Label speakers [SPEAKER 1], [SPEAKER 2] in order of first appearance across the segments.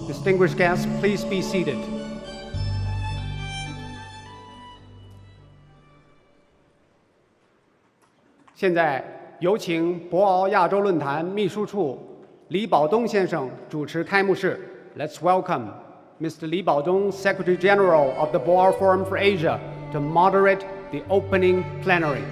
[SPEAKER 1] Distinguished guests, please be seated. 现在有请博鳌亚洲论坛秘书处李保东先生主持开幕式。Let's welcome Mr. Li Baodong, Secretary General of the Boao Forum for Asia, to moderate the opening plenary.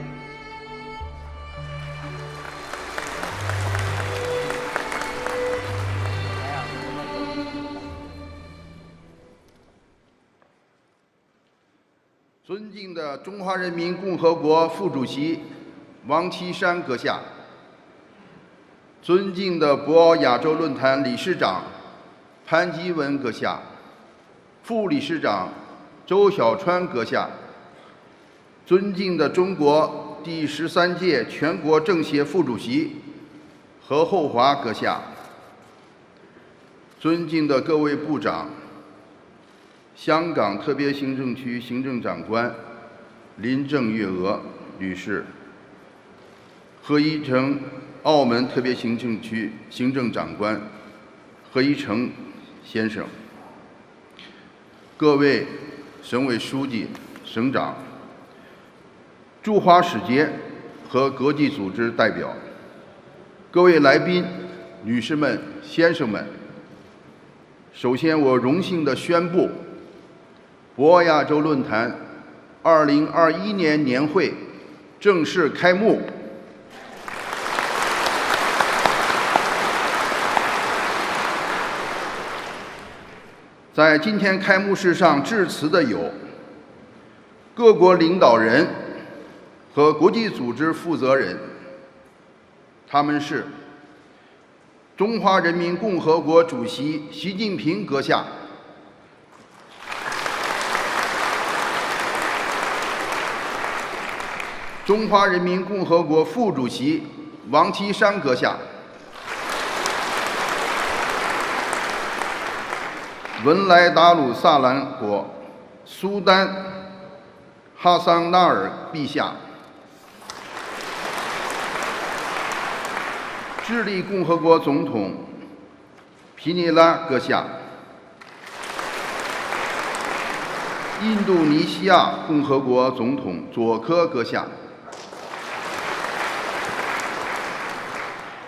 [SPEAKER 2] 尊敬的中华人民共和国副主席王岐山阁下，尊敬的博鳌亚洲论坛理事长潘基文阁下，副理事长周小川阁下，尊敬的中国第13届全国政协副主席何厚华阁下，尊敬的各位部长，香港特别行政区行政长官林郑月娥女士，何一成澳门特别行政区行政长官何一成先生，各位省委书记、省长、驻华使节和国际组织代表，各位来宾、女士们、先生们，首先我荣幸地宣布，博鳌亚洲论坛2021年年会正式开幕。在今天开幕式上致辞的有各国领导人和国际组织负责人，他们是中华人民共和国主席习近平阁下，中华人民共和国副主席王岐山阁下，文莱达鲁萨兰国苏丹哈桑纳尔陛下，智利共和国总统皮尼拉阁下，印度尼西亚共和国总统佐科阁下，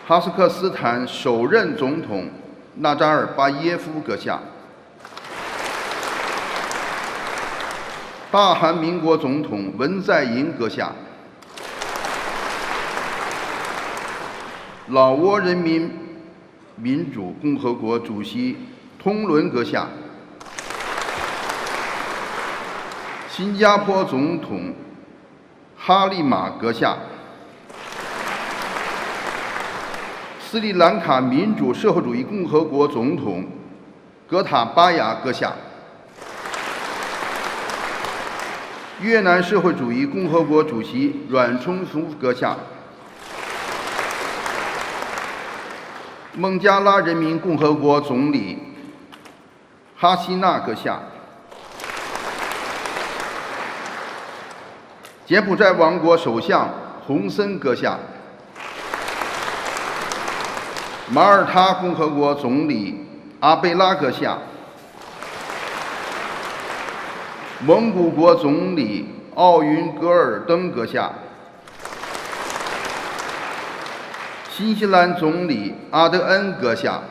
[SPEAKER 2] 哈萨克斯坦首任总统纳扎尔巴耶夫阁下，大韩民国总统文在寅阁下，老挝人民民主共和国主席通伦阁下，新加坡总统哈利马阁下，斯里兰卡民主社会主义共和国总统戈塔巴雅阁下，越南社会主义共和国主席阮冲苏阁下，孟加拉人民共和国总理哈希纳阁下，柬埔寨王国首相洪森阁下，马耳他共和国总理阿贝拉阁下，蒙古国总理奥云格尔登阁下，新西兰总理阿德恩阁下，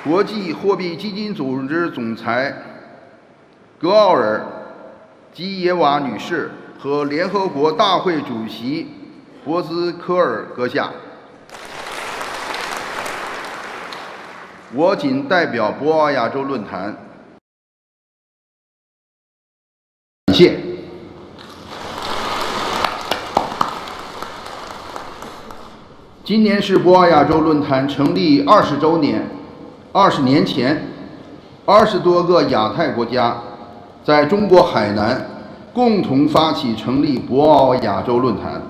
[SPEAKER 2] 国际货币基金组织总裁格奥尔基耶娃女士和联合国大会主席博兹科尔阁下，我谨代表博鳌亚洲论坛感谢。今年是博鳌亚洲论坛成立20周年。20年前，20多个亚太国家在中国海南共同发起成立博鳌亚洲论坛，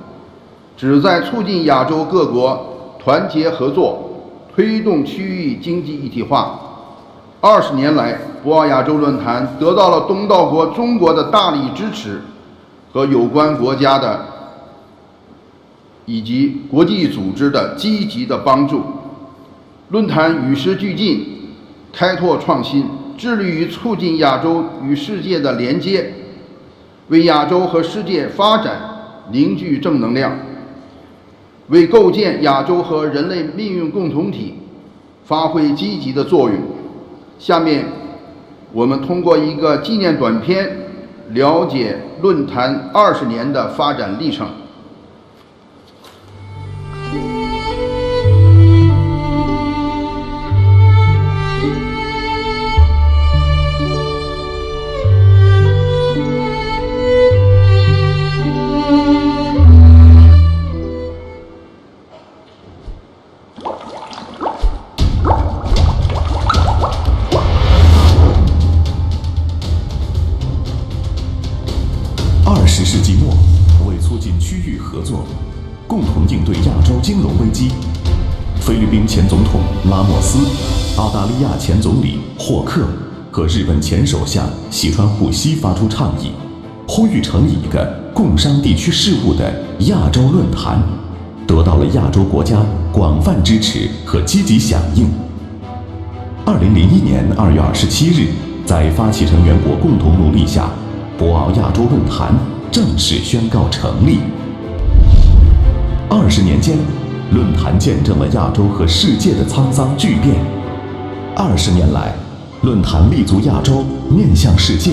[SPEAKER 2] 旨在促进亚洲各国团结合作，推动区域经济一体化。20年来，博鳌亚洲论坛得到了东道国中国的大力支持和有关国家的以及国际组织的积极的帮助。论坛与时俱进，开拓创新，致力于促进亚洲与世界的连接，为亚洲和世界发展凝聚正能量，为构建亚洲和人类命运共同体发挥积极的作用。下面，我们通过一个纪念短片，了解论坛20年的发展历程。
[SPEAKER 3] 20世纪末，为促进区域合作，共同应对亚洲金融危机，菲律宾前总统拉莫斯、澳大利亚前总理霍克和日本前首相喜川护熙发出倡议，呼吁成立一个共商地区事务的亚洲论坛，得到了亚洲国家广泛支持和积极响应。2001年2月27日，在发起成员国共同努力下，博鳌亚洲论坛正式宣告成立。20年间，论坛见证了亚洲和世界的沧桑巨变。20年来，论坛立足亚洲，面向世界，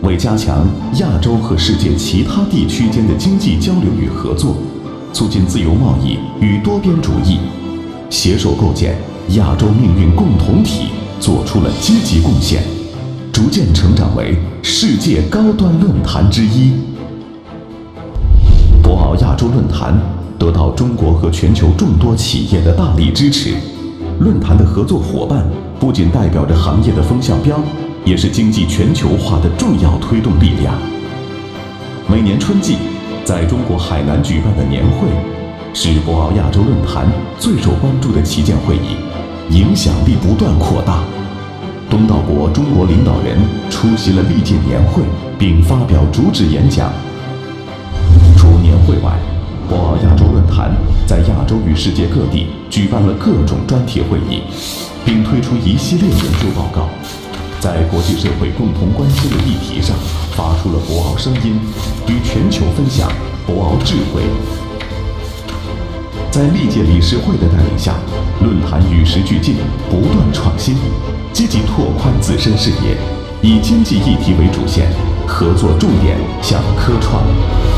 [SPEAKER 3] 为加强亚洲和世界其他地区间的经济交流与合作，促进自由贸易与多边主义，携手构建亚洲命运共同体做出了积极贡献，逐渐成长为世界高端论坛之一。博鳌亚洲论坛得到中国和全球众多企业的大力支持。论坛的合作伙伴不仅代表着行业的风向标，也是经济全球化的重要推动力量。每年春季，在中国海南举办的年会，是博鳌亚洲论坛最受关注的旗舰会议，影响力不断扩大。东道国中国领导人出席了历届年会，并发表主旨演讲。除年会外，博鳌亚洲论坛在亚洲与世界各地举办了各种专题会议，并推出一系列研究报告，在国际社会共同关心的议题上发出了博鳌声音，与全球分享博鳌智慧。在历届理事会的带领下，论坛与时俱进，不断创新，积极拓宽自身视野，以经济议题为主线，合作重点向科创、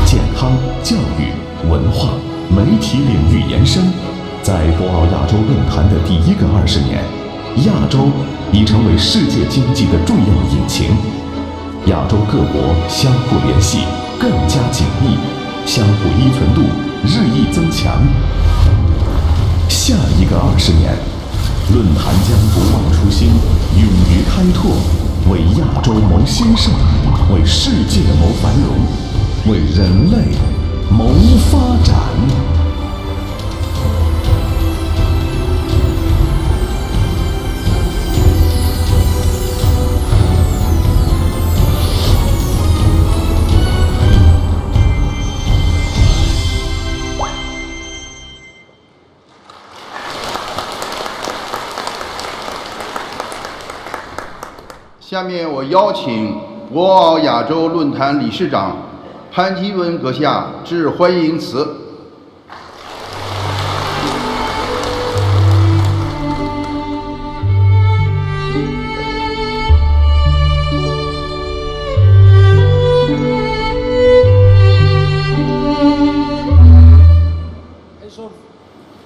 [SPEAKER 3] 健康、教育、文化、媒体领域延伸。在博鳌亚洲论坛的第一个20年，亚洲已成为世界经济的重要引擎，亚洲各国相互联系更加紧密，相互依存度日益增强。下一个20年，论坛将不忘初心，勇于开拓，为亚洲谋兴盛，为世界谋繁荣，为人类谋发展。
[SPEAKER 2] 下面我邀请博鳌亚洲论坛理事长潘基文阁下致欢迎词。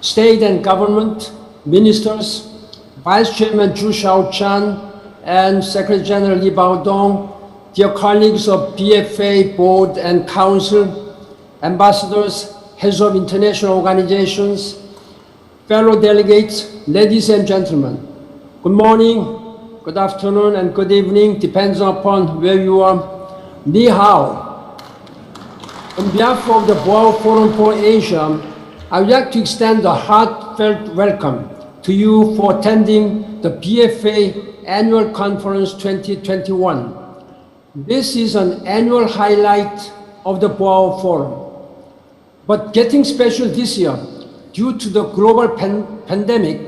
[SPEAKER 4] State and government ministers, Vice Chairman Zhu Shaochan, and Secretary General Li Baodong, dear colleagues of BFA Board and Council, ambassadors, heads of international organizations, fellow delegates, ladies and gentlemen, good morning, good afternoon, and good evening, depends upon where you are. Ni hao. On behalf of the Boao Forum for Asia, I would like to extend a heartfelt welcome to you for attending the BFA Annual Conference 2021. This is an annual highlight of the Boao Forum. But getting special this year, due to the global pandemic,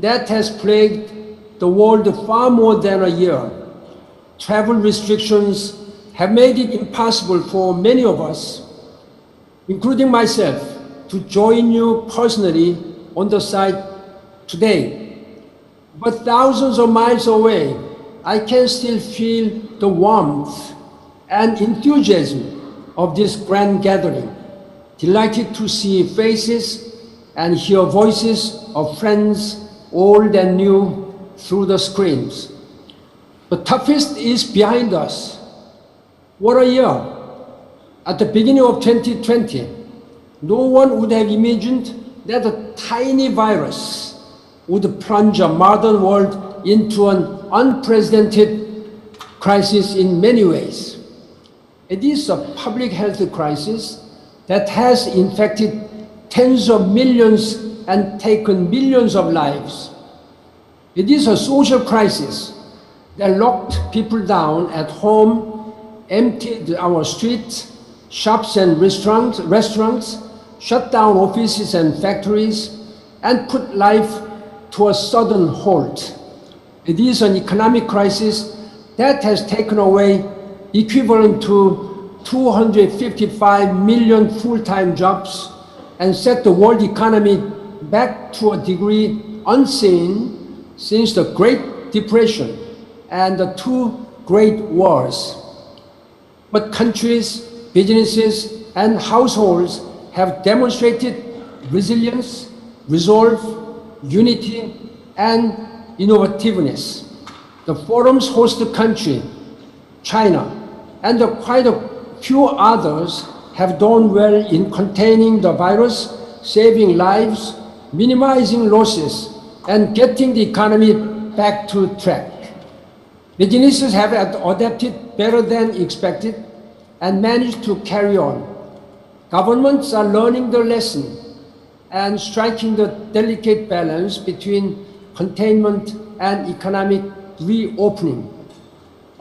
[SPEAKER 4] that has plagued the world far more than a year. Travel restrictions have made it impossible for many of us, including myself, to join you personally on the site today. But thousands of miles away, I can still feel the warmth and enthusiasm of this grand gathering. Delighted to see faces and hear voices of friends, old and new, through the screens. The toughest is behind us. What a year! At the beginning of 2020, no one would have imagined that a tiny virus would plunge a modern world into an unprecedented crisis in many ways. It is a public health crisis that has infected tens of millions and taken millions of lives. It is a social crisis that locked people down at home, emptied our streets, shops and restaurants, shut down offices and factories, and put life to a sudden halt. It is an economic crisis that has taken away equivalent to 255 million full-time jobs and set the world economy back to a degree unseen since the Great Depression and the two great wars. But countries, businesses, and households have demonstrated resilience, resolve, unity, and innovativeness. The forum's host country, China, and quite a few others have done well in containing the virus, saving lives, minimizing losses, and getting the economy back to track. Businesses have adapted better than expected and managed to carry on. Governments are learning the lesson and striking the delicate balance between containment and economic reopening.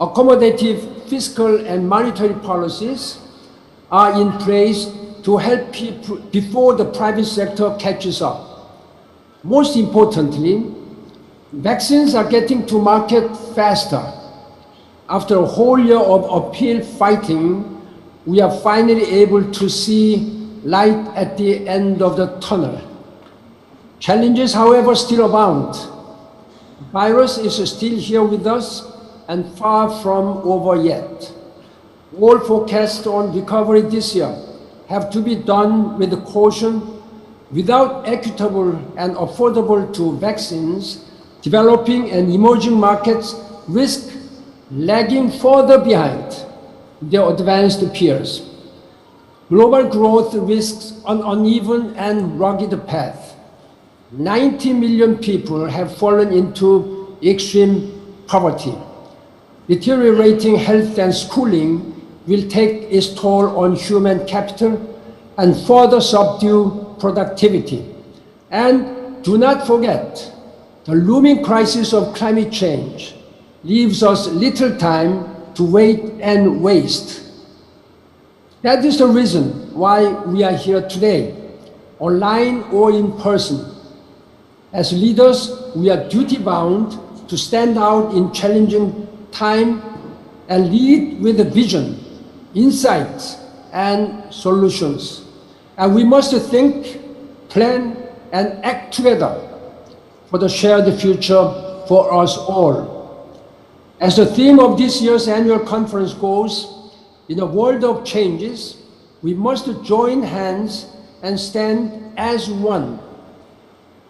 [SPEAKER 4] Accommodative fiscal and monetary policies are in place to help people before the private sector catches up. Most importantly, vaccines are getting to market faster. After a whole year of uphill fighting, we are finally able to see light at the end of the tunnel. Challenges, however, still abound. The virus is still here with us and far from over yet. All forecasts on recovery this year have to be done with caution. Without equitable and affordable to vaccines, developing and emerging markets risk lagging further behind their advanced peers. Global growth risks an uneven and rugged path. 90 million people have fallen into extreme poverty. Deteriorating health and schooling will take its toll on human capital and further subdue productivity. And do not forget, the looming crisis of climate change leaves us little time to wait and waste. That is the reason why we are here today, online or in person. As leaders, we are duty-bound to stand out in challenging time and lead with a vision, insights, and solutions. And we must think, plan, and act together for the shared future for us all. As the theme of this year's annual conference goes, in a world of changes, we must join hands and stand as one,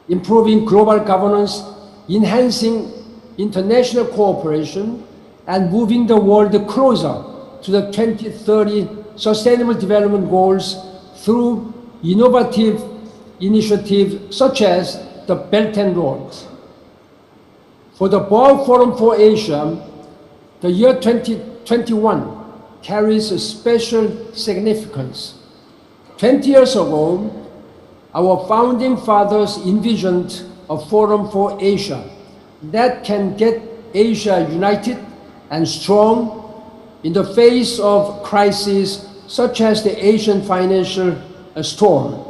[SPEAKER 4] improving global governance, enhancing international cooperation, and moving the world closer to the 2030 Sustainable Development Goals through innovative initiatives such as the Belt and Road. For the Baoa Forum for Asia, the year 2021 carries a special significance. 20 years ago, our founding fathers envisioned a forum for Asia that can get Asia united and strong in the face of crises such as the Asian financial storm.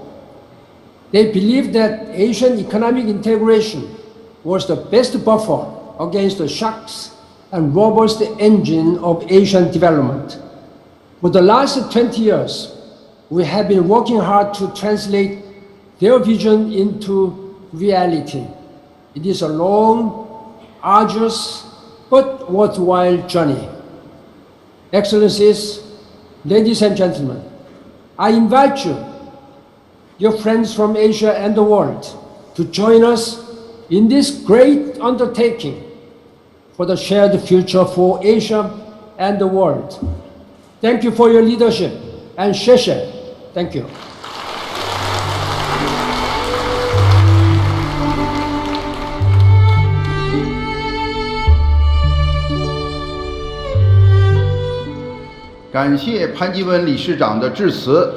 [SPEAKER 4] They believed that Asian economic integration was the best buffer against the shocks and robust engine of Asian development. For the last 20 years, we have been working hard to translate their vision into reality. It is a long, arduous, but worthwhile journey. Excellencies, ladies and gentlemen, I invite you, your friends from Asia and the world, to join us in this great undertaking for the shared future for Asia and the world. Thank you for your leadership, and 谢谢. Thank you.
[SPEAKER 2] 感谢潘基文理事长的致辞。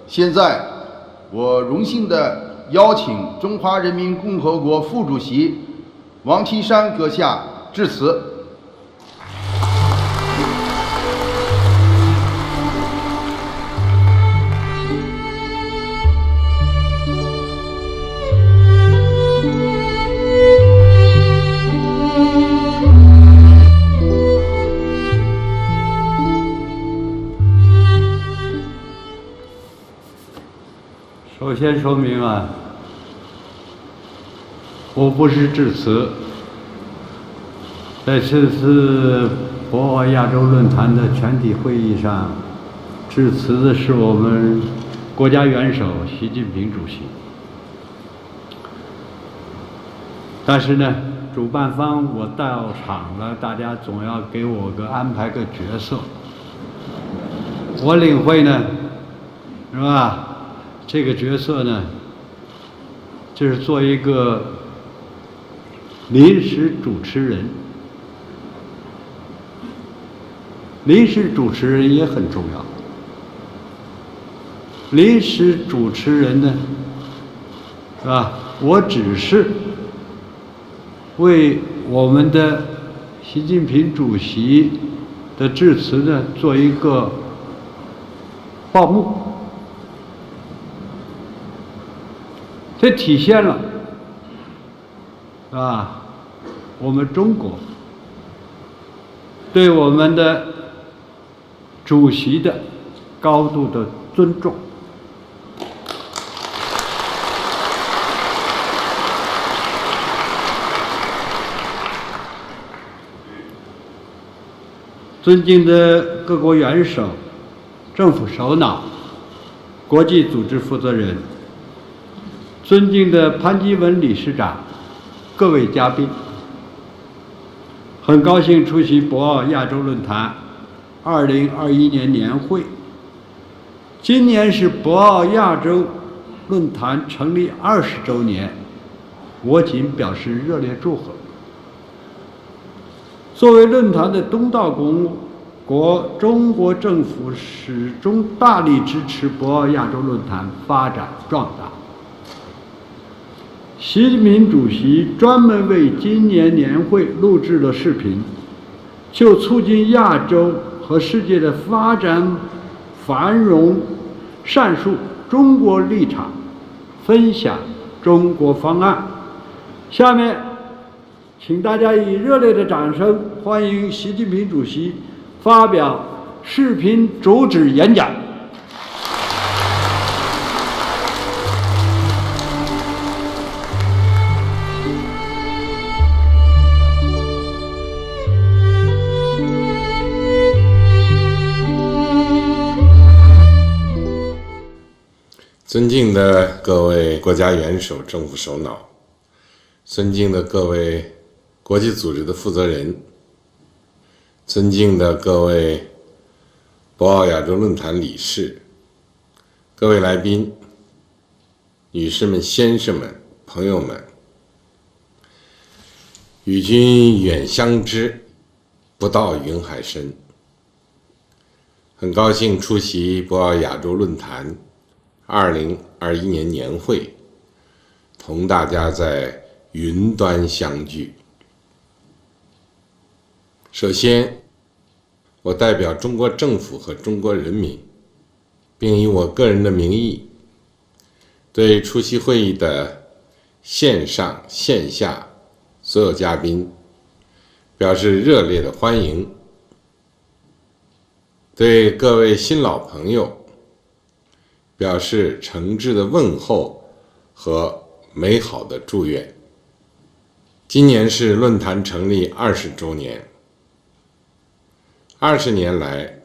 [SPEAKER 2] 现在，我荣幸地邀请中华人民共和国副主席王岐山阁下致辞。
[SPEAKER 5] 首先说明啊，我不是致辞，在这次博鳌亚洲论坛的全体会议上，致辞的是我们国家元首习近平主席。但是呢，主办方我到场了，大家总要给我安排个角色。我领会呢，是吧？这个角色呢，就是做一个临时主持人。临时主持人也很重要。临时主持人呢，是吧？我只是为我们的习近平主席的致辞呢做一个报幕。这体现了，啊，我们中国对我们的主席的高度的尊重。尊敬的各国元首、政府首脑、国际组织负责人。尊敬的潘基文理事长，各位嘉宾，很高兴出席博鳌亚洲论坛2021年年会。今年是博鳌亚洲论坛成立20周年，我谨表示热烈祝贺。作为论坛的东道公国，中国政府始终大力支持博鳌亚洲论坛发展壮大。习近平主席专门为今年年会录制了视频，就促进亚洲和世界的发展繁荣阐述中国立场，分享中国方案。下面，请大家以热烈的掌声欢迎习近平主席发表视频主旨演讲。
[SPEAKER 6] 尊敬的各位国家元首、政府首脑，尊敬的各位国际组织的负责人，尊敬的各位博鳌亚洲论坛理事，各位来宾，女士们、先生们、朋友们，与君远相知，不到云海深。很高兴出席博鳌亚洲论坛2021年年会，同大家在云端相聚。首先，我代表中国政府和中国人民，并以我个人的名义，对出席会议的线上线下所有嘉宾表示热烈的欢迎，对各位新老朋友表示诚挚的问候和美好的祝愿。今年是论坛成立20周年，20年来，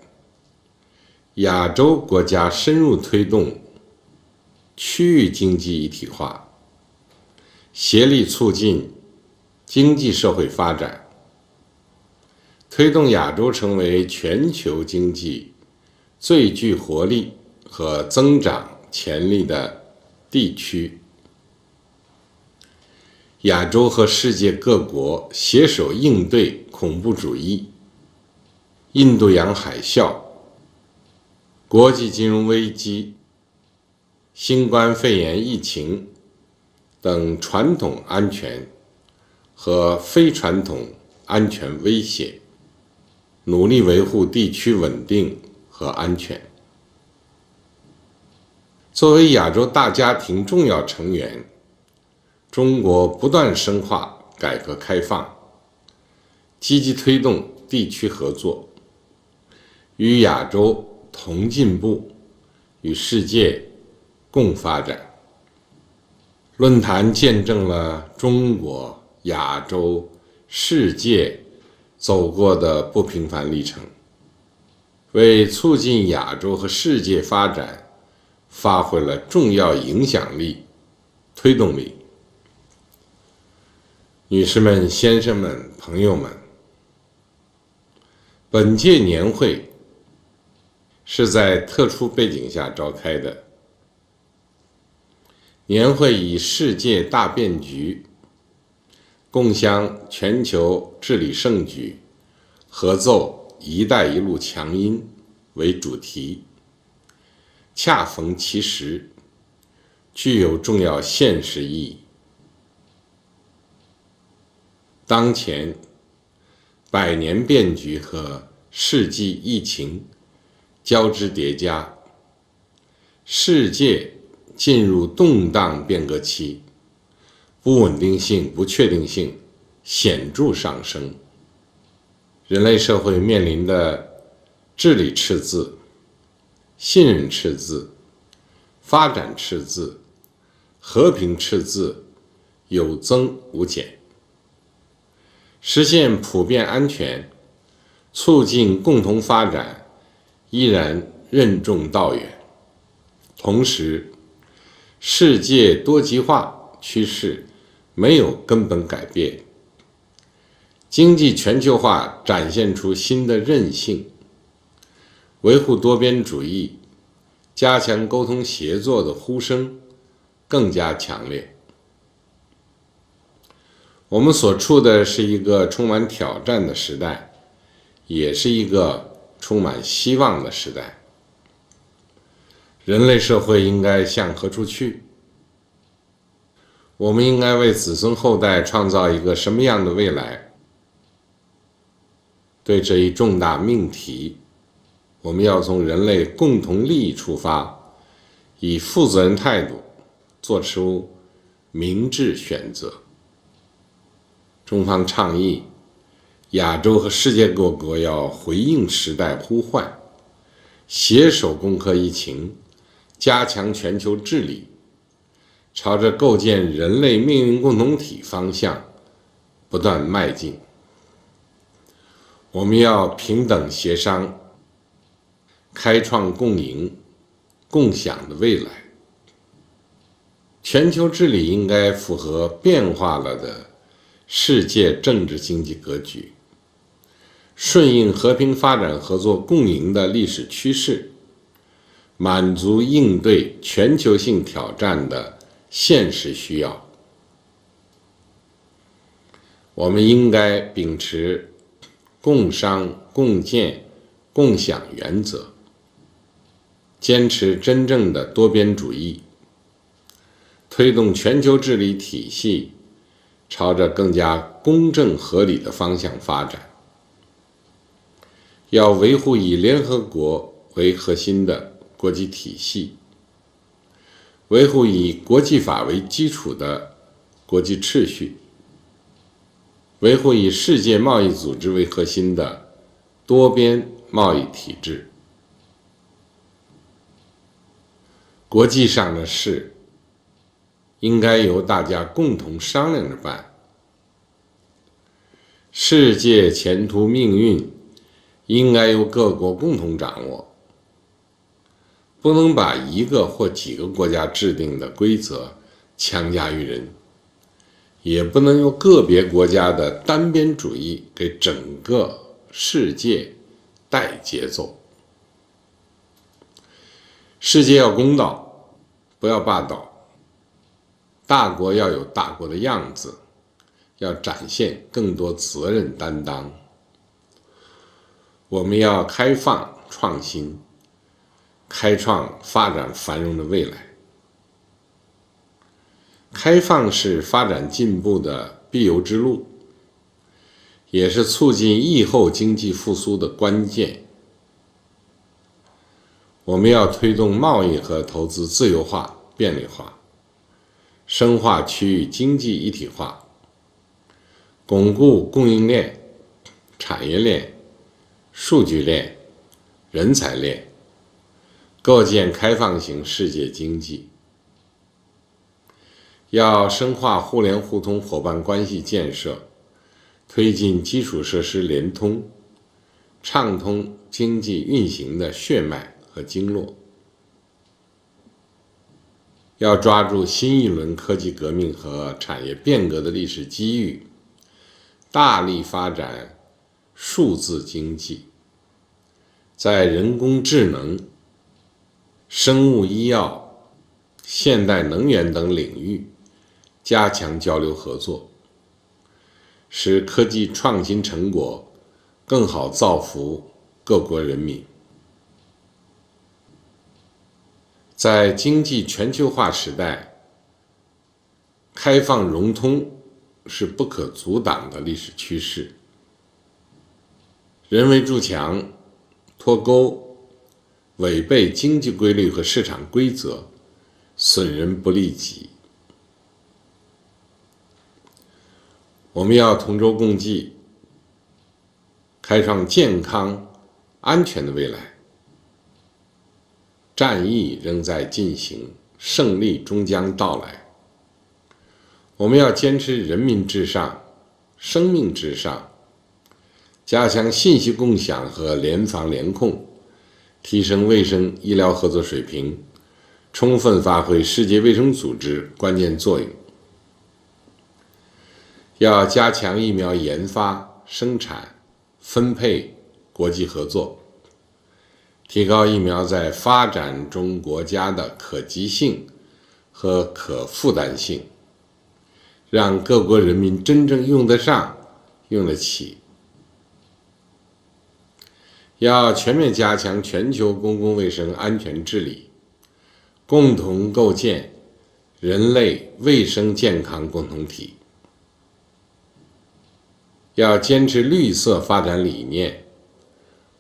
[SPEAKER 6] 亚洲国家深入推动区域经济一体化，协力促进经济社会发展，推动亚洲成为全球经济最具活力和增长潜力的地区。亚洲和世界各国携手应对恐怖主义、印度洋海啸、国际金融危机、新冠肺炎疫情等传统安全和非传统安全威胁，努力维护地区稳定和安全。作为亚洲大家庭重要成员，中国不断深化改革开放，积极推动地区合作，与亚洲同进步，与世界共发展。论坛见证了中国、亚洲、世界走过的不平凡历程，为促进亚洲和世界发展发挥了重要影响力、推动力。女士们、先生们、朋友们，本届年会是在特殊背景下召开的。年会以世界大变局、共襄全球治理盛举、合奏“一带一路”强音为主题，恰逢其时，具有重要现实意义。当前百年变局和世纪疫情交织叠加，世界进入动荡变革期，不稳定性、不确定性显著上升，人类社会面临的治理赤字、信任赤字、发展赤字、和平赤字有增无减。实现普遍安全，促进共同发展依然任重道远。同时，世界多极化趋势没有根本改变，经济全球化展现出新的韧性，维护多边主义、加强沟通协作的呼声更加强烈。我们所处的是一个充满挑战的时代，也是一个充满希望的时代。人类社会应该向何处去？我们应该为子孙后代创造一个什么样的未来？对这一重大命题，我们要从人类共同利益出发，以负责任态度做出明智选择。中方倡议，亚洲和世界各国要回应时代呼唤，携手攻克疫情，加强全球治理，朝着构建人类命运共同体方向不断迈进。我们要平等协商，开创共赢、共享的未来。全球治理应该符合变化了的世界政治经济格局，顺应和平发展合作共赢的历史趋势，满足应对全球性挑战的现实需要。我们应该秉持共商、共建、共享原则，坚持真正的多边主义，推动全球治理体系朝着更加公正合理的方向发展。要维护以联合国为核心的国际体系，维护以国际法为基础的国际秩序，维护以世界贸易组织为核心的多边贸易体制。国际上的事应该由大家共同商量着办，世界前途命运应该由各国共同掌握，不能把一个或几个国家制定的规则强加于人，也不能由个别国家的单边主义给整个世界带节奏。世界要公道，不要霸道。大国要有大国的样子，要展现更多责任担当。我们要开放创新，开创发展繁荣的未来。开放是发展进步的必由之路，也是促进疫后经济复苏的关键。我们要推动贸易和投资自由化、便利化，深化区域经济一体化，巩固供应链、产业链、数据链、人才链，构建开放型世界经济。要深化互联互通伙伴关系建设，推进基础设施联通，畅通经济运行的血脉和经络。要抓住新一轮科技革命和产业变革的历史机遇，大力发展数字经济，在人工智能、生物医药、现代能源等领域加强交流合作，使科技创新成果更好造福各国人民。在经济全球化时代，开放融通是不可阻挡的历史趋势。人为筑墙、脱钩、违背经济规律和市场规则，损人不利己。我们要同舟共济，开创健康、安全的未来。战役仍在进行，胜利终将到来。我们要坚持人民至上、生命至上，加强信息共享和联防联控，提升卫生医疗合作水平，充分发挥世界卫生组织关键作用。要加强疫苗研发、生产、分配国际合作，提高疫苗在发展中国家的可及性和可负担性，让各国人民真正用得上、用得起。要全面加强全球公共卫生安全治理，共同构建人类卫生健康共同体。要坚持绿色发展理念，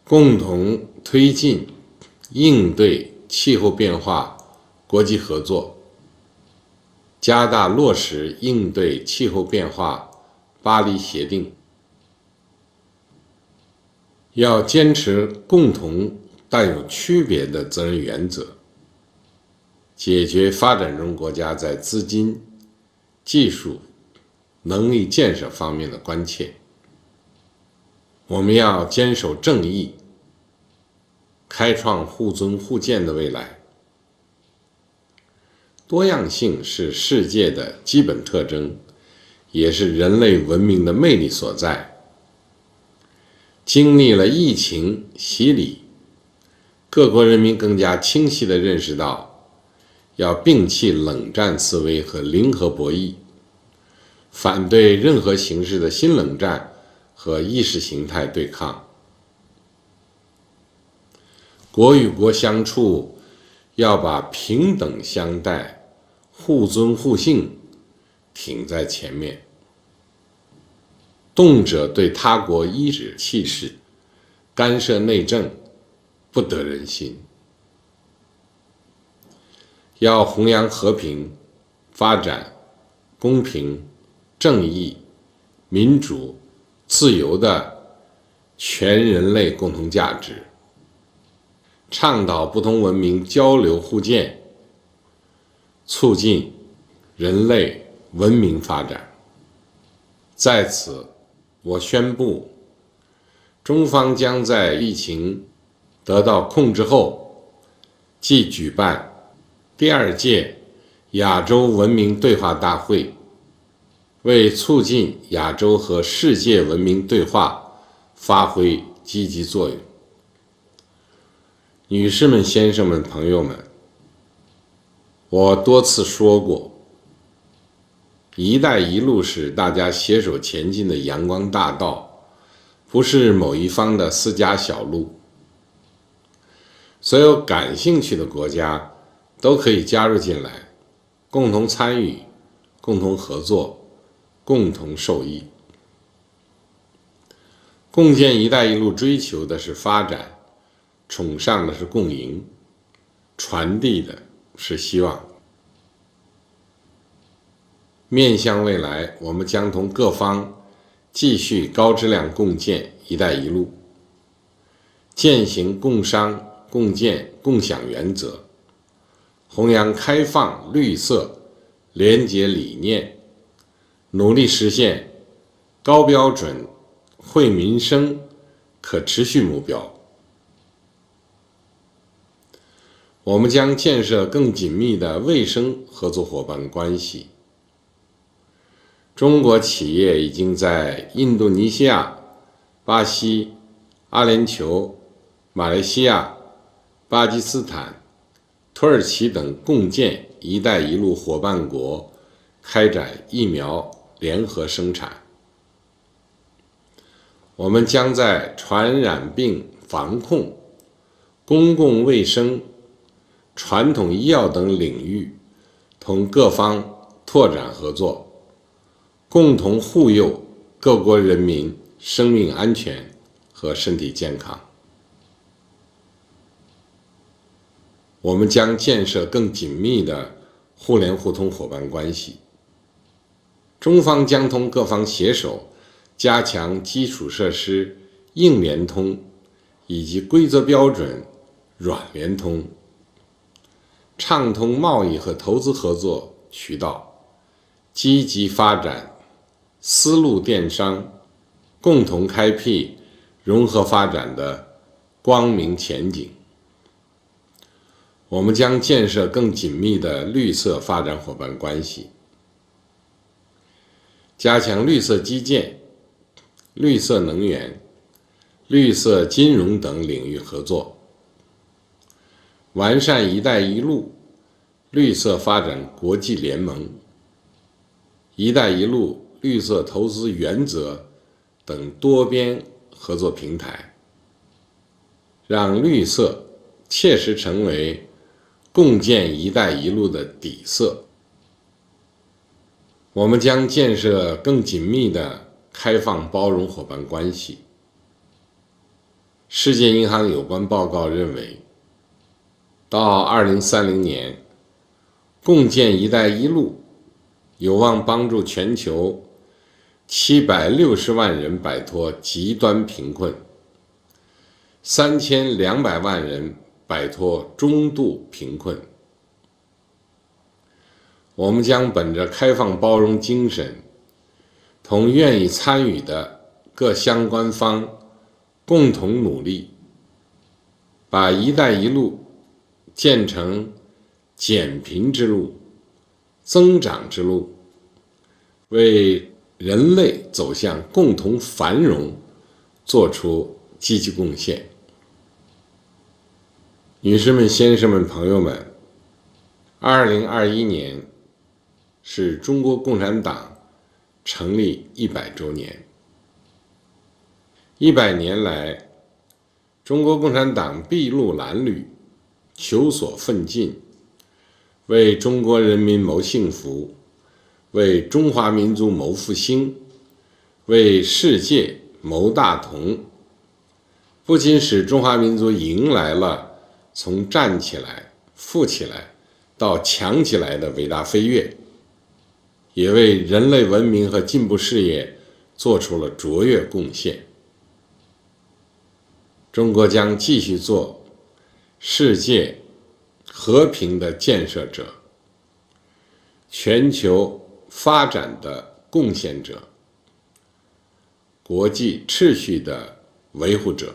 [SPEAKER 6] 共同推进应对气候变化国际合作，加大落实应对气候变化巴黎协定。要坚持共同但有区别的责任原则，解决发展中国家在资金、技术、能力建设方面的关切。我们要坚守正义，开创互尊互鉴的未来。多样性是世界的基本特征，也是人类文明的魅力所在。经历了疫情洗礼，各国人民更加清晰地认识到，要摒弃冷战思维和零和博弈，反对任何形式的新冷战和意识形态对抗。国与国相处，要把平等相待、互尊互信挺在前面。动辄对他国颐指气使、干涉内政，不得人心。要弘扬和平、发展、公平、正义、民主、自由的全人类共同价值，倡导不同文明交流互鉴，促进人类文明发展。在此，我宣布，中方将在疫情得到控制后，即举办第2届亚洲文明对话大会，为促进亚洲和世界文明对话发挥积极作用。女士们、先生们、朋友们，我多次说过，一带一路是大家携手前进的阳光大道，不是某一方的私家小路。所有感兴趣的国家都可以加入进来，共同参与，共同合作，共同受益。共建一带一路追求的是发展，崇尚的是共赢，传递的是希望。面向未来，我们将同各方继续高质量共建一带一路，践行共商、共建、共享原则，弘扬开放、绿色、廉洁理念，努力实现高标准、惠民生、可持续目标。我们将建设更紧密的卫生合作伙伴关系。中国企业已经在印度尼西亚、巴西、阿联酋、马来西亚、巴基斯坦、土耳其等共建“一带一路”伙伴国开展疫苗联合生产。我们将在传染病防控、公共卫生、传统医药等领域同各方拓展合作，共同护佑各国人民生命安全和身体健康。我们将建设更紧密的互联互通伙伴关系。中方将同各方携手，加强基础设施硬联通以及规则标准软联通，畅通贸易和投资合作渠道，积极发展丝路电商，共同开辟融合发展的光明前景。我们将建设更紧密的绿色发展伙伴关系，加强绿色基建、绿色能源、绿色金融等领域合作，完善“一带一路”绿色发展国际联盟、“一带一路”绿色投资原则等多边合作平台，让绿色切实成为共建“一带一路”的底色。我们将建设更紧密的开放包容伙伴关系。世界银行有关报告认为，到2030年，共建“一带一路”有望帮助全球760万人摆脱极端贫困，3200万人摆脱中度贫困。我们将本着开放包容精神，同愿意参与的各相关方共同努力，把“一带一路”建成减贫之路、增长之路，为人类走向共同繁荣做出积极贡献。女士们、先生们、朋友们，2021年是中国共产党成立100周年。100年来，中国共产党筚路蓝缕，求索奋进，为中国人民谋幸福，为中华民族谋复兴，为世界谋大同，不仅使中华民族迎来了从站起来、富起来到强起来的伟大飞跃，也为人类文明和进步事业做出了卓越贡献。中国将继续做世界和平的建设者，全球发展的贡献者，国际秩序的维护者。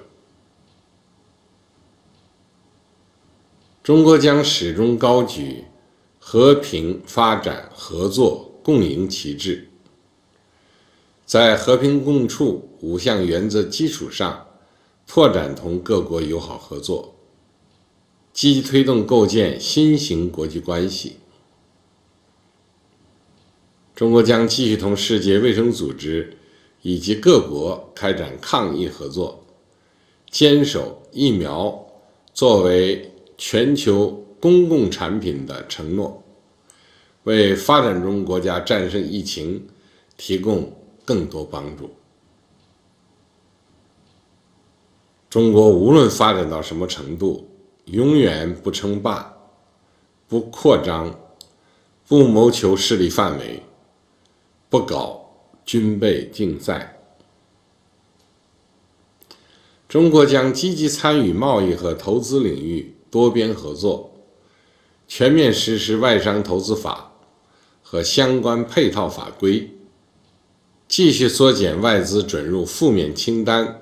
[SPEAKER 6] 中国将始终高举和平、发展、合作、共赢旗帜，在和平共处5项原则基础上，拓展同各国友好合作，积极推动构建新型国际关系。中国将继续同世界卫生组织以及各国开展抗疫合作，坚守疫苗作为全球公共产品的承诺，为发展中国家战胜疫情提供更多帮助。中国无论发展到什么程度，永远不称霸，不扩张，不谋求势力范围，不搞军备竞赛。中国将积极参与贸易和投资领域多边合作，全面实施外商投资法和相关配套法规，继续缩减外资准入负面清单，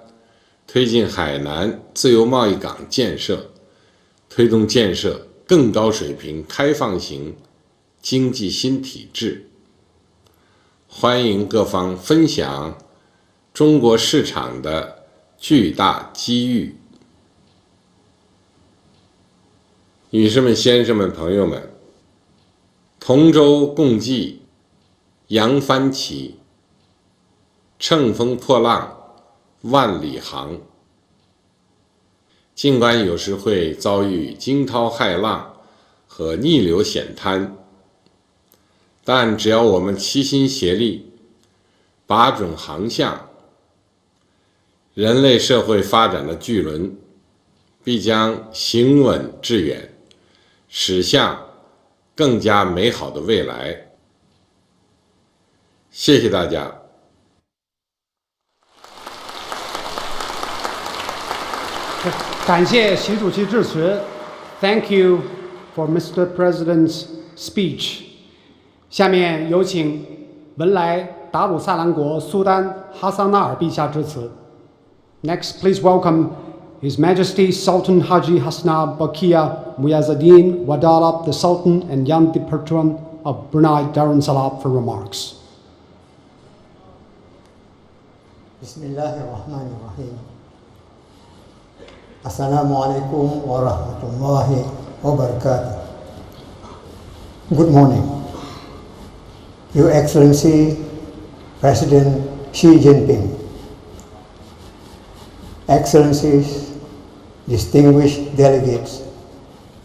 [SPEAKER 6] 推进海南自由贸易港建设，推动建设更高水平开放型经济新体制。欢迎各方分享中国市场的巨大机遇。女士们、先生们、朋友们，同舟共济，扬帆起，乘风破浪，万里航。尽管有时会遭遇惊涛骇浪和逆流险滩，但只要我们齐心协力，把准航向，人类社会发展的巨轮必将行稳致远，驶向更加美好的未来。谢谢大家。
[SPEAKER 1] 感谢习主席致辞。Thank you for Mr. President's speech. 下面有请文莱达鲁萨兰国苏丹哈桑纳尔陛下致辞。Next, please welcome His Majesty Sultan Haji Hassanal Bolkiah Muizzuddin Wadalab the Sultan and Yang the Patron of Brunei Darussalam for remarks.
[SPEAKER 7] Bismillahirrahmanirrahim. Assalamu alaikum wa rahmatullahi wa barakatuh. Good morning. Your Excellency President Xi Jinping, Excellencies, distinguished delegates,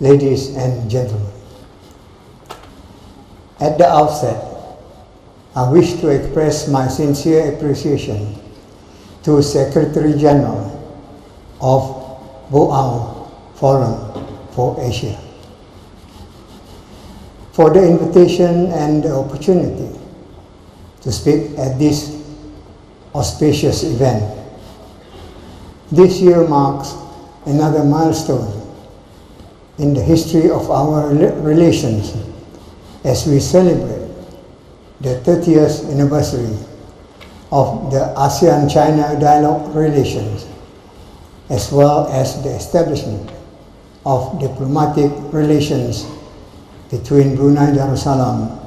[SPEAKER 7] ladies and gentlemen. At the outset, I wish to express my sincere appreciation to Secretary General of Boao Forum for Asia for the invitation and the opportunity to speak at this auspicious event. This year marks another milestone in the history of our relations as we celebrate the 30th anniversary of the ASEAN-China dialogue relations, as well as the establishment of diplomatic relations between Brunei Darussalam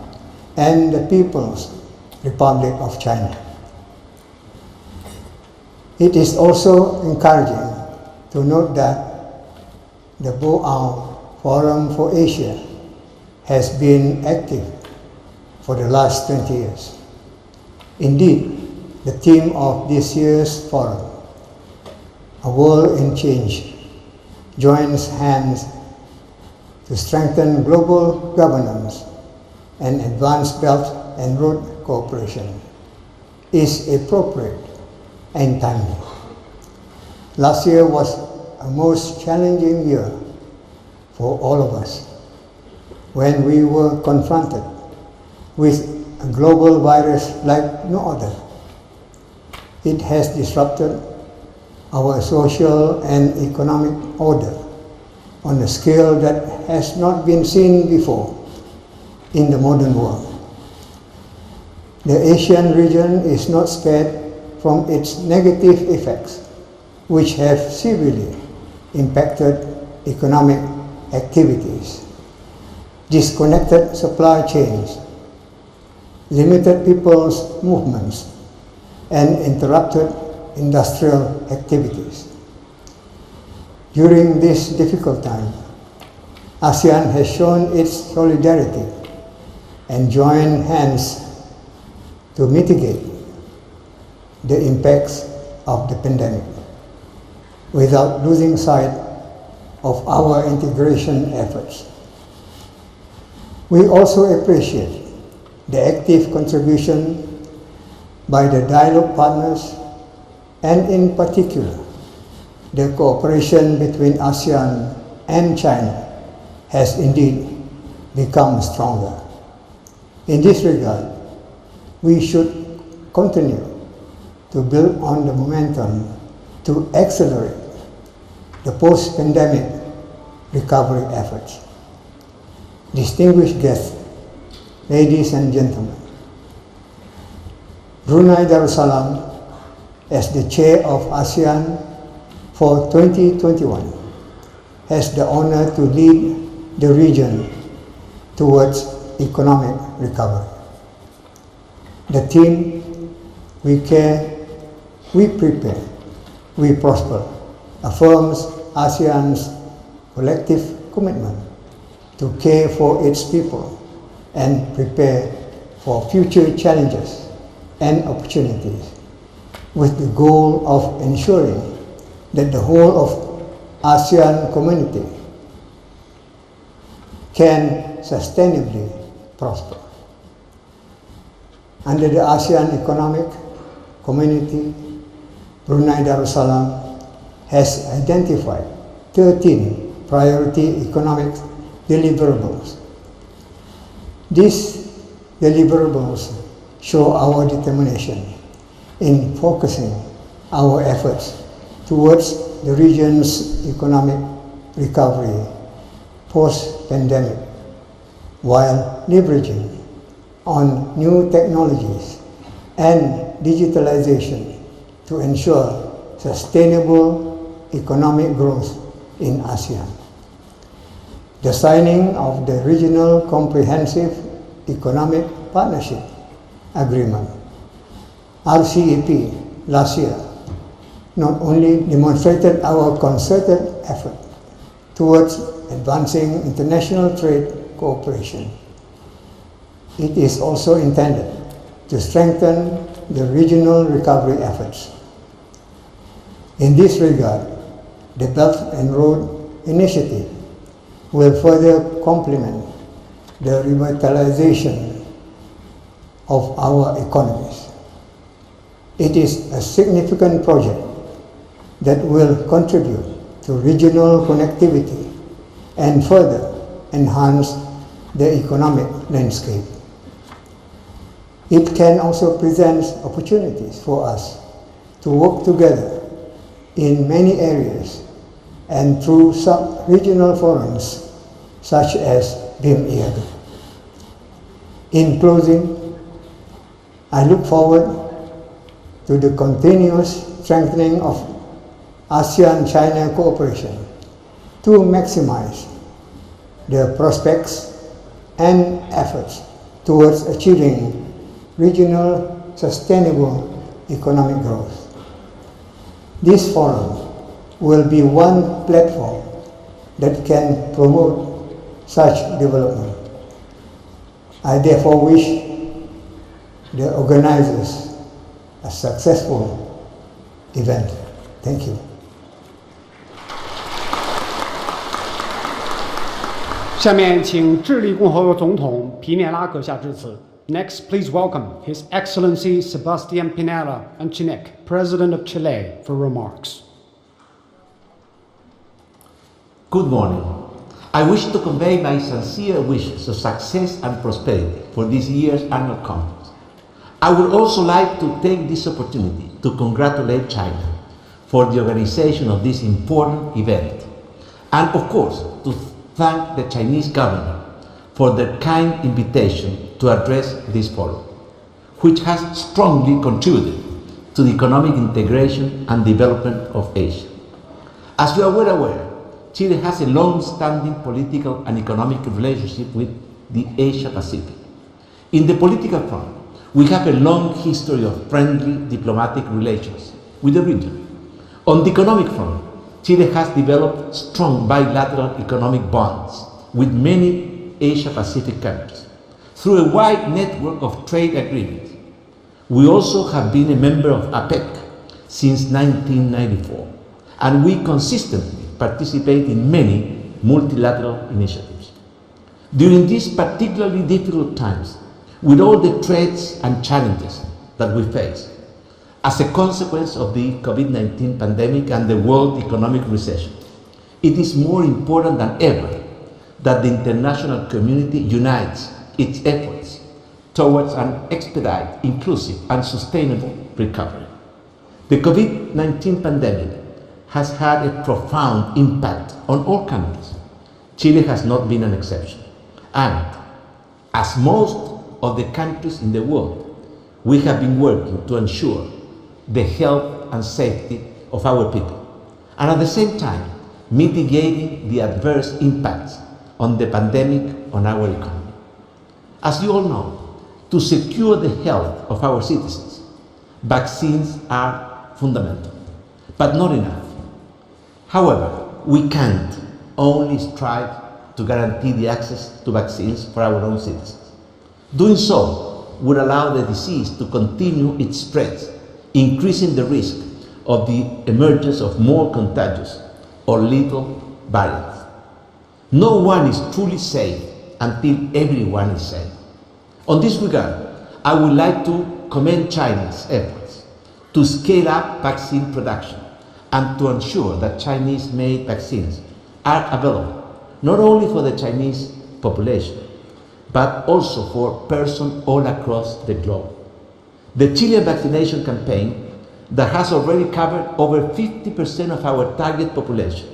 [SPEAKER 7] and the People's Republic of China. It is also encouraging to note that the Boao Forum for Asia has been active for the last 20 years. Indeed, the theme of this year's forum, A World in Change, joins hands to strengthen global governance and advance Belt and Road cooperation, is appropriate and timely. Last year was a most challenging year for all of us when we were confronted with a global virus like no other, it has disrupted our social and economic order on a scale that has not been seen before in the modern world. The Asian region is not spared from its negative effects, which have severely impacted economic activities, disconnected supply chains, limited people's movements, and interrupted industrial activities. During this difficult time, ASEAN has shown its solidarity and joined hands to mitigate the impacts of the pandemic without losing sight of our integration efforts. We also appreciate the active contribution by the dialogue partners and in particular the cooperation between ASEAN and China has indeed become stronger. In this regard, we should continue to build on the momentum to accelerate the post-pandemic recovery efforts. Distinguished guests, ladies and gentlemen, Brunei Darussalam, as the chair of ASEAN for 2021, has the honor to lead the region towards economic recovery. The theme, "We care, we prepare, we prosper," affirms ASEAN's collective commitment to care for its people and prepare for future challenges and opportunities, with the goal of ensuring that the whole of ASEAN community can sustainably prosper. Under the ASEAN Economic Community, Brunei Darussalam has identified 13 priority economic deliverables. These deliverables show our determination in focusing our efforts towards the region's economic recovery post-pandemic, while leveraging on new technologies and digitalization to ensure sustainable economic growth in ASEAN. The signing of the Regional Comprehensive Economic Partnership Agreement, RCEP, last year not only demonstrated our concerted effort towards advancing international trade cooperation, it is also intended to strengthen the regional recovery efforts. In this regard, the Belt and Road Initiative will further complement the revitalization of our economies. It is a significant project that will contribute to regional connectivity and further enhance the economic landscape. It can also present opportunities for us to work together in many areas and through sub-regional forums such as BIM-EAG. In closing, I look forward to the continuous strengthening of ASEAN-China cooperation to maximize the prospects and efforts towards achieving regional sustainable economic growth. This forum will be one platform that can promote such development. I therefore wish the organizers a successful event. Thank you.
[SPEAKER 1] 下面请智利共和国总统皮涅拉阁下致辞。Next, please welcome His Excellency Sebastián Pineda Anchinic, President of Chile, for remarks.
[SPEAKER 8] Good morning. I wish to convey my sincere wishes of success and prosperity for this year's annual conference. I would also like to take this opportunity to congratulate China for the organization of this important event, and of course to thank the Chinese government for their kind invitation to address this forum, which has strongly contributed to the economic integration and development of Asia. As you are well aware, Chile has a long-standing political and economic relationship with the Asia Pacific. In the political front, we have a long history of friendly diplomatic relations with the region. On the economic front, Chile has developed strong bilateral economic bonds with many Asia Pacific countries through a wide network of trade agreements. We also have been a member of APEC since 1994, and we consistently participate in many multilateral initiatives. During these particularly difficult times, with all the threats and challenges that we face, as a consequence of the COVID-19 pandemic and the world economic recession, it is more important than ever that the international community unites its efforts towards an expedite, inclusive, and sustainable recovery. The COVID-19 pandemic has had a profound impact on all countries. Chile has not been an exception. And as most of the countries in the world, we have been working to ensure the health and safety of our people, and at the same time, mitigating the adverse impacts on the pandemic on our economy. As you all know, to secure the health of our citizens, vaccines are fundamental, but not enough. However, we can't only strive to guarantee the access to vaccines for our own citizens. Doing so would allow the disease to continue its spread, increasing the risk of the emergence of more contagious or lethal variants. No one is truly safe until everyone is safe. On this regard, I would like to commend China's efforts to scale up vaccine production and to ensure that Chinese-made vaccines are available not only for the Chinese population, but also for persons all across the globe. The Chilean vaccination campaign that has already covered over 50% of our target population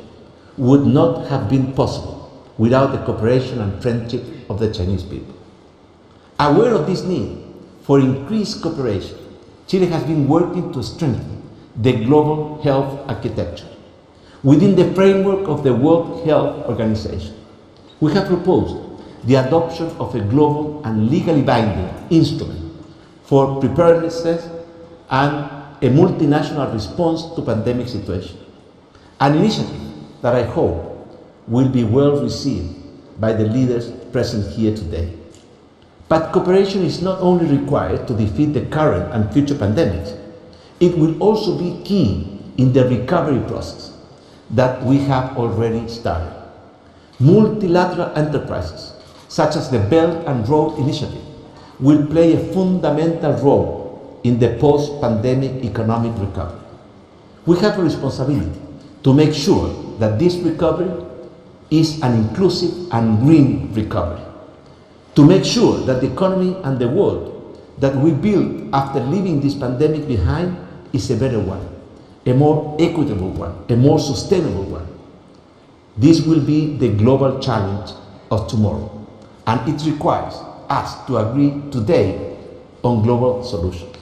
[SPEAKER 8] would not have been possible without the cooperation and friendship of the Chinese people. Aware of this need for increased cooperation, Chile has been working to strengthen the global health architecture. Within the framework of the World Health Organization, we have proposed the adoption of a global and legally binding instrument for preparedness and a multinational response to pandemic situation, an initiative that I hope will be well received by the leaders present here today. But cooperation is not only required to defeat the current and future pandemics, it will also be key in the recovery process that we have already started. Multilateral enterprises, such as the Belt and Road Initiative, will play a fundamental role in the post-pandemic economic recovery. We have a responsibility to make sure that this recovery is an inclusive and green recovery, to make sure that the economy and the world that we build after leaving this pandemic behind is a better one, a more equitable one, a more sustainable one. This will be the global challenge of tomorrow, and it requires us to agree today on global solutions.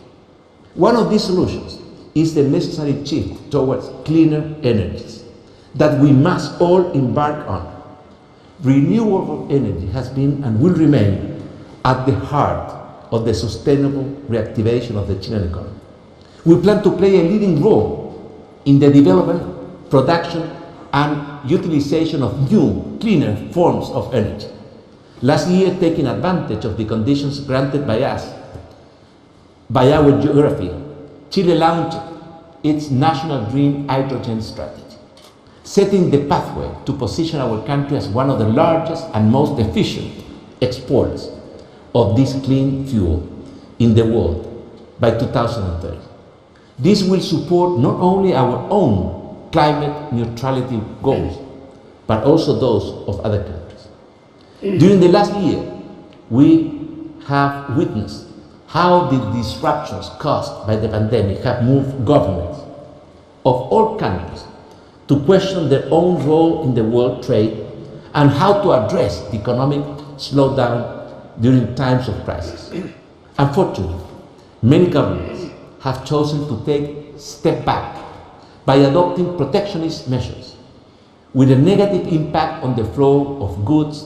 [SPEAKER 8] One of these solutions is the necessary shift towards cleaner energies that we must all embark on. Renewable energy has been and will remain at the heart of the sustainable reactivation of the Chilean economy. We plan to play a leading role in the development, production, and utilization of new, cleaner forms of energy. Last year, taking advantage of the conditions granted by us, by our geography, Chile launched its national green hydrogen strategy, setting the pathway to position our country as one of the largest and most efficient exporters of this clean fuel in the world by 2030. This will support not only our own climate neutrality goals, but also those of other countries. During the last year, we have witnessed how the disruptions caused by the pandemic have moved governments of all countries to question their own role in the world trade and how to address the economic slowdown during times of crisis. Unfortunately, many governments have chosen to take a step back by adopting protectionist measures with a negative impact on the flow of goods,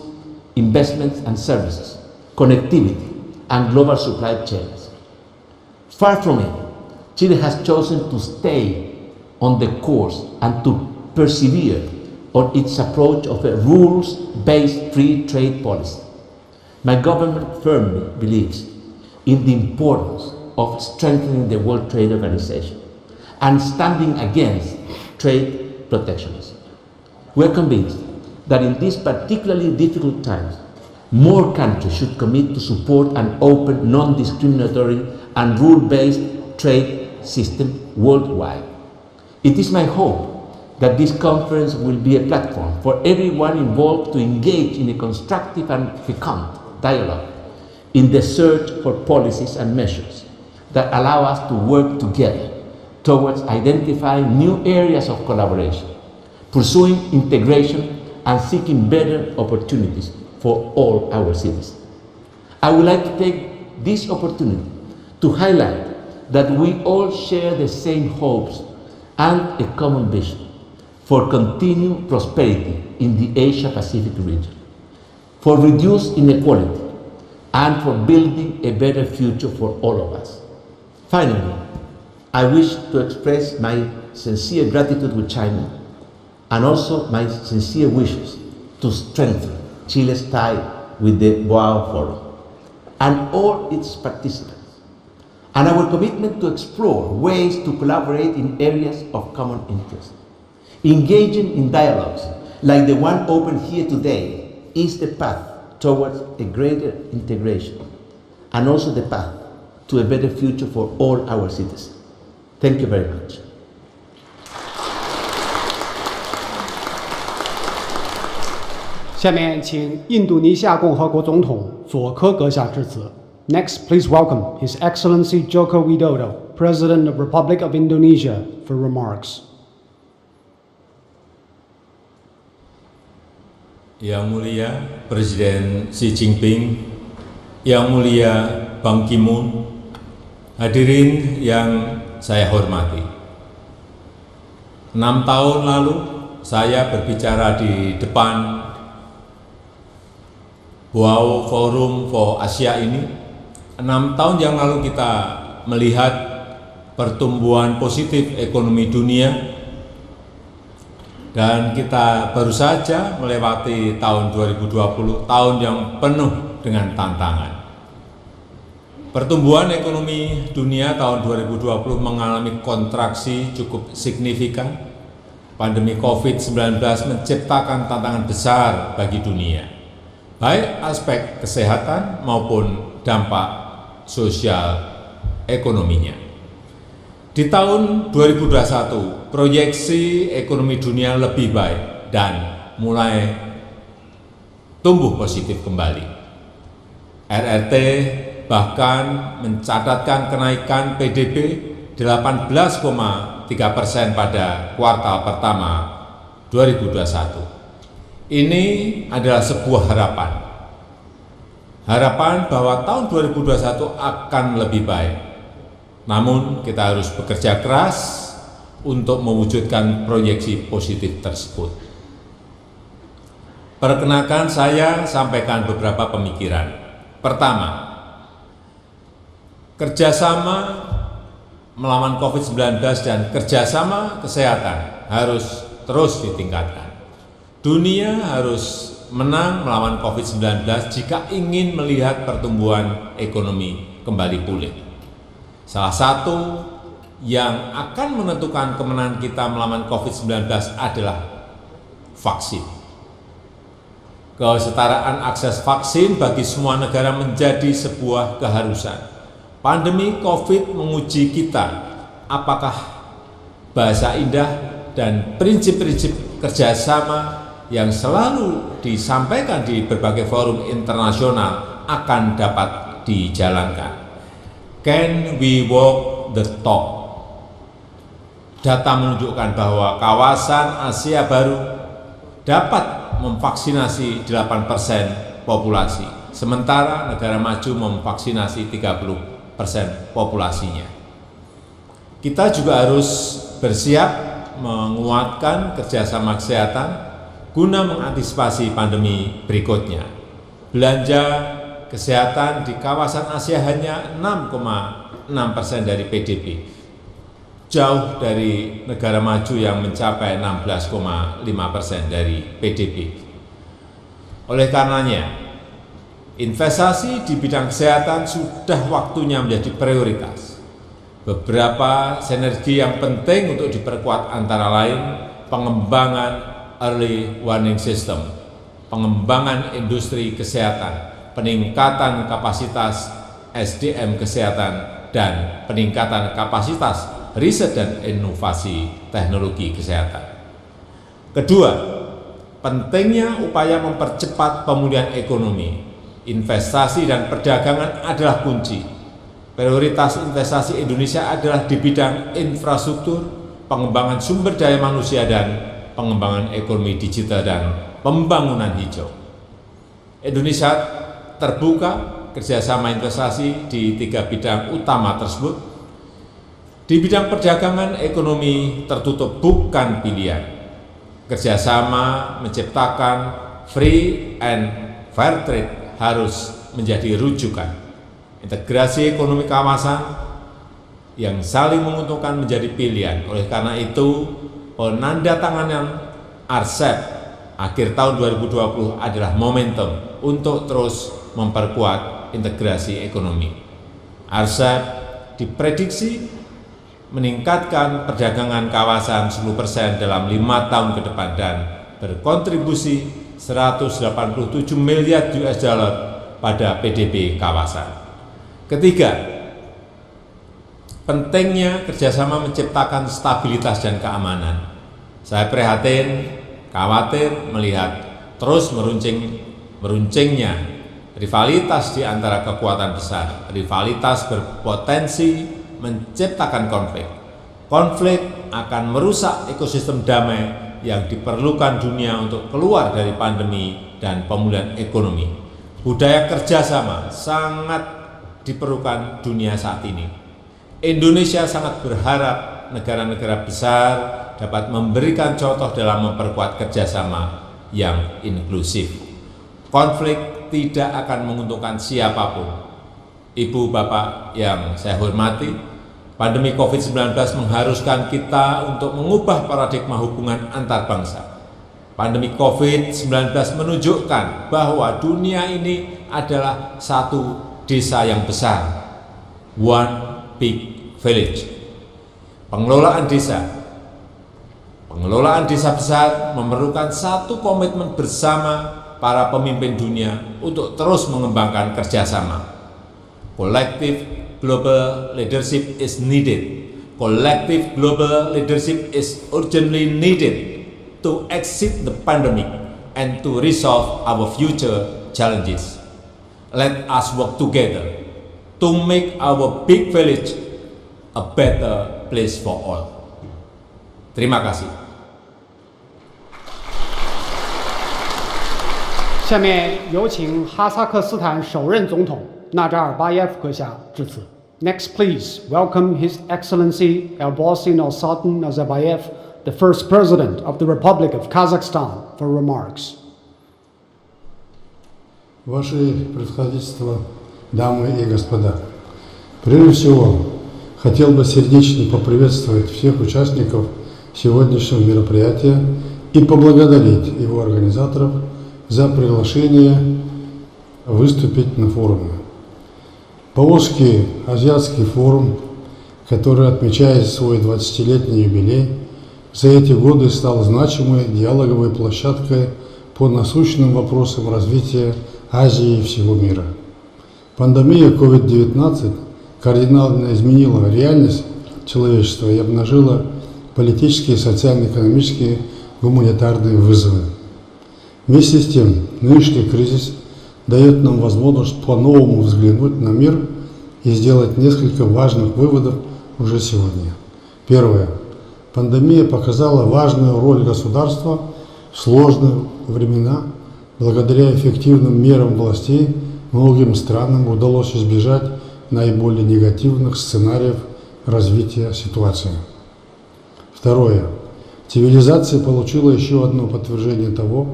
[SPEAKER 8] investments and services, connectivity, and global supply chains. Far from it, Chile has chosen to stay on the course and to persevere on its approach of a rules-based free trade policy. My government firmly believes in the importance of strengthening the World Trade Organization and standing against trade protectionism. We are convinced that in these particularly difficult times, more countries should commit to support an open, non-discriminatory and rule-based trade system worldwide. It is my hope that this conference will be a platform for everyone involved to engage in a constructive and fecund dialogue in the search for policies and measures that allow us to work together towards identifying new areas of collaboration, pursuing integration and seeking better opportunities for all our citizens. I would like to take this opportunity to highlight that we all share the same hopes and a common vision for continued prosperity in the Asia-Pacific region, for reduced inequality, and for building a better future for all of us. Finally, I wish to express my sincere gratitude with China and also my sincere wishes to strengthen Chile's tie with the Baoa Forum and all its participants, and our commitment to explore ways to collaborate in areas of common interest. Engaging in dialogues like the one opened here today is the path towards a greater integration and also the path to a better future for all our citizens. Thank you very much.
[SPEAKER 1] 下面请印度尼西亚共和国总统佐科阁下致辞。Next, please welcome His Excellency Joko Widodo, President of Republic of Indonesia, for remarks.
[SPEAKER 9] Yang Mulia Presiden Xi Jinping, Yang Mulia Ban Ki-moon, hadirin yang saya hormati. 6 tahun lalu saya berbicara di depan Baoa Forum for Asia ini. 6 tahun yang lalu kita melihat pertumbuhan positif ekonomi dunia, dan kita baru saja melewati tahun 2020, tahun yang penuh dengan tantangan. Pertumbuhan ekonomi dunia tahun 2020 mengalami kontraksi cukup signifikan. Pandemi COVID-19 menciptakan tantangan besar bagi dunia, baik aspek kesehatan maupun dampak sosial ekonominya. Di tahun 2021, proyeksi ekonomi dunia lebih baik dan mulai tumbuh positif kembali. RRT bahkan mencatatkan kenaikan PDB 18,3% pada kuartal pertama 2021. Ini adalah sebuah harapan. Harapan bahwa tahun 2021 akan lebih baik. Namun kita harus bekerja keras untuk mewujudkan proyeksi positif tersebut. Perkenalkan saya sampaikan beberapa pemikiran. Pertama, kerjasama melawan COVID-19 dan kerjasama kesehatan harus terus ditingkatkan. Dunia harus menang melawan COVID-19 jika ingin melihat pertumbuhan ekonomi kembali pulih. Salah satu yang akan menentukan kemenangan kita melawan COVID-19 adalah vaksin. Kesetaraan akses vaksin bagi semua negara menjadi sebuah keharusan. Pandemi COVID menguji kita apakah bahasa indah dan prinsip-prinsip kerjasama yang selalu disampaikan di berbagai forum internasional akan dapat dijalankan. Can we walk the talk? Data menunjukkan bahwa kawasan Asia baru dapat memvaksinasi 8% populasi, sementara negara maju memvaksinasi 30% populasinya. Kita juga harus bersiap menguatkan kerjasama kesehatan guna mengantisipasi pandemi berikutnya. Belanja kesehatan di kawasan Asia hanya 6,6% dari PDB, jauh dari negara maju yang mencapai 16,5% dari PDB. Oleh karenanya, investasi di bidang kesehatan sudah waktunya menjadi prioritas. Beberapa sinergi yang penting untuk diperkuat antara lain pengembangan early warning system, pengembangan industri kesehatan, peningkatan kapasitas SDM kesehatan, dan peningkatan kapasitas riset dan inovasi teknologi kesehatan. Kedua, pentingnya upaya mempercepat pemulihan ekonomi. Investasi dan perdagangan adalah kunci. Prioritas investasi Indonesia adalah di bidang infrastruktur, pengembangan sumber daya manusia, dan pengembangan ekonomi digital dan pembangunan hijau. Indonesia terbuka kerjasama investasi di 3 bidang utama tersebut. Di bidang perdagangan, ekonomi tertutup bukan pilihan. Kerjasama menciptakan free and fair trade harus menjadi rujukan. Integrasi ekonomi kawasan yang saling menguntungkan menjadi pilihan. Oleh karena itu, penandatanganan RCEP akhir tahun 2020 adalah momentum untuk terus memperkuat integrasi ekonomi. RCEP diprediksi meningkatkan perdagangan kawasan 10% dalam 5 tahun ke depan dan berkontribusi 187 miliar US dollar pada PDB kawasan. Ketiga, pentingnya kerjasama menciptakan stabilitas dan keamanan. Saya prihatin, khawatir melihat terus meruncingnya rivalitas di antara kekuatan besar. Rivalitas berpotensi menciptakan konflik. Konflik akan merusak ekosistem damai yang diperlukan dunia untuk keluar dari pandemi dan pemulihan ekonomi. Budaya kerjasama sangat diperlukan dunia saat ini. Indonesia sangat berharap negara-negara besar dapat memberikan contoh dalam memperkuat kerjasama yang inklusif. Konflik tidak akan menguntungkan siapapun. Ibu, Bapak yang saya hormati, pandemi COVID-19 mengharuskan kita untuk mengubah paradigma hubungan antar bangsa. Pandemi COVID-19 menunjukkan bahwa dunia ini adalah satu desa yang besar, one big village. Pengelolaan desa besar memerlukan satu komitmen bersama para pemimpin dunia untuk terus mengembangkan kerjasama. Collective global leadership is needed. Collective global leadership is urgently needed to exit the pandemic and to resolve our future challenges. Let us work together to make our big village a better place for all. Terima kasih.
[SPEAKER 1] 下面有请哈萨克斯坦首任总统纳扎尔巴耶夫阁下致辞。Next, please welcome His Excellency Elbasan Alsatan Nazarbayev, the first President of the Republic of Kazakhstan, for remarks.
[SPEAKER 5] Ваше Превосходительство, дамы и господа, прежде всего хотел бы сердечно поприветствовать всех участников сегодняшнего мероприятия и поблагодарить его организаторов за приглашение выступить на форуме. Баошский азиатский форум, который отмечает свой 20-летний юбилей, за эти годы стал значимой диалоговой площадкой по насущным вопросам развития Азии и всего мира. Пандемия COVID-19 кардинально изменила реальность человечества и обнажила политические, социально-экономические, гуманитарные вызовы. Вместе с тем, нынешний кризис дает нам возможность по-новому взглянуть на мир
[SPEAKER 10] и сделать несколько важных выводов уже сегодня. Первое. Пандемия показала важную роль государства в сложные времена. Благодаря эффективным мерам властей многим странам удалось избежать наиболее негативных сценариев развития ситуации. Второе. Цивилизация получила еще одно подтверждение того,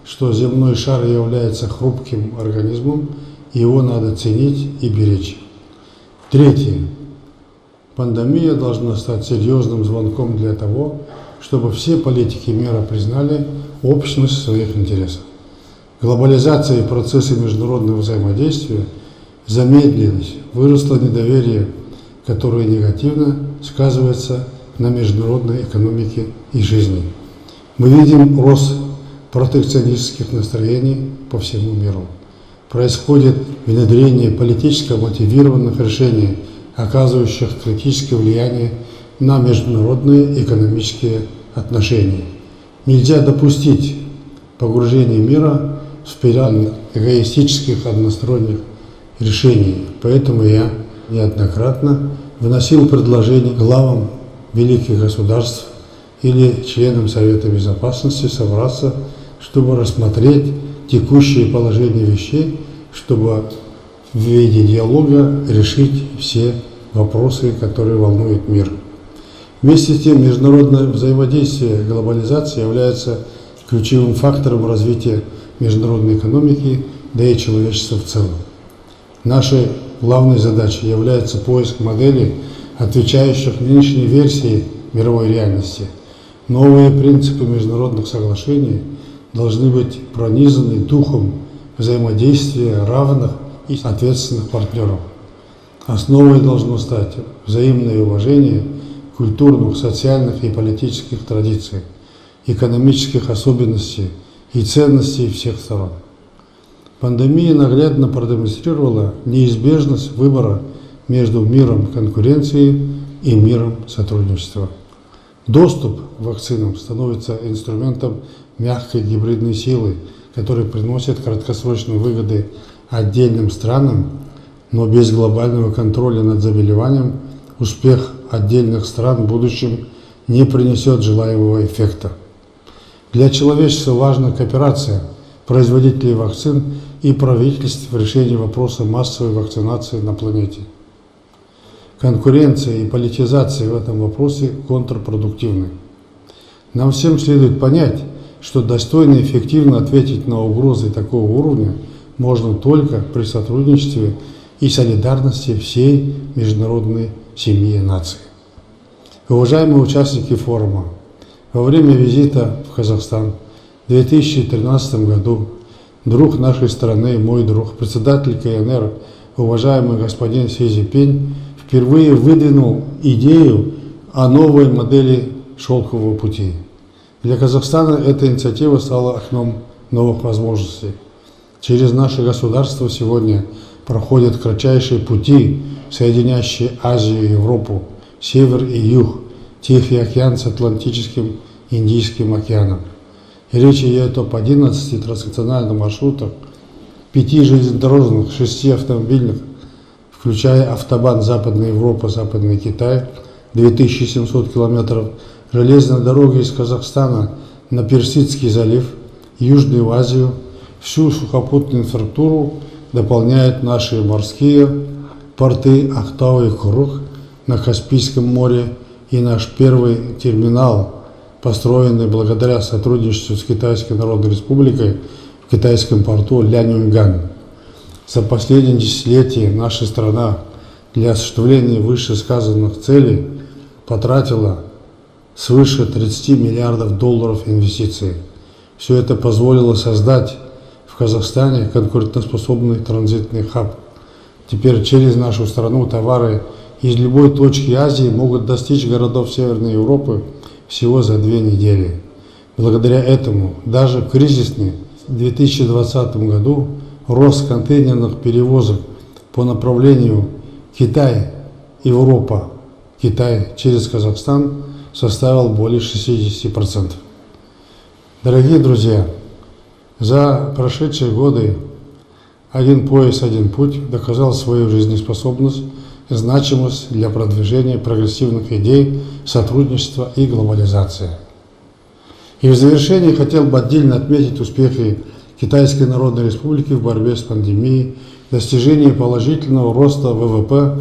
[SPEAKER 10] что земной шар является хрупким организмом, и его надо ценить и беречь. Третье. Пандемия должна стать серьезным звонком для того, чтобы все политики мира признали общность своих интересов. Глобализация и процессы международного взаимодействия замедлились, выросло недоверие, которое негативно сказывается на международной экономике и жизни. Мы видим рост протекционистских настроений по всему миру. Происходит внедрение политически мотивированных решений, оказывающих критическое влияние на международные экономические отношения. Нельзя допустить погружение мира в спираль эгоистических односторонних решений. Поэтому я неоднократно выносил предложение главам великих государств или членам Совета Безопасности собраться, чтобы рассмотреть текущее положение вещей, чтобы в виде диалога решить все вопросы, которые волнуют мир. Вместе с тем, международное взаимодействие, глобализация является ключевым фактором развития международной экономики, да и человечества в целом. Нашей главной задачей является поиск моделей, отвечающих нынешней версии мировой реальности. Новые принципы международных соглашений должны быть пронизаны духом взаимодействия равных и ответственных партнеров. Основой должно стать взаимное уважение культурных, социальных и политических традиций, экономических особенностей и ценностей всех сторон. Пандемия наглядно продемонстрировала неизбежность выбора между миром конкуренции и миром сотрудничества. Доступ к вакцинам становится инструментом мягкой гибридной силы, который приносит краткосрочные выгоды отдельным странам, но без глобального контроля над заболеванием успех отдельных стран в будущем не принесет желаемого эффекта. Для человечества важна кооперация производителей вакцин и правительств в решении вопроса массовой вакцинации на планете. Конкуренция и политизация в этом вопросе контрпродуктивны. Нам всем следует понять, что достойно и эффективно ответить на угрозы такого уровня можно только при сотрудничестве и солидарности всей международной семьи наций. Уважаемые участники форума, во время визита в Казахстан в 2013 году друг нашей страны, мой друг, председатель КНР, уважаемый господин Си Цзиньпин, впервые выдвинул идею о новой модели шелкового пути. Для Казахстана эта инициатива стала окном новых возможностей. Через наше государство сегодня проходят кратчайшие пути, соединяющие Азию и Европу, север и юг, Тихий океан с Атлантическим и Индийским океаном. И речь идет об 11 транснациональных маршрутах, 5 железнодорожных, 6 автомобильных, включая автобан Западная Европа, Западный Китай, 2700 километров, железной дороги из Казахстана на Персидский залив, Южную Азию, всю сухопутную инфраструктуру дополняют наши морские порты Актау и Курух на Каспийском море и наш первый терминал, построенный благодаря сотрудничеству с Китайской Народной Республикой в китайском порту Ляньюнган. За последние десятилетия наша страна для осуществления вышесказанных целей потратила свыше 30 миллиардов долларов инвестиций. Все это позволило создать в Казахстане конкурентоспособный транзитный хаб. Теперь через нашу страну товары из любой точки Азии могут достичь городов Северной Европы всего за 2 недели. Благодаря этому даже в кризисный 2020 году рост контейнерных перевозок по направлению Китай-Европа, Китай через Казахстан составил более 60%. Дорогие друзья, за прошедшие годы один пояс, один путь доказал свою жизнеспособность значимость для продвижения прогрессивных идей сотрудничества и глобализации. И в завершение хотел бы отдельно отметить успехи Китайской Народной Республики в борьбе с пандемией, достижение положительного роста ВВП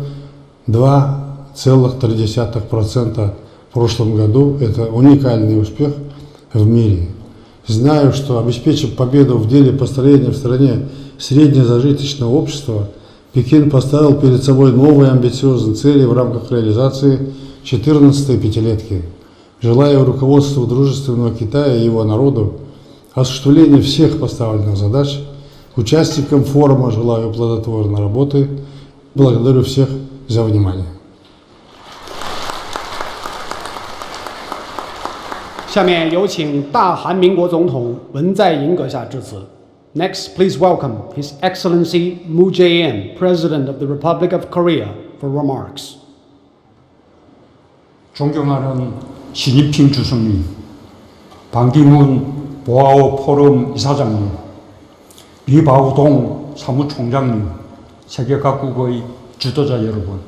[SPEAKER 10] 2,3% в прошлом году. Это уникальный успех в мире. Знаю, что обеспечив победу в деле построения в стране среднезажиточного общества, Пекин поставил перед собой новые амбициозные цели в рамках реализации 14-й пятилетки. Желаю руководству дружественного Китая и его народу осуществления всех поставленных задач. Участникам форума желаю плодотворной работы. Благодарю всех за внимание.
[SPEAKER 1] 下面有请大韩民国总统文在寅阁下致辞。Next, please welcome His Excellency Moon Jae-in, President of the Republic of Korea, for remarks.
[SPEAKER 5] 존경하는 시진핑 주석님, 반기문 보아오 포럼 이사장님, 리바오동 사무총장님, 세계 각국의 지도자 여러분,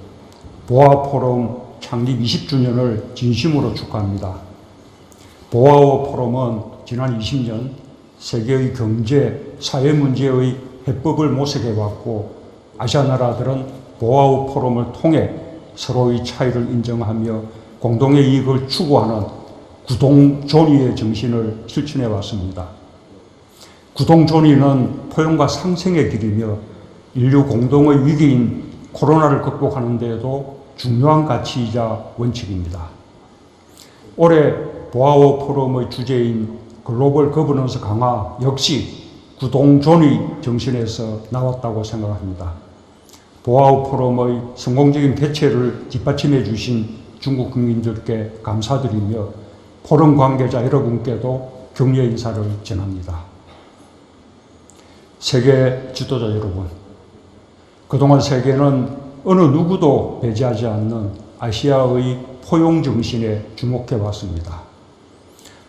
[SPEAKER 5] 보아 포럼 창립 20주년을 진심으로 축하합니다. 보아오 포럼은 지난 20년 세계의 경제, 사회 문제의 해법을 모색해왔고 아시아 나라들은 보아오 포럼을 통해 서로의 차이를 인정하며 공동의 이익을 추구하는 구동존의의 정신을 실천해왔습니다. 구동존의는 포용과 상생의 길이며 인류 공동의 위기인 코로나를 극복하는 데에도 중요한 가치이자 원칙입니다. 올해 보아오 포럼의 주제인 글로벌 거버넌스 강화 역시 구동존의 정신에서 나왔다고 생각합니다. 보아오 포럼의 성공적인 개최를 뒷받침해 주신 중국 국민들께 감사드리며 포럼 관계자 여러분께도 격려 인사를 전합니다. 세계 지도자 여러분, 그동안 세계는 어느 누구도 배제하지 않는 아시아의 포용 정신에 주목해 왔습니다.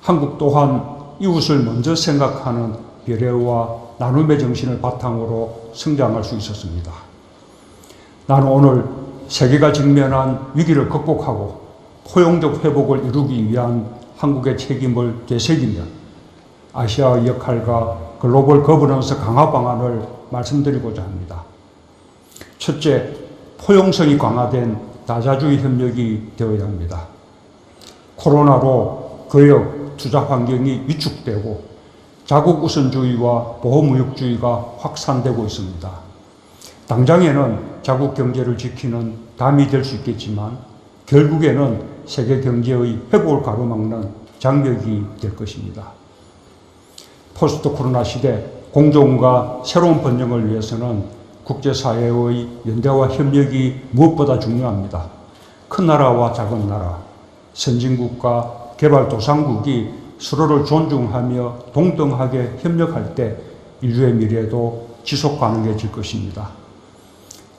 [SPEAKER 5] 한국 또한 이웃을 먼저 생각하는 배려와 나눔의 정신을 바탕으로 성장할 수 있었습니다. 나는 오늘 세계가 직면한 위기를 극복하고 포용적 회복을 이루기 위한 한국의 책임을 되새기며 아시아의 역할과 글로벌 거버넌스 강화 방안을 말씀드리고자 합니다. 첫째, 포용성이 강화된 다자주의 협력이 되어야 합니다. 코로나로 교역, 투자 환경이 위축되고 자국 우선주의와 보호무역주의가 확산되고 있습니다. 당장에는 자국 경제를 지키는 담이 될 수 있겠지만 결국에는 세계 경제의 회복을 가로막는 장벽이 될 것입니다. 포스트 코로나 시대 공존과 새로운 번영을 위해서는 국제사회의 연대와 협력이 무엇보다 중요합니다. 큰 나라와 작은 나라, 선진국과 개발도상국이 서로를 존중하며 동등하게 협력할 때 인류의 미래도 지속 가능해질 것입니다.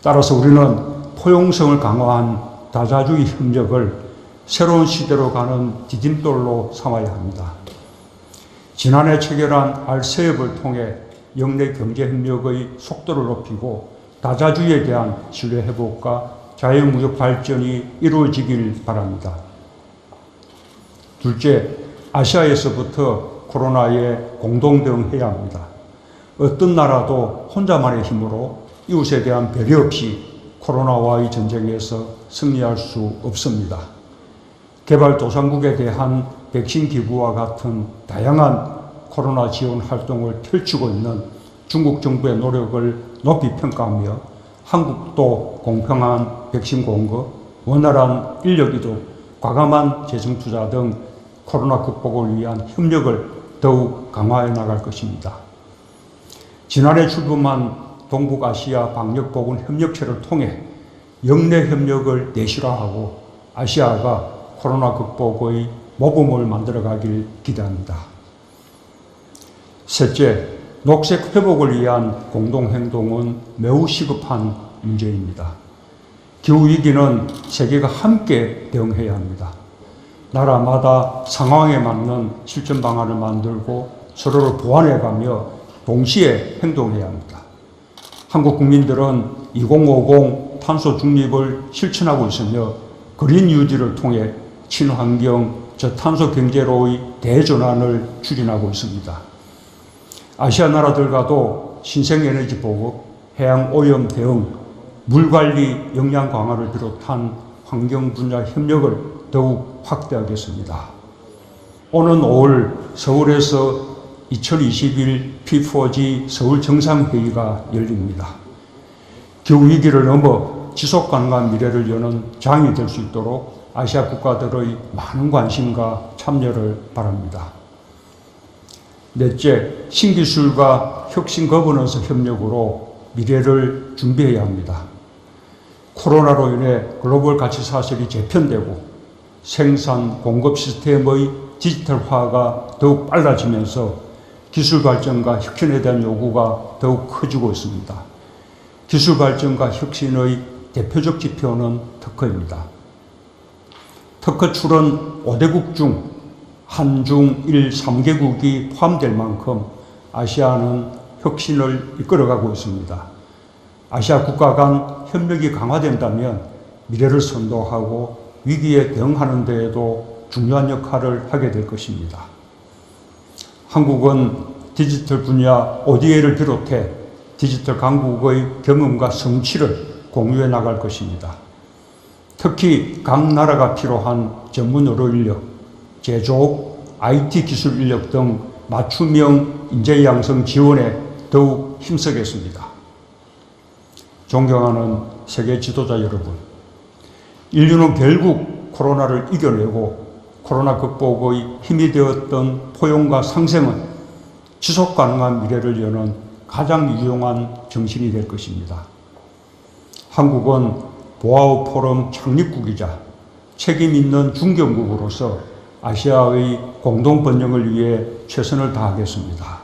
[SPEAKER 5] 따라서 우리는 포용성을 강화한 다자주의 협력을 새로운 시대로 가는 디딤돌로 삼아야 합니다. 지난해 체결한 RCEP을 통해 영내 경제협력의 속도를 높이고 다자주의에 대한 신뢰 회복과 자유무역 발전이 이루어지길 바랍니다. 둘째, 아시아에서부터 코로나에 공동대응해야 합니다. 어떤 나라도 혼자만의 힘으로 이웃에 대한 배려 없이 코로나와의 전쟁에서 승리할 수 없습니다. 개발도상국에 대한 백신 기부와 같은 다양한 코로나 지원 활동을 펼치고 있는 중국 정부의 노력을 높이 평가하며 한국도 공평한 백신 공급, 원활한 인력 이동, 과감한 재정 투자 등 코로나 극복을 위한 협력을 더욱 강화해 나갈 것입니다. 지난해 출범한 동북아시아 방역보건협력체를 통해 영내 협력을 내실화하고 아시아가 코로나 극복의 모범을 만들어가길 기대합니다. 셋째, 녹색 회복을 위한 공동행동은 매우 시급한 문제입니다. 기후위기는 세계가 함께 대응해야 합니다. 나라마다 상황에 맞는 실천 방안을 만들고 서로를 보완해가며 동시에 행동해야 합니다. 한국 국민들은 2050 탄소 중립을 실천하고 있으며 그린 뉴딜을 통해 친환경 저탄소 경제로의 대전환을 추진하고 있습니다. 아시아 나라들과도 신생에너지 보급, 해양 오염 대응, 물관리 역량 강화를 비롯한 환경 분야 협력을 더욱 확대하겠습니다. 오는 5월 서울에서 2021 P4G 서울 정상회의가 열립니다. 기후위기를 넘어 지속가능한 미래를 여는 장이 될 수 있도록 아시아 국가들의 많은 관심과 참여를 바랍니다. 넷째, 신기술과 혁신 거버넌스 협력으로 미래를 준비해야 합니다. 코로나로 인해 글로벌 가치 사슬이 재편되고 생산, 공급 시스템의 디지털화가 더욱 빨라지면서 기술 발전과 혁신에 대한 요구가 더욱 커지고 있습니다. 기술 발전과 혁신의 대표적 지표는 특허입니다. 특허 출원 5대국 중 한중 1, 3개국이 포함될 만큼 아시아는 혁신을 이끌어가고 있습니다. 아시아 국가 간 협력이 강화된다면 미래를 선도하고 위기에 대응하는 데에도 중요한 역할을 하게 될 것입니다. 한국은 디지털 분야 ODA를 비롯해 디지털 강국의 경험과 성취를 공유해 나갈 것입니다. 특히 각 나라가 필요한 전문 의료 인력, 제조업, IT 기술 인력 등 맞춤형 인재 양성 지원에 더욱 힘쓰겠습니다. 존경하는 세계 지도자 여러분, 인류는 결국 코로나를 이겨내고 코로나 극복의 힘이 되었던 포용과 상생은 지속 가능한 미래를 여는 가장 유용한 정신이 될 것입니다. 한국은 보아우 포럼 창립국이자 책임 있는 중견국으로서 아시아의 공동 번영을 위해 최선을 다하겠습니다.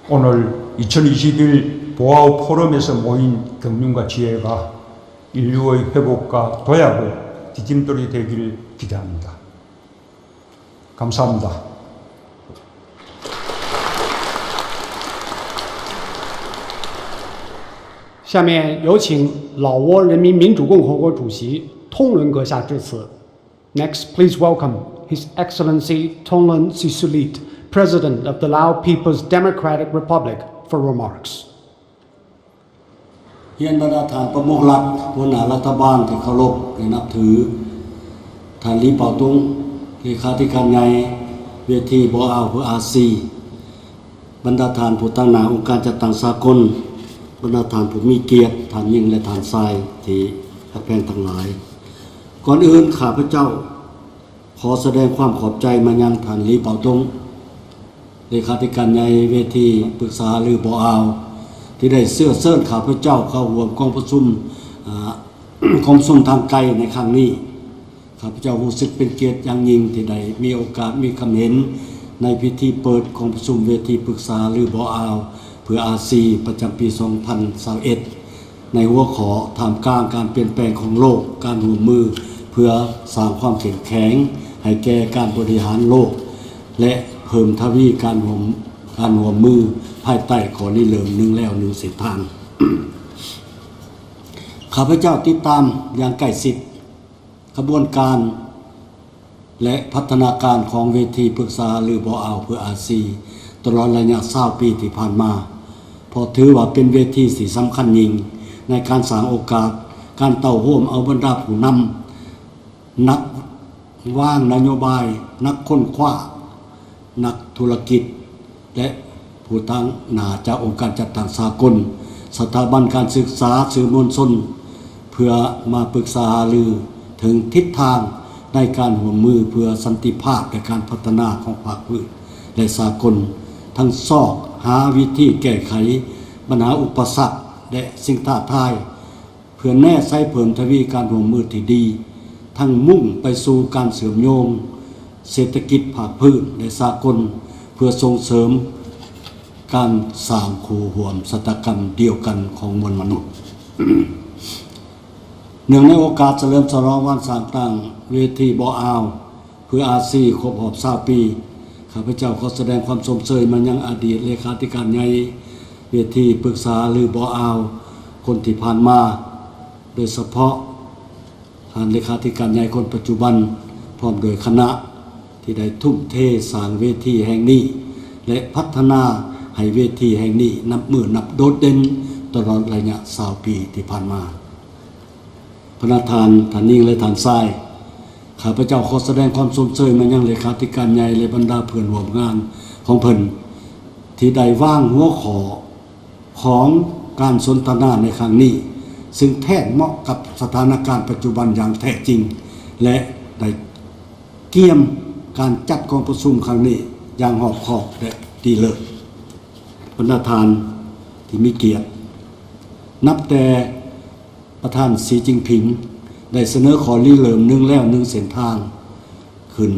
[SPEAKER 5] 오늘 2021 보아우 포럼에서 모인 경륜과 지혜가 인류의 회복과 도약의 디딤돌이 되길 기대합니다. 감사합니다.
[SPEAKER 1] 下面有请老挝人民民主共和国主席通伦阁下致辞。Next, please welcome His Excellency Thongloun Sisoulith, President of the Lao People's Democratic Republic, for remarks.
[SPEAKER 11] เฮียนบรรดาฐานประมุขหลักหัวหน้ารัฐบาลที่เคารพและนับถือท่านลีเป่าตุงเลขาธิการใหญ่เวทีบออาเพื่ออาซีบรรดาฐานผู้ตั้งหน้าองค์การจัดตั้งสากลบรรดาฐานผู้มีเกียรติฐานยิ่งและฐานทรายที่หักแพงทั้งหลายก่อนอื่นข้าพเจ้าขอแสดงความขอบใจมายังท่านลีเป่าตุงเลขาธิการใหญ่เวทีปรึกษาหรือบออาที่ได้เสื้อเสื้อข้าพเจ้าเข้าร่วมกองประชุมทางไกลในครั้งนี้ข้าพเจ้ารู้สึกเป็นเกียรติอย่างยิ่งที่ได้มีโอกาสมีคำเห็นในพิธีเปิดกองประชุมเวทีปรึกษาหรือบออาเพื่ออาซีประจำปี 2021 ในหัวข้อท่ามกลางการเปลี่ยนแปลงของโลกการร่วมมือเพื่อสร้างความเข้มแข็งให้แก่การบริหารโลกและเพิ่มทวีการร่วมมือภายใต้ข้อริเริ่มหนึ่งแล้วหนึ่งเส้นทาง ข้าพเจ้าติดตามอย่างใกล้ชิดกระบวนการและพัฒนาการของเวทีปรึกษาหรือบออาเพื่ออาซีตลอดระยะ20 ปีที่ผ่านมาเพราะถือว่าเป็นเวทีที่สำคัญยิ่งในการสร้างโอกาสการเต่าร่วมเอาบรรดาผู้นำนักวางนโยบายนักค้นคว้านักธุรกิจและผู้ตั้งหน้าจากองค์การจัดตั้งสากลสถาบันการศึกษาสื่อมวลชนเพื่อมาปรึกษาหรือถึงทิศทางในการร่วมมือเพื่อสันติภาพและการพัฒนาของภาคพื้นและสากลทั้งซอกหาวิธีแก้ไขปัญหาอุปสรรคและสิ่งท้าทายเพื่อแน่ใช้เพิ่มทวีการร่วมมือที่ดีทั้งมุ่งไปสู่การเสริมโยงเศรษฐกิจภาคพื้นและสากลเพื่อส่งเสริมการสร้างคู่ร่วมชะตากรรมเดียวกันของมวลมนุษย์ เนื่องในโอกาสเฉลิมฉลองวันสร้างตั้งเวทีบออาเพื่ออาซีครบรอบ20 ปีข้าพเจ้าขอแสดงความสมเชยมายังอดีตเลขาธิการใหญ่เวทีปรึกษาหรือบออาค คนที่ผ่านมาโดยเฉพาะท่านเลขาธิการใหญ่คนปัจจุบันพร้อมโดยคณะที่ได้ทุ่มเทสร้างเวทีแห่งนี้และพัฒนาให้เวทีแห่งนี้นับมือนับโดดเด่นตลอดระยะ20 ปีที่ผ่านมาพระท่านนิ่งและท่านทรายข้าพเจ้าขอแสดงความสมเชยมายังเลขาธิการใหญ่และบรรดาเพื่อนร่วมงานของเพิ่นที่ได้วางหัวข้อของการสนทนาในครั้งนี้ซึ่งแท้เหมาะกับสถานการณ์ปัจจุบันอย่างแท้จริงและได้เกี่ยมการจัดกองประชุมครั้งนี้อย่างรอบคอบและดีเลิศบรรดาท่านที่มีเกียรตินับแต่ประธานสีจิ้งผิงได้เสนอขอริเริ่ม1แล้ว1เส้นทางขึ้น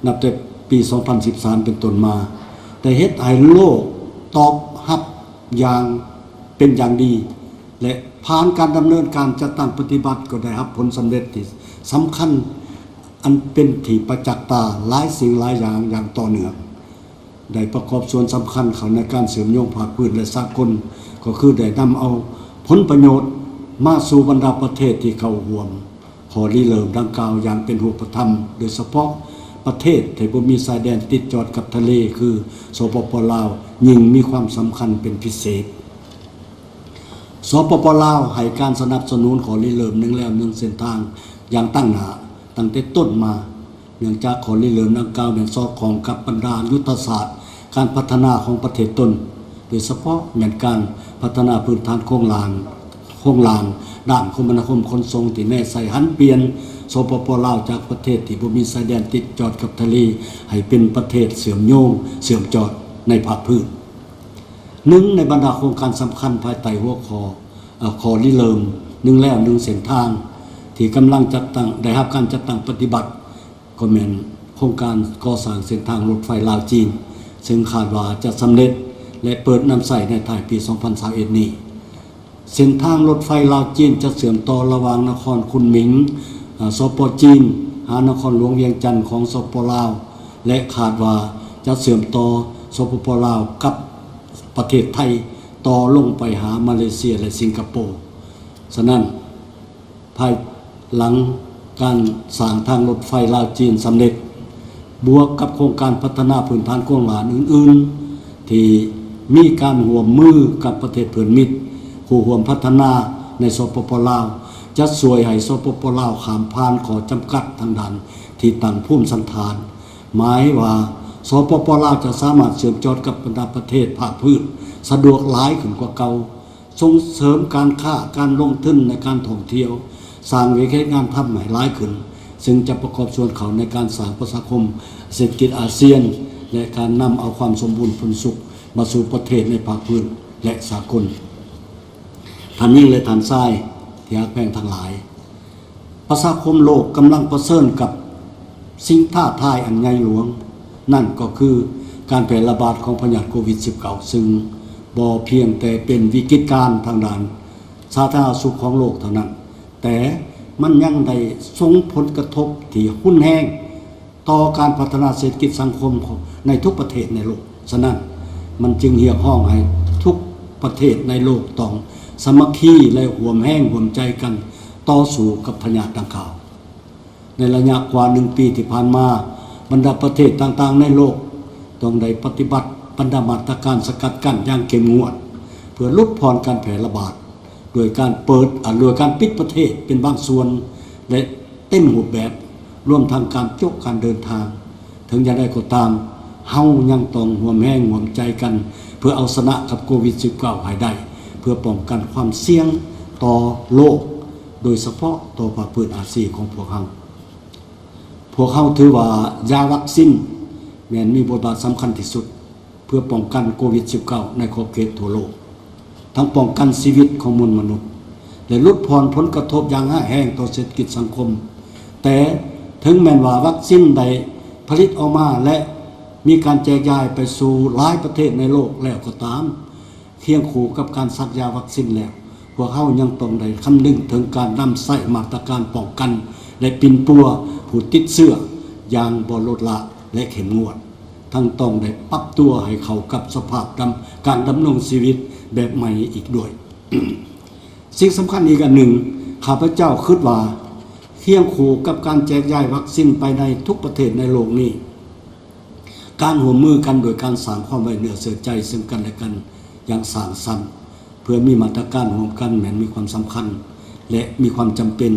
[SPEAKER 11] นับแต่ปี 2013 เป็นต้นมาได้เฮ็ดให้โลกตอบรับอย่างเป็นอย่างดีและผ่านการดำเนินการจัดตั้งปฏิบัติก็ได้รับผลสำเร็จที่สำคัญอันเป็นที่ประจักษ์ตาหลายสิ่งหลายอย่างอย่างต่อเนื่องได้ประกอบส่วนสำคัญเข้าในการเสริมโยงภาคพื้นและสากลก็คือได้นำเอาผลประโยชน์มาสู่บรรดาประเทศที่เข้าร่วมขอริเริ่มดังกล่าวอย่างเป็นรูปธรรมโดยเฉพาะประเทศที่บ่มีชายแดนติดจอดกับทะเลคือสปป.ลาวยิ่งมีความสำคัญเป็นพิเศษสปป.ลาวให้การสนับสนุนขอริเริ่ม1แล้ว1เส้นทางอย่างตั้งหน้าตั้งแต่ต้นมาเนื่องจากขอริเริ่มดังกล่าวสอดคล้องกับบรรดายุทธศาสตร์การพัฒนาของประเทศตนโดยเฉพาะแม่นการพัฒนาพื้นฐานโครงลางด้านคมนาคมขนส่งที่แน่ใส่หันเปลี่ยนสปป.ลาวจากประเทศที่บ่มีชายแดนติดจอดกับทะเลให้เป็นประเทศเสื่อมโยงเสื่อมจอดในภาคพื้นหนึ่งในบรรดาโครงการสำคัญภายใต้หัวขอริเริ่ม1แล้ว1เส้นทางที่กำลังจัดตั้งได้รับการจัดตั้งปฏิบัติก็แม่นโครงการก่อสร้างเส้นทางรถไฟลาวจีนซึ่งคาดว่าจะสำเร็จและเปิดนำใช้ในท้ายปี 2021 นี้เส้นทางรถไฟลาวจีนจะเชื่อมต่อระหว่างนครคุนหมิงสป.จีนหานครหลวงเวียงจันทน์ของสป.ลาวและคาดว่าจะเชื่อมต่อสปป.ลาวกับประเทศไทยต่อลงไปหามาเลเซียและสิงคโปร์ฉะนั้นภายหลังการสร้างทางรถไฟลาวจีนสำเร็จบวกกับโครงการพัฒนาพื้นฐานโครงหลานอื่นๆที่มีการร่วมมือกับประเทศเพื่อนมิตรผู้ร่วมพัฒนาในสปป.ลาวจะช่วยให้สปป.ลาวข้ามผ่านข้อจำกัดทางด้านที่ตั้งภูมิสันฐานหมายว่าสปป.ลาวจะสามารถเชื่อมจอดกับบรรดาประเทศภาคพื้นสะดวกหลายขึ้นกว่าเก่าส่งเสริมการค้าการลงทุนในการท่องเที่ยวสร้างวิกฤตงานทำใหม่หลายขึ้นซึ่งจะประกอบส่วนเขาในการสร้างประชาคมเศรษฐกิจอาเซียนและการนำเอาความสมบูรณ์ผลสุขมาสู่ประเทศในภาคพื้นและสากลท่านยิ่งและท่านทรายที่ฮักแพงทั้งหลายประชาคมโลกกำลังเผชิญกับสิ่งท้าทายอันใหญ่หลวงนั่นก็คือการแพร่ระบาดของพยาธิโควิด -19 ซึ่งบ่เพียงแต่เป็นวิกฤตการณ์ทางด้านสาธารณสุขของโลกเท่านั้นแต่มันยังได้ส่งผลกระทบที่รุนแรงต่อการพัฒนาเศรษฐกิจสังคมในทุกประเทศในโลกฉะนั้นมันจึงเรียกร้องให้ทุกประเทศในโลกต้องสามัคคีและร่วมแรงร่วมใจกันต่อสู้กับพยาธิดังกล่าวในระยะกว่า1 ปีที่ผ่านมาบรรดาประเทศต่างๆในโลกต้องได้ปฏิบัติบรรดามาตรการสกัดกั้นอย่างเข้มงวดเพื่อลดพรการแพร่ระบาดโดยการปิดประเทศเป็นบางส่วนและเต็มรูปแบบรวมทั้งการโจกการเดินทางถึงจะได้ก็ตามเฮายังต้องร่วมแรงร่วมใจกันเพื่อเอาชนะกับโควิด -19 ให้ได้เพื่อป้องกันความเสี่ยงต่อโลกโดยเฉพาะต่อภาคพื้นอาเซียนของพวกเขาถือว่ายาวัคซีนแม้นมีบทบาทสำคัญที่สุดเพื่อป้องกันโควิด -19 ในขอบเขตทั่วโลกทั้งป้องกันชีวิตของมวลมนุษย์และลดพรผลกระทบอย่างร้ายแรงต่อเศรษฐกิจสังคมแต่ถึงแม้ว่าวัคซีนได้ผลิตออกมาและมีการแจกจ่ายไปสู่หลายประเทศในโลกแล้วก็ตามเคียงคู่กับการสักยาวัคซีนแล้วพวกเขายังต้องได้คำนึงถึงการนำใส่มาตรการป้องกันและปิ่นปัวผู้ติดเชื้ออย่างบ่ลดละและเข้มงวดทั้งต้องได้ปรับตัวให้เข้ากับสภาพการดำรงชีวิตแบบใหม่อีกด้วย สิ่งสำคัญอีกอันหนึ่งข้าพเจ้าคิดว่าเคียงคู่กับการแจกจ่ายวัคซีนไปในทุกประเทศในโลกนี้การร่วมมือกันโดยการสร้างความไว้เนื้อเชื่อใจซึ่งกันและกันอย่างสร้างสรรค์เพื่อมีมาตรการร่วมกันแม้นมีความสำคัญและมีความจำเป็น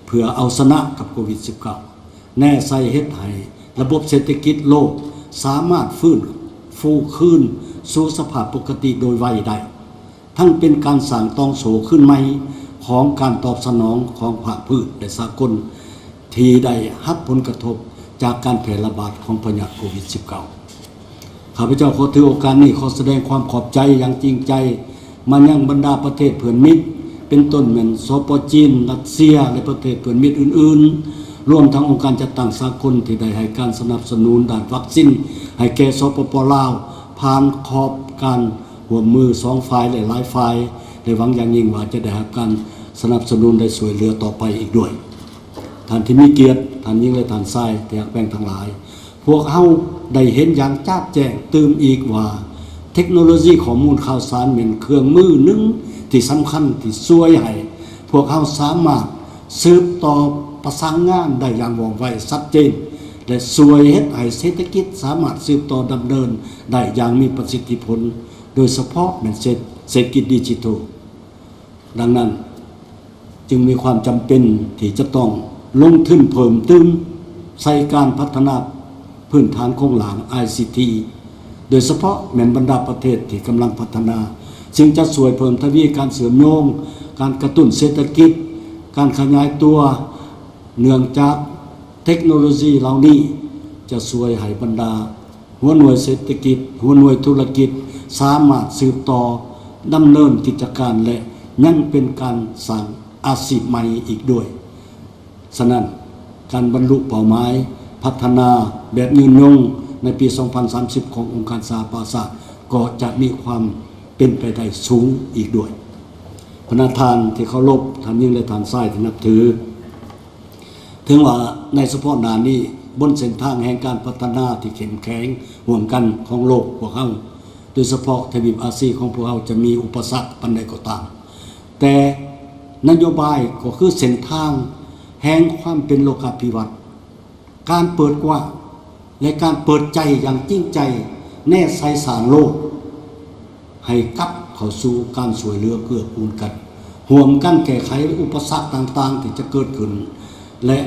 [SPEAKER 11] เพื่อเอาชนะกับโควิด -19 แน่ใส่เฮ็ดให้ระบบเศรษฐกิจโลกสามารถฟื้นฟูคืนสู่สภาพปกติโดยไวได้ทั้งเป็นการสร้างตองโสขึ้นใหม่ของการตอบสนองของภาคพื้นและสากลที่ได้รับผลกระทบจากการแพร่ระบาดของพยาธิโควิด -19 ข้าพเจ้าขอถือโอกาสนี้ขอแสดงความขอบใจอย่างจริงใจมายังบรรดาประเทศเพื่อนมิตรเป็นต้นเหมือนสป.จีนรัสเซียและประเทศเพื่อนมิตรอื่นๆรวมทั้งองค์การจัดตั้งสากลที่ได้ให้การสนับสนุนด้านวัคซีนให้แก่สปป.ลาวผ่านขอบการร่วมมือ2ฝ่ายและหลายฝ่ายและหวังอย่างยิ่งว่าจะได้รับการสนับสนุนได้ช่วยเหลือต่อไปอีกด้วยท่านที่มีเกียรติท่านยิ่งและท่านทรายแต่อยากแบ่งทั้งหลายพวกเฮาได้เห็นอย่างจ้าแจ้งตื่มอีกว่าเทคโนโลยีข้อมูลข่าวสารเป็นเครื่องมือหนึ่งที่สำคัญที่ช่วยให้พวกเฮาสามารถสืบต่อประสานงานได้อย่างว่องไวชัดเจนและช่วยเฮ็ดให้เศรษฐกิจสามารถสืบต่อดำเนินได้อย่างมีประสิทธิผลโดยเฉพาะในเศรษฐกิจดิจิทัลดังนั้นจึงมีความจำเป็นที่จะต้องลงทุนเพิ่มเติมใส่การพัฒนาพื้นฐานโครงหลัง ICT โดยเฉพาะแม้นบรรดาประเทศที่กำลังพัฒนาจึงจะช่วยเพิ่มทวีการเสริมโยงการกระตุ้นเศรษฐกิจการขยายตัวเนื่องจากเทคโนโลยีเหล่านี้จะช่วยให้บรรดาหัวหน่วยเศรษฐกิจหัวหน่วยธุรกิจสามารถสืบต่อดำเนินกิจการและยังเป็นการสร้างอาชีพใหม่อีกด้วยฉะนั้นการบรรลุเป้าหมายพัฒนาแบบยืนยงในปี 2030 ขององค์การสหประชาชาติก็จะมีความเป็นไปได้สูงอีกด้วยพนักทานที่เคารพท่านยิ่งและท่านทรายที่นับถือถึงว่าในเฉพาะด้านนี้บนเส้นทางแห่งการพัฒนาที่เข้มแข็งร่วมกันของโลกพวกเขาโดยเฉพาะทวีปอาเซียนของพวกเขาจะมีอุปสรรคปันใดก็ตามแต่นโยบายก็คือเส้นทางแห่งความเป็นโลกาภิวัตน์การเปิดกว้างและการเปิดใจอย่างจริงใจแน่ใสสารโลกให้กลับเข้าสู่การช่วยเหลือเกื้อกูลกันร่วมกันแก้ไขอุปสรรคต่างๆที่จะเกิดขึ้นและ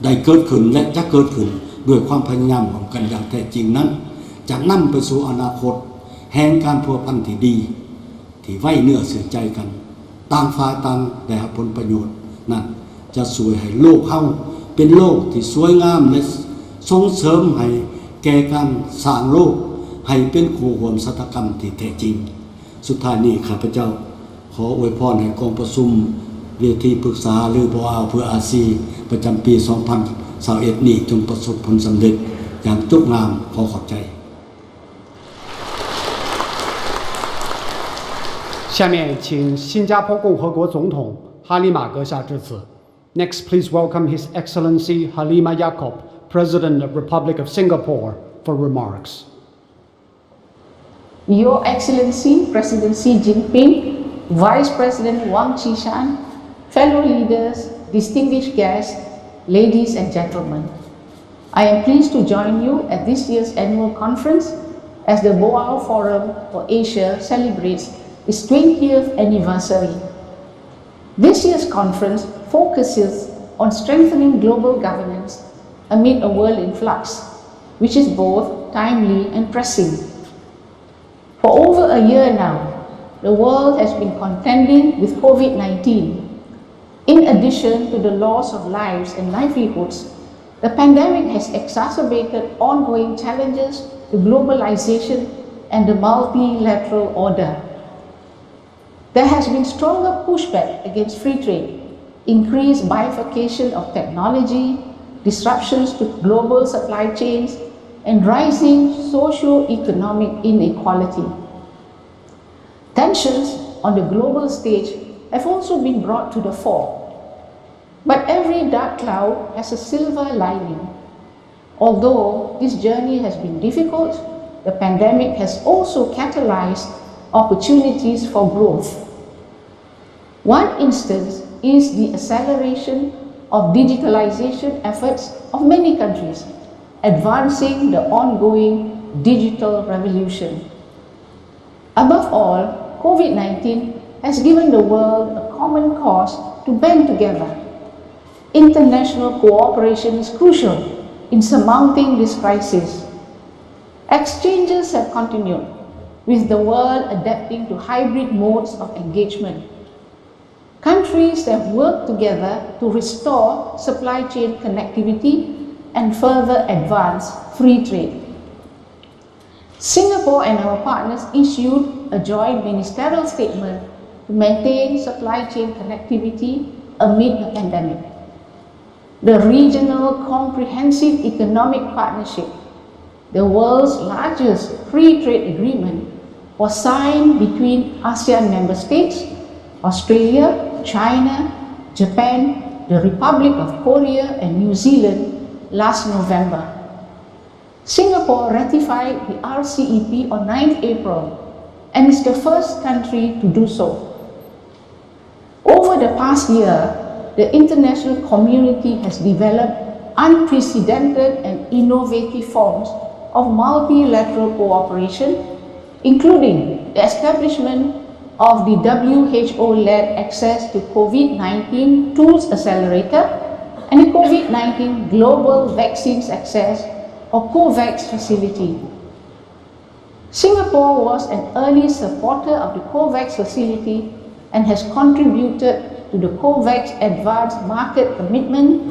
[SPEAKER 11] ได้เกิดขึ้นและจะเกิดขึ้นด้วยความพยายามของกันอย่างแท้จริงนั้นจะนำไปสู่อนาคตแห่งการพัวพันที่ดีที่ไว้เนื้อเชื่อใจกันต่างฝ่ายต่างได้รับผลประโยชน์นั้นจะช่วยให้โลกเฮาเป็นโลกที่สวยงามและส่งเสริมให้แก่การสร้างโลกให้เป็นคู่ร่วมสัตกรรมที่แท้จริงสุดท้ายนี้ข้าพเจ้าขออวยพรให้กองประชุมเวทีปรึกษาหรือBOAเพื่ออาเซียนประจำปี 2021 นี้จงประสบผลสำเร็จอย่างงดงามขอขอบใจ
[SPEAKER 1] 下面请新加坡共和国总统哈利玛阁下致辞。Next, please welcome His Excellency Halimah Yacob, President of Republic of Singapore, for remarks.
[SPEAKER 12] Your Excellency President Xi Jinping, Vice President Wang Qishan, fellow leaders, distinguished guests, ladies and gentlemen, I am pleased to join you at this year's annual conference as the Baoa Forum for Asia celebrates its 20th anniversary. This year's conference focuses on strengthening global governance amid a world in flux, which is both timely and pressing. For over a year now, the world has been contending with COVID-19. In addition to the loss of lives and livelihoods, the pandemic has exacerbated ongoing challenges to globalization and the multilateral order. There has been stronger pushback against free trade, increased bifurcation of technology, disruptions to global supply chains, and rising socio-economic inequality. Tensions on the global stage have also been brought to the fore. But every dark cloud has a silver lining. Although this journey has been difficult, the pandemic has also catalyzed opportunities for growth. One instance is the acceleration of digitalization efforts of many countries, advancing the ongoing digital revolution. Above all, COVID-19 has given the world a common cause to band together. International cooperation is crucial in surmounting this crisis. Exchanges have continued, with the world adapting to hybrid modes of engagement. Countries have worked together to restore supply chain connectivity and further advance free trade. Singapore and our partners issued a joint ministerial statement to maintain supply chain connectivity amid the pandemic. The Regional Comprehensive Economic Partnership, the world's largest free trade agreement, was signed between ASEAN member states, Australia, China, Japan, the Republic of Korea, and New Zealand last November. Singapore ratified the RCEP on 9th April and is the first country to do so. Over the past year, the international community has developed unprecedented and innovative forms of multilateral cooperation, including the establishment of the WHO-led Access to COVID-19 Tools Accelerator and the COVID-19 Global Vaccines Access or COVAX facility. Singapore was an early supporter of the COVAX facility and has contributed to the COVAX Advanced Market Commitment,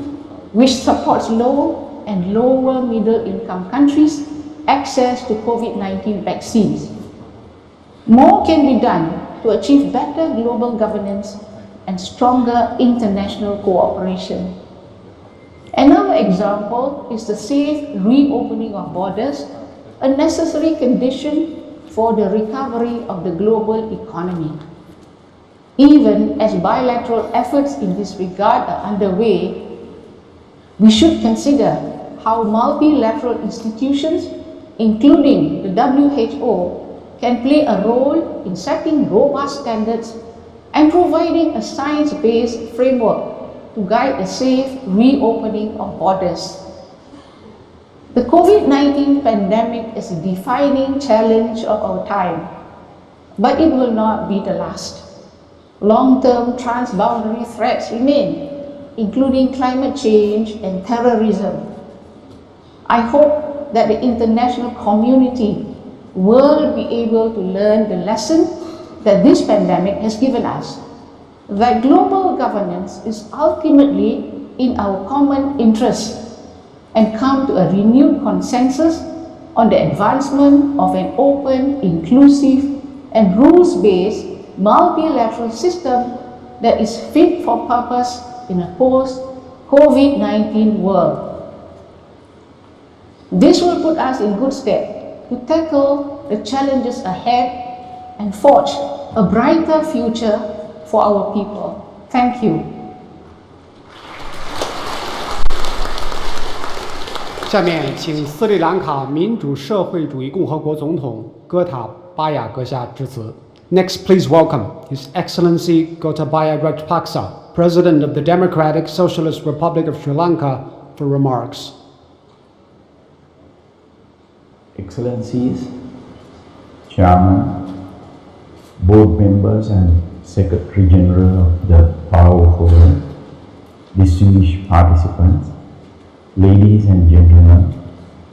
[SPEAKER 12] which supports low and lower middle income countries' access to COVID-19 vaccines. More can be done to achieve better global governance and stronger international cooperation. Another example is the safe reopening of borders, a necessary condition for the recovery of the global economy. Even as bilateral efforts in this regard are underway, we should consider how multilateral institutions, including the WHO, can play a role in setting robust standards and providing a science-based framework to guide the safe reopening of borders. The COVID-19 pandemic is a defining challenge of our time, but it will not be the last. Long-term transboundary threats remain, including climate change and terrorism. I hope that the international community will be able to learn the lesson that this pandemic has given us, that global governance is ultimately in our common interest, and come to a renewed consensus on the advancement of an open, inclusive, and rules-based multilateral system that is fit for purpose in a post-COVID-19 world. This will put us in good stead to tackle the challenges ahead and forge a brighter future for our people. Thank you.
[SPEAKER 1] 下面请斯里兰卡民主社会主义共和国总统戈塔巴雅阁下致辞。Next, please welcome His Excellency Gotabaya Rajapaksa, President of the Democratic Socialist Republic of Sri Lanka, for remarks.
[SPEAKER 13] Excellencies, Chairman, Board members and Secretary General of the Baoa Forum, distinguished participants, ladies and gentlemen,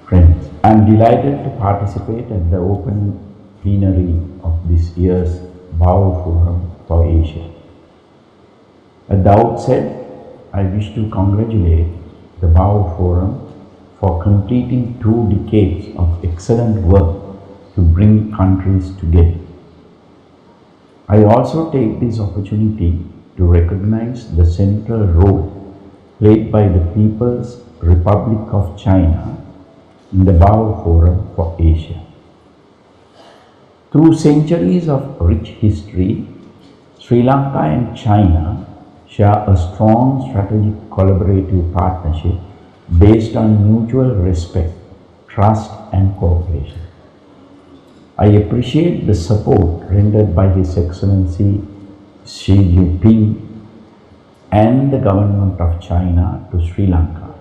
[SPEAKER 13] friends. I am delighted to participate at the opening plenary of this year's Baoa Forum for Asia. At the outset, I wish to congratulate the Baoa Forum for completing 2 decades of excellent work to bring countries together. I also take this opportunity to recognize the central role played by the People's Republic of China in the Baoa Forum for Asia. Through centuries of rich history, Sri Lanka and China share a strong strategic collaborative partnership based on mutual respect, trust and cooperation. I appreciate the support rendered by His Excellency Xi Jinping and the government of China to Sri Lanka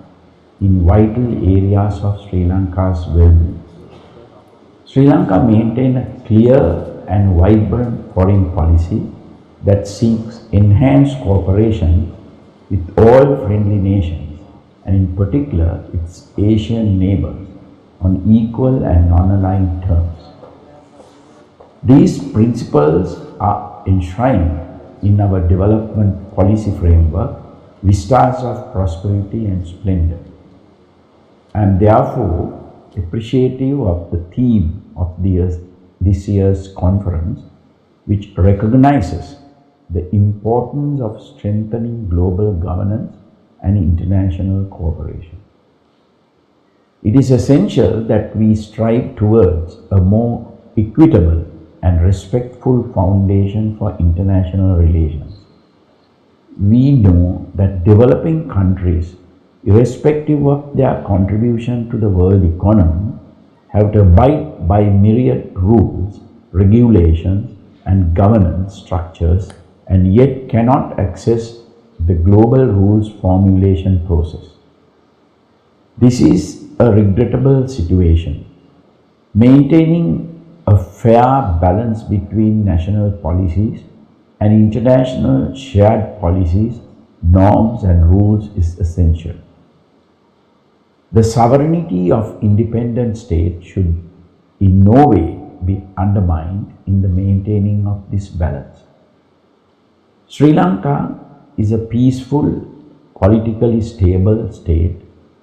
[SPEAKER 13] in vital areas of Sri Lanka's well-being. Sri Lanka maintained a clear and vibrant foreign policy that seeks enhanced cooperation with all friendly nations, and in particular its Asian neighbors, on equal and non-aligned terms. These principles are enshrined in our development policy framework, Vistas of Prosperity and Splendor. I am therefore appreciative of the theme of this year's conference, which recognizes the importance of strengthening global governance and international cooperation. It is essential that we strive towards a more equitable and respectful foundation for international relations. We know that developing countries, irrespective of their contribution to the world economy, have to abide by myriad rules, regulations, and governance structures, and yet cannot access the global rules formulation process. This is a regrettable situation. Maintaining a fair balance between national policies and international shared policies, norms, and rules is essential. The sovereignty of independent states should in no way be undermined in the maintaining of this balance. Sri Lanka is a peaceful, politically stable state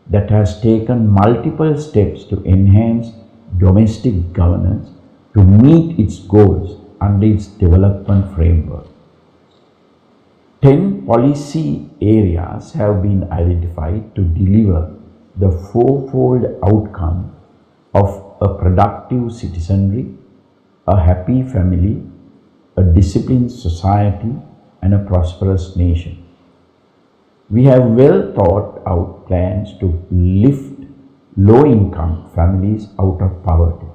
[SPEAKER 13] that has taken multiple steps to enhance domestic governance to meet its goals under its development framework. 10 policy areas have been identified to deliver the fourfold outcome of a productive citizenry, a happy family, a disciplined society, and a prosperous nation. We have well thought out plans to lift low-income families out of poverty,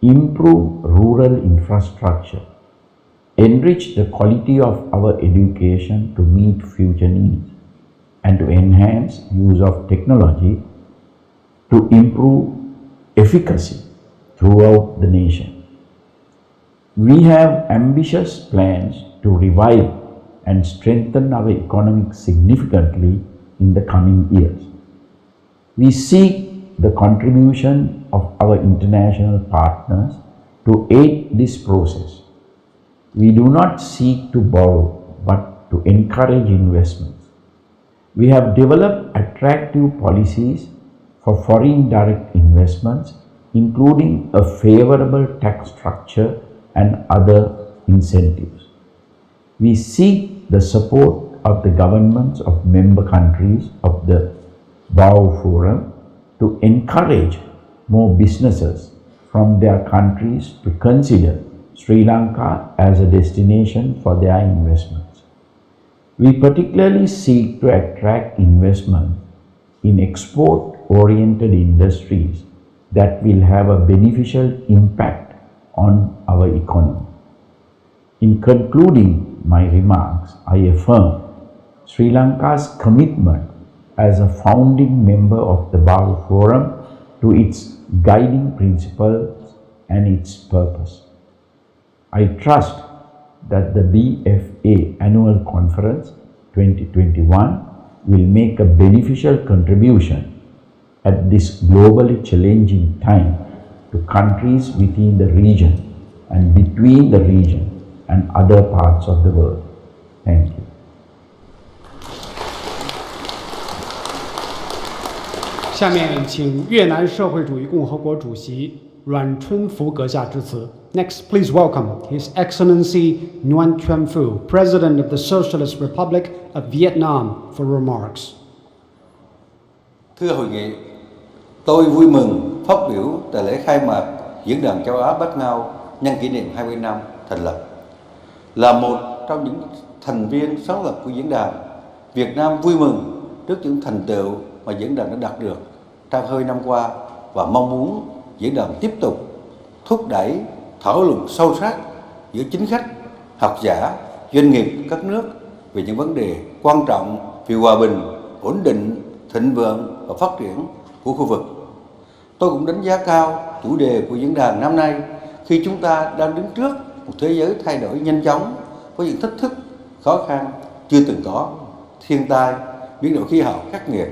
[SPEAKER 13] improve rural infrastructure, enrich the quality of our education to meet future needs, and to enhance use of technology to improve efficacy throughout the nation. We have ambitious plans to revive and strengthen our economy significantly in the coming years. We seek the contribution of our international partners to aid this process. We do not seek to borrow, but to encourage investments. We have developed attractive policies for foreign direct investments, including a favorable tax structure and other incentives. We seek the support of the governments of member countries of the Baoa Forum to encourage more businesses from their countries to consider Sri Lanka as a destination for their investments. We particularly seek to attract investment in export-oriented industries that will have a beneficial impact on our economy. In concluding my remarks, I affirm Sri Lanka's commitment as a founding member of the Baoa Forum to its guiding principles and its purpose. I trust that the BFA Annual Conference 2021 will make a beneficial contribution at this globally challenging time to countries within the region and between the region and other parts of the world. Thank you.
[SPEAKER 1] 下面请越南社会主义共和国主席阮春福阁下致辞。Next, please welcome His Excellency Nguyen Xuan Phu, President of the Socialist Republic of Vietnam, for remarks.
[SPEAKER 14] Thưa hội nghị, tôi vui mừng phát biểu tại lễ khai mạc Diễn đàn Châu Á Bắc Ngao nhân kỷ niệm 20 năm thành lập. Là một trong những thành viên sáng lập của diễn đàn, Việt Nam vui mừng trước những thành tựu mà diễn đàn đã đạt được trong 20 năm qua và mong muốn diễn đàn tiếp tục thúc đẩy thảo luận sâu sắc giữa chính khách, học giả, doanh nghiệp các nước về những vấn đề quan trọng vì hòa bình, ổn định, thịnh vượng và phát triển của khu vực. Tôi cũng đánh giá cao chủ đề của diễn đàn năm nay khi chúng ta đang đứng trước một thế giới thay đổi nhanh chóng với những thách thức, khó khăn chưa từng có, thiên tai, biến đổi khí hậu khắc nghiệt,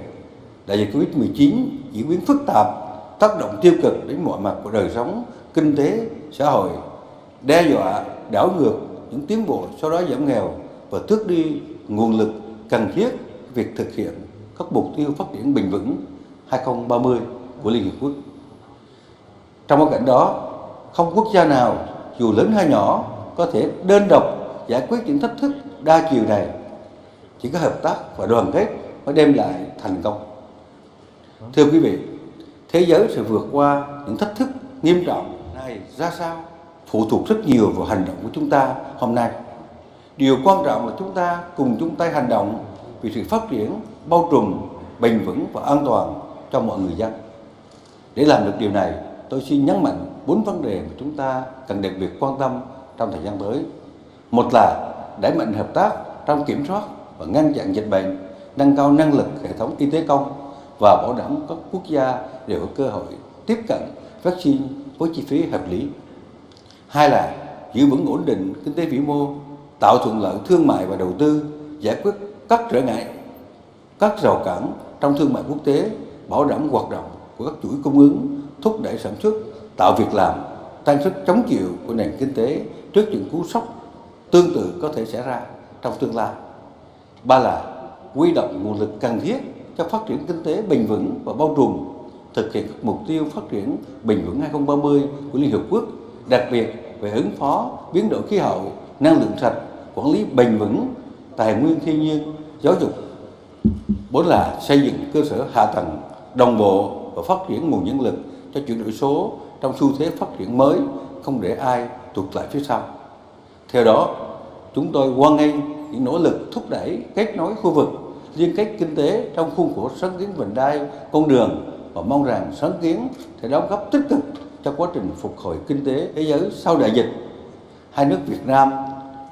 [SPEAKER 14] đại dịch Covid-19 diễn biến phức tạp, tác động tiêu cực đến mọi mặt của đời sống, kinh tế, xã hội, đe dọa đảo ngược những tiến bộ sau đó giảm nghèo và tước đi nguồn lực cần thiết việc thực hiện các mục tiêu phát triển bền vững 2030 của Liên Hiệp Quốc. Trong bối cảnh đó, không quốc gia nào dù lớn hay nhỏ có thể đơn độc giải quyết những thách thức đa chiều này. Chỉ có hợp tác và đoàn kết mới đem lại thành công. Thưa quý vị, thế giới sẽ vượt qua những thách thức nghiêm trọng này ra sao phụ thuộc rất nhiều vào hành động của chúng ta hôm nay. Điều quan trọng là chúng ta cùng chung tay hành động vì sự phát triển bao trùm, bền vững và an toàn cho mọi người dân. Để làm được điều này, tôi xin nhấn mạnh 4 vấn đề mà chúng ta cần đặc biệt quan tâm trong thời gian tới. Một là đẩy mạnh hợp tác trong kiểm soát và ngăn chặn dịch bệnh, nâng cao năng lực hệ thống y tế công và bảo đảm các quốc gia đều có cơ hội tiếp cận vaccine với chi phí hợp lý. Hai là giữ vững ổn định kinh tế vĩ mô, tạo thuận lợi thương mại và đầu tư, giải quyết các trở ngại, các rào cản trong thương mại quốc tế, bảo đảm hoạt động của các chuỗi cung ứng, thúc đẩy sản xuất, tạo việc làm, tăng sức chống chịu của nền kinh tế trước những cú sốc tương tự có thể xảy ra trong tương lai. Ba là huy động nguồn lực cần thiết cho phát triển kinh tế bền vững và bao trùm, thực hiện các mục tiêu phát triển bền vững 2030 của Liên Hợp Quốc, đặc biệt về ứng phó biến đổi khí hậu, năng lượng sạch, quản lý bền vững tài nguyên thiên nhiên, giáo dục. 4 là xây dựng cơ sở hạ tầng đồng bộ và phát triển nguồn nhân lực cho chuyển đổi số trong xu thế phát triển mới, không để ai tụt lại phía sau. Theo đó, chúng tôi hoan nghênh những nỗ lực thúc đẩy kết nối khu vực, liên kết kinh tế trong khuôn khổ sáng kiến vành đai con đường và mong rằng sáng kiến sẽ đóng góp tích cực cho quá trình phục hồi kinh tế thế giới sau đại dịch. Hai nước Việt Nam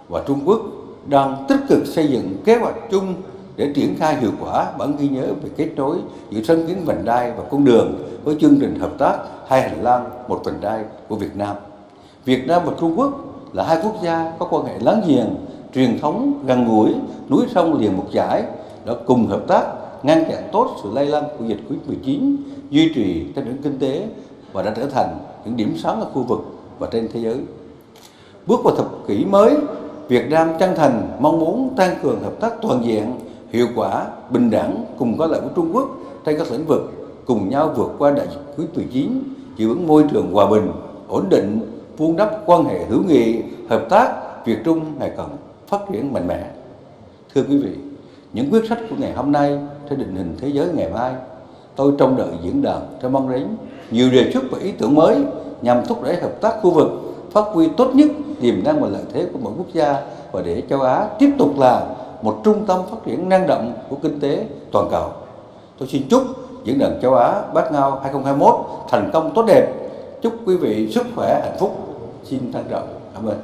[SPEAKER 14] và Trung Quốc đang tích cực xây dựng kế hoạch chung để triển khai hiệu quả bản ghi nhớ về kết nối giữa sáng kiến vành đai và con đường với chương trình hợp tác hai hành lang một vành đai của Việt Nam. Việt Nam và Trung Quốc là hai quốc gia có quan hệ láng giềng, truyền thống gần gũi, núi sông liền một dải, đã cùng hợp tác ngăn chặn tốt sự lây lan của dịch Covid-19, duy trì tăng trưởng kinh tế và đã trở thành những điểm sáng ở khu vực và trên thế giới. Bước vào thập kỷ mới, Việt Nam chân thành mong muốn tăng cường hợp tác toàn diện, hiệu quả, bình đẳng cùng có lợi với Trung Quốc trên các lĩnh vực, cùng nhau vượt qua đại dịch Covid-19, giữ vững môi trường hòa bình, ổn định, vun đắp quan hệ hữu nghị, hợp tác Việt Trung ngày càng phát triển mạnh mẽ. Thưa quý vị, những quyết sách của ngày hôm nay sẽ định hình thế giới ngày mai. Tôi trông đợi diễn đàn sẽ mang đến nhiều đề xuất và ý tưởng mới nhằm thúc đẩy hợp tác khu vực, phát huy tốt nhất tiềm năng và lợi thế của mỗi quốc gia và để châu Á tiếp tục là một trung tâm phát triển năng động của kinh tế toàn cầu. Tôi xin chúc diễn đàn châu Á Bát Ngao 2021 thành công tốt đẹp. Chúc quý vị sức khỏe, hạnh phúc. Xin trân trọng cảm ơn.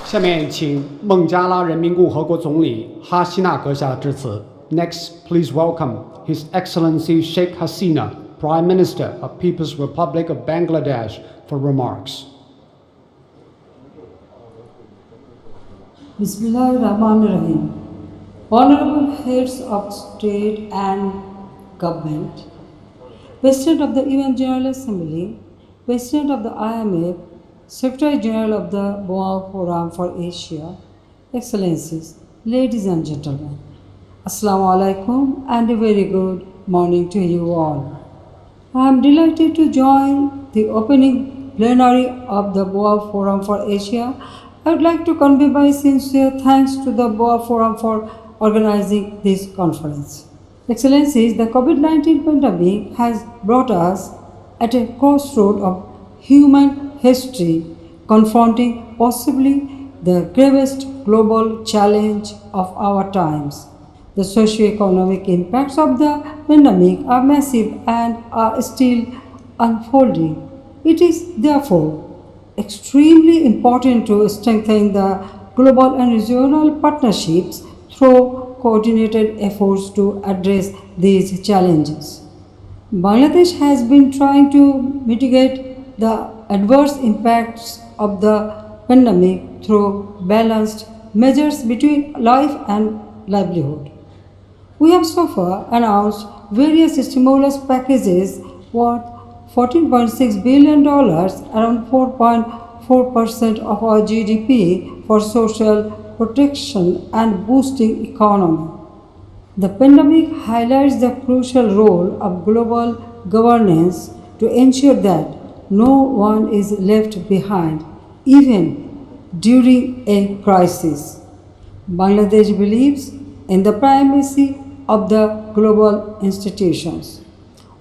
[SPEAKER 1] 下面请孟加拉人民共和国总理哈希纳阁下致辞。Next, please welcome His Excellency Sheikh Hasina, Prime Minister of People's Republic of Bangladesh, for remarks.
[SPEAKER 15] Bismillahirrahmanirrahim. Honorable heads of state and government, President of the UN General Assembly, President of the IMF, Secretary General of the Boa Forum for Asia, Excellencies, ladies and gentlemen, Assalamu alaikum and a very good morning to you all. I am delighted to join the opening plenary of the Boa Forum for Asia. I would like to convey my sincere thanks to the Boa Forum for organizing this conference. Excellencies, the COVID-19 pandemic has brought us at a crossroad of human history, confronting possibly the gravest global challenge of our times. The socio-economic impacts of the pandemic are massive and are still unfolding. It is therefore extremely important to strengthen the global and regional partnerships through coordinated efforts to address these challenges. Bangladesh has been trying to mitigate the adverse impacts of the pandemic through balanced measures between life and livelihood. We have so far announced various stimulus packages worth $14.6 billion, around 4.4% of our GDP, for social protection and boosting economy. The pandemic highlights the crucial role of global governance to ensure that no one is left behind, even during a crisis. Bangladesh believes in the primacy of the global institutions.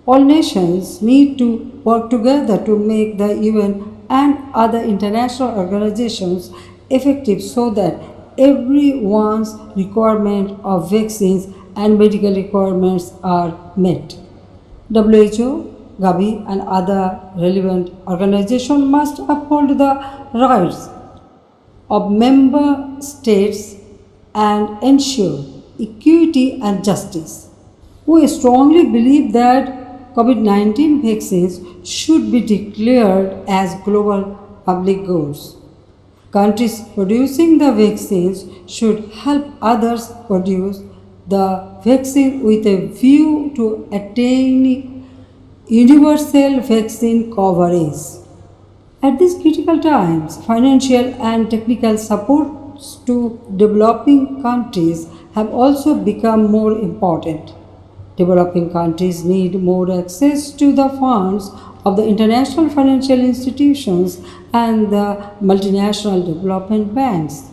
[SPEAKER 15] All nations need to work together to make the UN and other international organizations effective so that everyone's requirement of vaccines and medical requirements are met. WHO, Gavi and other relevant organizations must uphold the rights of member states and ensure equity and justice. We strongly believe that COVID-19 vaccines should be declared as global public goods. Countries producing the vaccines should help others produce the vaccine with a view to attaining universal vaccine coverage. At these critical times, financial and technical supports to developing countries have also become more important. Developing countries need more access to the funds of the international financial institutions and the multinational development banks.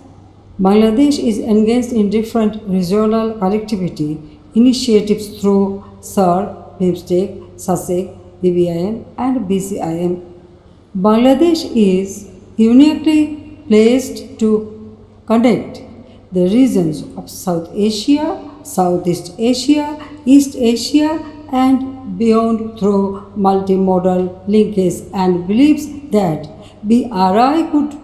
[SPEAKER 15] Bangladesh is engaged in different regional connectivity initiatives through SAARC, BIMSTEC, SASEC, BBIM and BCIM. Bangladesh is uniquely placed to connect the regions of South Asia, Southeast Asia, East Asia and beyond through multimodal linkage and believes that BRI could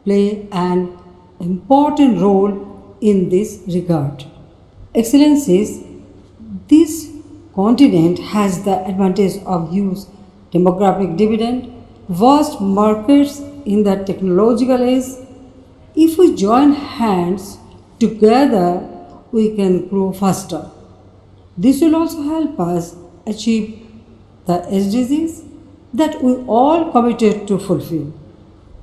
[SPEAKER 15] play an important role in this regard. Excellencies, this continent has the advantage of huge demographic dividend, vast markets in the technological age. If we join hands together, we can grow faster. This will also help us achieve the SDGs that we all committed to fulfill.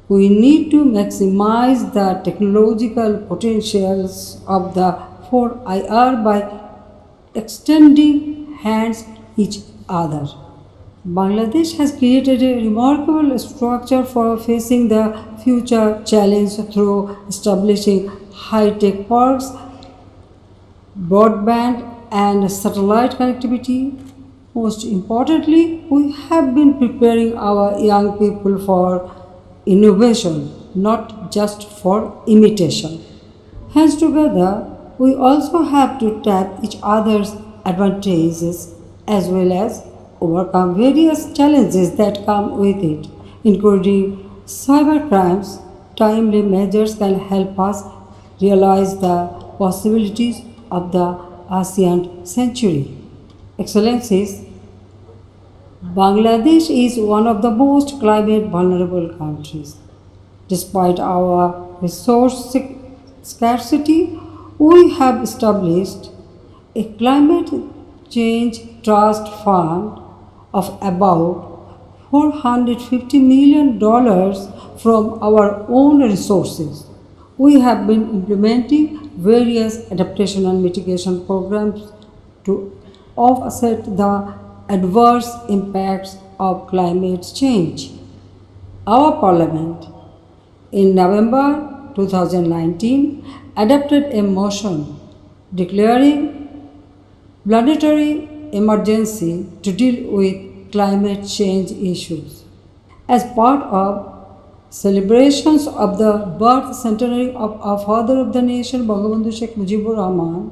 [SPEAKER 15] We need to maximize the technological potentials of the 4IR by extending hands each other. Bangladesh has created a remarkable structure for facing the future challenge through establishing high-tech parks, broadband and satellite connectivity. Most importantly, we have been preparing our young people for innovation, not just for imitation. Hence, together, we also have to tap each other's advantages as well as overcome various challenges that come with it, including cyber crimes. Timely measures can help us realize the possibilities of the ASEAN century. Excellencies, Bangladesh is one of the most climate vulnerable countries. Despite our resource scarcity, we have established a climate change trust fund of about $450 million from our own resources. We have been implementing various adaptation and mitigation programs to offset the adverse impacts of climate change. Our Parliament, in November 2019, adopted a motion declaring planetary emergency to deal with climate change issues. As part of celebrations of the birth centenary of our father of the nation, Bangabandhu Sheikh Mujibur Rahman,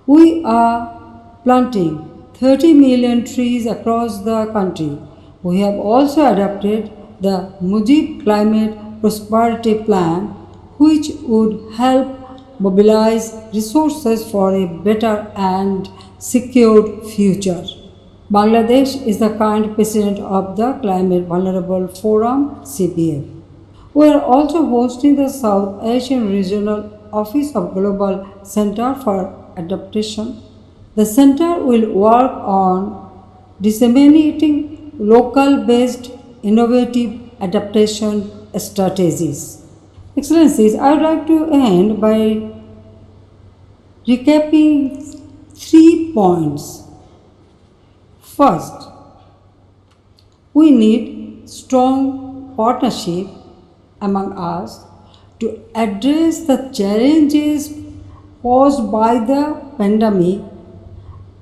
[SPEAKER 15] we are planting 30 million trees across the country. We have also adopted the Mujib Climate Prosperity Plan, which would help mobilize resources for a better and secured future. Bangladesh is the current president of the Climate Vulnerable Forum, CPF. We are also hosting the South Asian Regional Office of Global Center for Adaptation. The center will work on disseminating local-based innovative adaptation strategies. Excellencies, I would like to end by recapping 3 points. First, we need strong partnership among us to address the challenges posed by the pandemic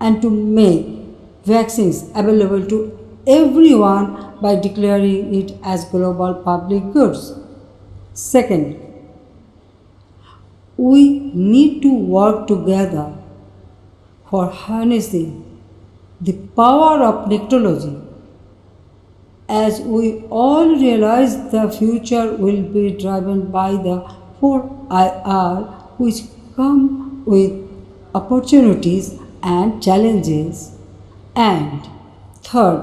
[SPEAKER 15] and to make vaccines available to everyone by declaring it as global public goods. Second, we need to work together for harnessing the power of technology, as we all realize the future will be driven by the 4IR, which come with opportunities and challenges. And third,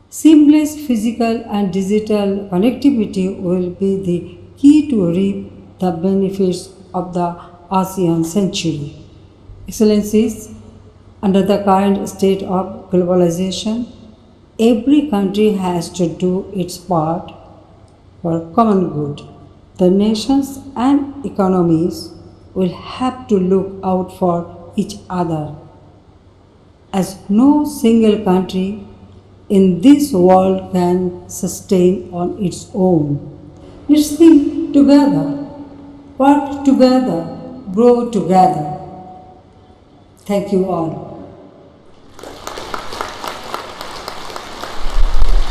[SPEAKER 15] seamless physical and digital connectivity will be the key to reap the benefits of the ASEAN century. Excellencies, under the current state of globalization, every country has to do its part for common good. The nations and economies will have to look out for each other, as no single country in this world can sustain on its own. Let's think together, work together, grow together. Thank you all.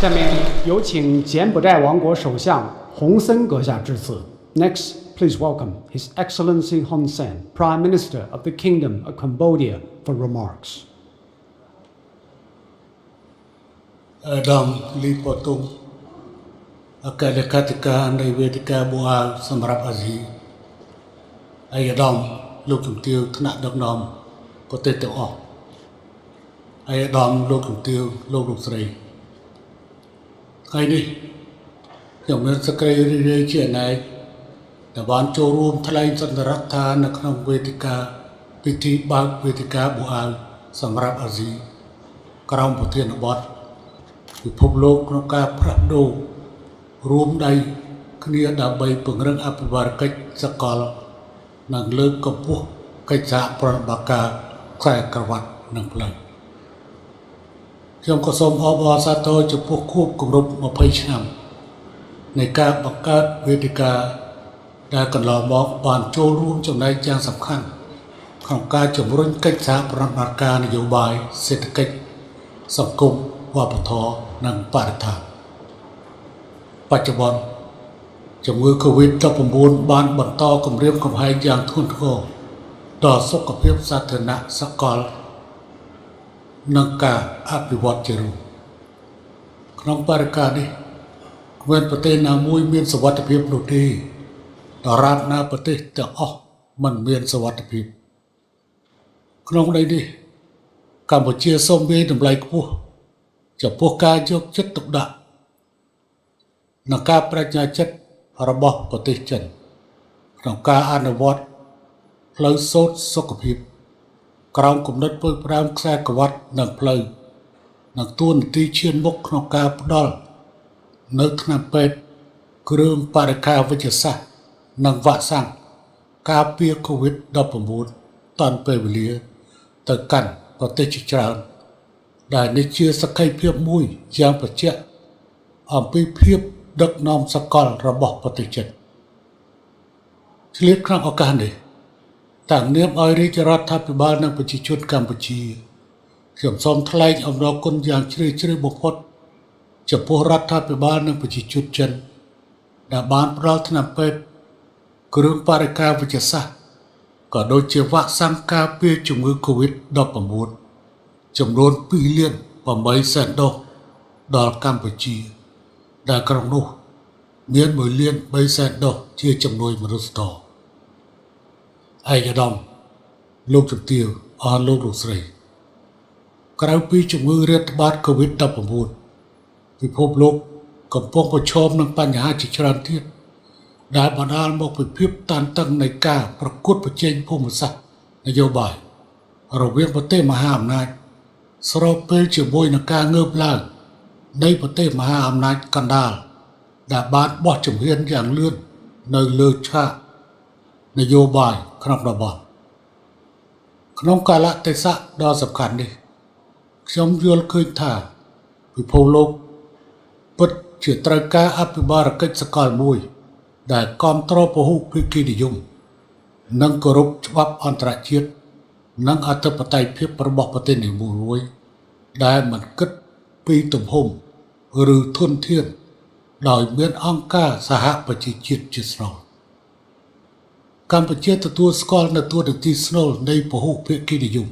[SPEAKER 1] 下面有请柬埔寨王国首相洪森阁下致辞。Next, please welcome His Excellency Hun Sen, Prime Minister of the Kingdom of Cambodia, for remarks.
[SPEAKER 16] ដំលីពតុងអគ្គលេខាធិការនៃវេទិកាបូអាសម្រាប់អាស៊ីអាយដាមលោកជំទាវថ្នាក់ដឹកនាំប្រទេសទាំងអស់អាយដាមលោកជំទាវលោកស្រីថ្ងៃនេះខ្ញុំមានសេចក្តីរីករាយជាណែកដែលបានចូលរួមថ្លែងសន្ទរកថានៅក្នុងវេទិកាពិធីបើកវេទិកាបូអាសម្រាប់អាស៊ីក្រោមប្រធានបទពិភពលោកក្នុងការផ្លាស់ប្ដូររួមដៃគ្នាដើម្បីពង្រឹងអភិបាលកិច្ចសកលនិងលើកកម្ពស់កិច្ចសហប្រតិបត្តិការខ្សែក្រវ៉ាត់និងផ្លូវខ្ញុំក៏សូមអបអរសាទរចំពោះខួបគម្រប់20ឆ្នាំនៃការបង្កើតវេទិកាដែលកន្លងមកបានចូលរួមចំណែកយ៉ាងសំខាន់ក្នុងការជំរុញកិច្ចសហប្រតិបត្តិការនយោបាយសេដ្ឋកិច្ចសង្គមវប្បធម៌និងបរិស្ថានបច្ចុប្បន្នជំងឺ COVID-19 បានបន្តគំរាមកំហែងយ៉ាងធ្ងន់ធ្ងរដល់សុខភាពសាធារណៈសកលនិងការអភិវឌ្ឍជារួមក្នុងបរិយាកាសនេះគ្មានប្រទេសណាមួយមានសុវត្ថិភាពនោះទេដរាបណាប្រទេសទាំងអស់មិនមានសុវត្ថិភាពក្នុងន័យនេះកម្ពុជាសូមវាយតម្លៃខ្ពស់ចំពោះការយកចិត្តទុកដាក់និងការបញ្ញាចិត្តរបស់ប្រទេសចិនក្នុងការអនុវត្តផ្លូវសូត្រសុខភាពក្រោមគំនិតពុយប្រាំខ្សែក្រវ៉ាត់និងផ្លូវនិងទួនាទីឈានមុខក្នុងការផ្ដល់នៅថ្នាំពេទ្យគ្រឿងបរិក្ខារវិទ្យាសាស្ត្រនិងវ៉ាក់សាំងការពារ COVID-19 តាន់ពេលវេលាទៅកាន់ប្រទេសជាច្រើនដែលនេះជាសក្ខីភាពមួយយ៉ាងបញ្ជាក់អំពីភាពដឹកនាំសកលរបស់ប្រទេសចិនឆ្លៀតក្នុងឱកាសនេះតាំងនាមឲ្យរាជរដ្ឋាភិបាលនិងប្រជាជនកម្ពុជាខ្ញុំសូមថ្លែងអំណរគុណយ៉ាងជ្រាលជ្រៅបំផុតចំពោះរដ្ឋាភិបាលនិងប្រជាជនចិនដែលបានផ្ដល់ថ្នាំពេទ្យគ្រឿងបរិក្ខារវិទ្យាសាស្ត្រក៏ដូចជាវ៉ាក់សាំងការពារជំងឺ COVID-19 ចំនួន2.8 លានដូសដល់កម្ពុជា ដែលក្រុងនោះមាន1លាន3សែនដុល្លារជាចំនួនមនុស្សឯកឧត្តមលោកជំទាវអរលោកស្រីក្រៅពីជំងឺរាតត្បាត COVID-19 ពិភពលោកកំពុងប្រឈមនឹងបញ្ហាជាច្រើនទៀតដែលបណ្ដាលមកពីភាពតានតឹងនៃការប្រកួតប្រជែងភូមិសាស្ត្រនយោបាយរវាងប្រទេសមហាអំណាចស្របពេលជាមួយនឹងការងើបឡើងនៃប្រទេសមហាអំណាចកណ្ដាលដែលបានបោះជំហានយ៉ាងលឿននៅលើឆាកនយោបាយក្នុងតំបន់ក្នុងកាលៈទេសៈដ៏សំខាន់នេះខ្ញុំយល់ឃើញថាពិភពលោកពិតជាត្រូវការអភិបាលកិច្ចសកលមួយដែលគាំទ្រពហុភាគីនិយមនិងគោរពច្បាប់អន្តរជាតិនិងអធិបតេយ្យភាពរបស់ប្រទេសនីមួយៗដែលមិនគិតពីទំហំឬធនធានដោយមានអង្គការសហប្រជាជាតិជាស្នូលកម្ពុជាទទួលស្គាល់នូវតួនាទីស្នូលនៃពហុភាគីនិយម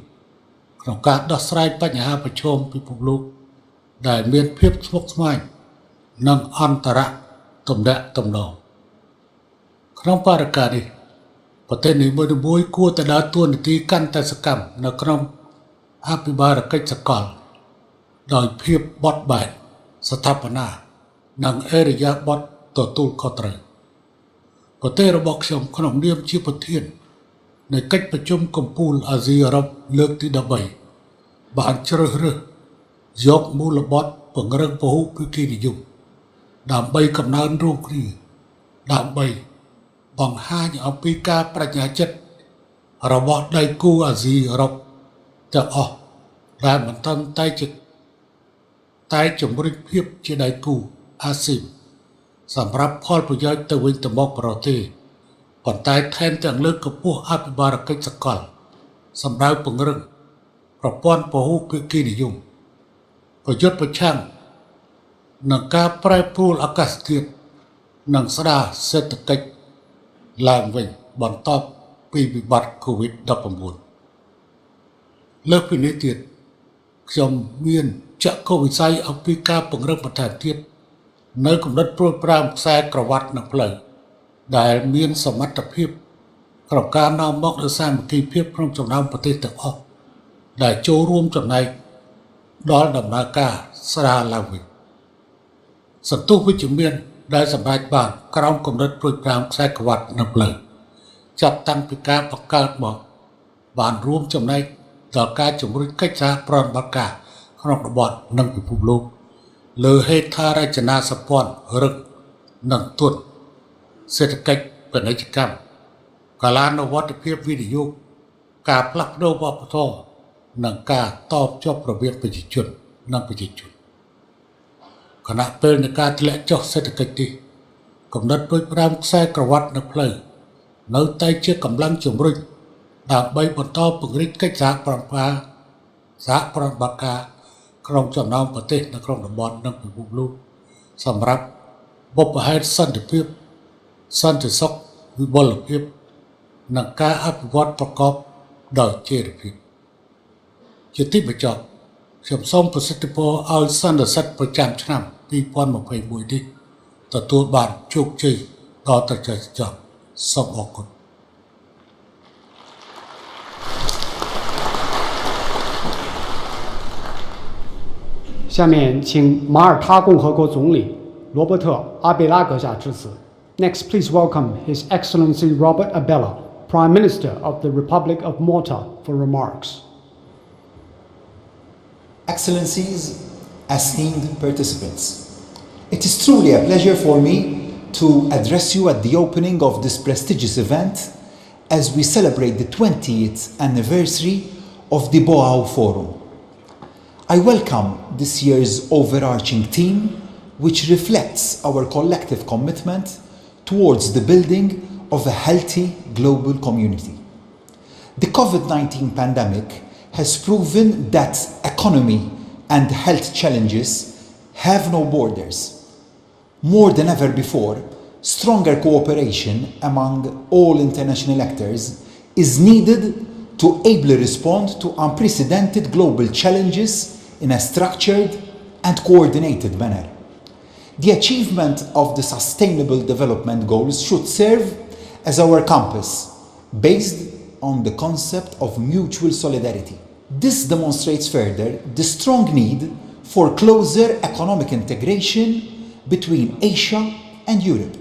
[SPEAKER 16] ក្នុងការដោះស្រាយបញ្ហាប្រឈមពិភពលោកដែលមានភាពស្មុគស្មាញនិងអន្តរទំនាក់ទំនងក្នុងបរិយាកាសនេះប្រទេសនីមួយៗគួរតែដើរតួនាទីកាន់តែសកម្មនៅក្នុងអភិបាលកិច្ចសកលដោយភាពបត់បែនស្ថាបនានិងអរិយាប័ត្រទទួលខុសត្រូវប្រទេសរបស់ខ្ញុំក្នុងនាមជាប្រធាននៃកិច្ចប្រជុំកំពូលអាស៊ីអឺរ៉ុបលើកទី13បានជ្រើសរើសយកមូលបត្រពង្រឹងពហុភាគីនិយមដើម្បីកំណើនរួមគ្នាដើម្បីបង្ហាញអំពីការបញ្ញាចិត្តរបស់ដៃគូអាស៊ីអឺរ៉ុបទាំងអស់ដែលមិនត្រឹមតែជំរុញភាពជាដៃគូអាស៊ានសម្រាប់ផលប្រយោជន៍ទៅវិញទៅមកប្រទេសប៉ុន្តែថែមទាំងលើកកម្ពស់អភិបាលកិច្ចសកលសម្រាប់ពង្រឹងប្រព័ន្ធពហុភាគីនិយមប្រយុទ្ធប្រឆាំងនឹងការប្រែប្រួលអាកាសធាតុនិងស្ដារសេដ្ឋកិច្ចឡើងវិញបន្ទាប់ពីវិបត្តិ COVID-19 លើសពីនេះទៀតខ្ញុំមានចក្ខុវិស័យអំពីការពង្រឹងបន្ថែមទៀតនៅកម្រិតព្រួយប្រាមខ្សែក្រវ៉ាត់និងផ្លូវដែលមានសមត្ថភាពក្នុងការនាំមកនូវសាមគ្គីភាពក្នុងចំណោមប្រទេសទាំងអស់ដែលចូលរួមចំណែកដល់ដំណើរការស្ដារឡើងវិញសន្ទុះវិជ្ជមានដែលសម្រេចបានក្រោមកម្រិតព្រួយប្រាមខ្សែក្រវ៉ាត់និងផ្លូវចាប់តាំងពីការបង្កើតមកបានរួមចំណែកដល់ការជំរុញកិច្ចសហប្រតិបត្តិការក្នុងតំបន់និងពិភពលោកលើហេដ្ឋារចនាសម្ព័ន្ធរឹងនិងទន់សេដ្ឋកិច្ចពាណិជ្ជកម្មកាលានុវត្តភាពវិនិយោគការផ្លាស់ប្ដូរវប្បធម៌និងការតបជាប់រវាងប្រជាជននិងប្រជាជនខណៈពេលនៃការធ្លាក់ចុះសេដ្ឋកិច្ចនេះកំណត់ព្រួយប្រាមខ្សែក្រវ៉ាត់នៅផ្លូវនៅតែជាកម្លាំងជំរុញដើម្បីបន្តពង្រីកកិច្ចសហប្រតិបត្តិការក្នុងចំណោមប្រទេសនៅក្នុងតំបន់និងពិភពលោកសម្រាប់បុព្វហេតុសន្តិភាពសន្តិសុខវិបុលភាពនិងការអភិវឌ្ឍប្រកបដោយចីរភាពជាទីបញ្ចប់ខ្ញុំសូមប្រសិទ្ធពរឲ្យសន្និសីទប្រចាំឆ្នាំ2021នេះទទួលបានជោគជ័យដល់ត្រចះចប់សូមអរគុណ
[SPEAKER 1] 下面请马耳他共和国总理罗伯特·阿贝拉阁下致辞。Next, please welcome His Excellency Robert Abela, Prime Minister of the Republic of Malta, for remarks.
[SPEAKER 17] Excellencies, esteemed participants, it is truly a pleasure for me to address you at the opening of this prestigious event as we celebrate the 20th anniversary of the Baoa Forum. I welcome this year's overarching theme, which reflects our collective commitment towards the building of a healthy global community. The COVID-19 pandemic has proven that economy and health challenges have no borders. More than ever before, stronger cooperation among all international actors is needed to ably respond to unprecedented global challenges in a structured and coordinated manner. The achievement of the Sustainable Development Goals should serve as our compass, based on the concept of mutual solidarity. This demonstrates further the strong need for closer economic integration between Asia and Europe.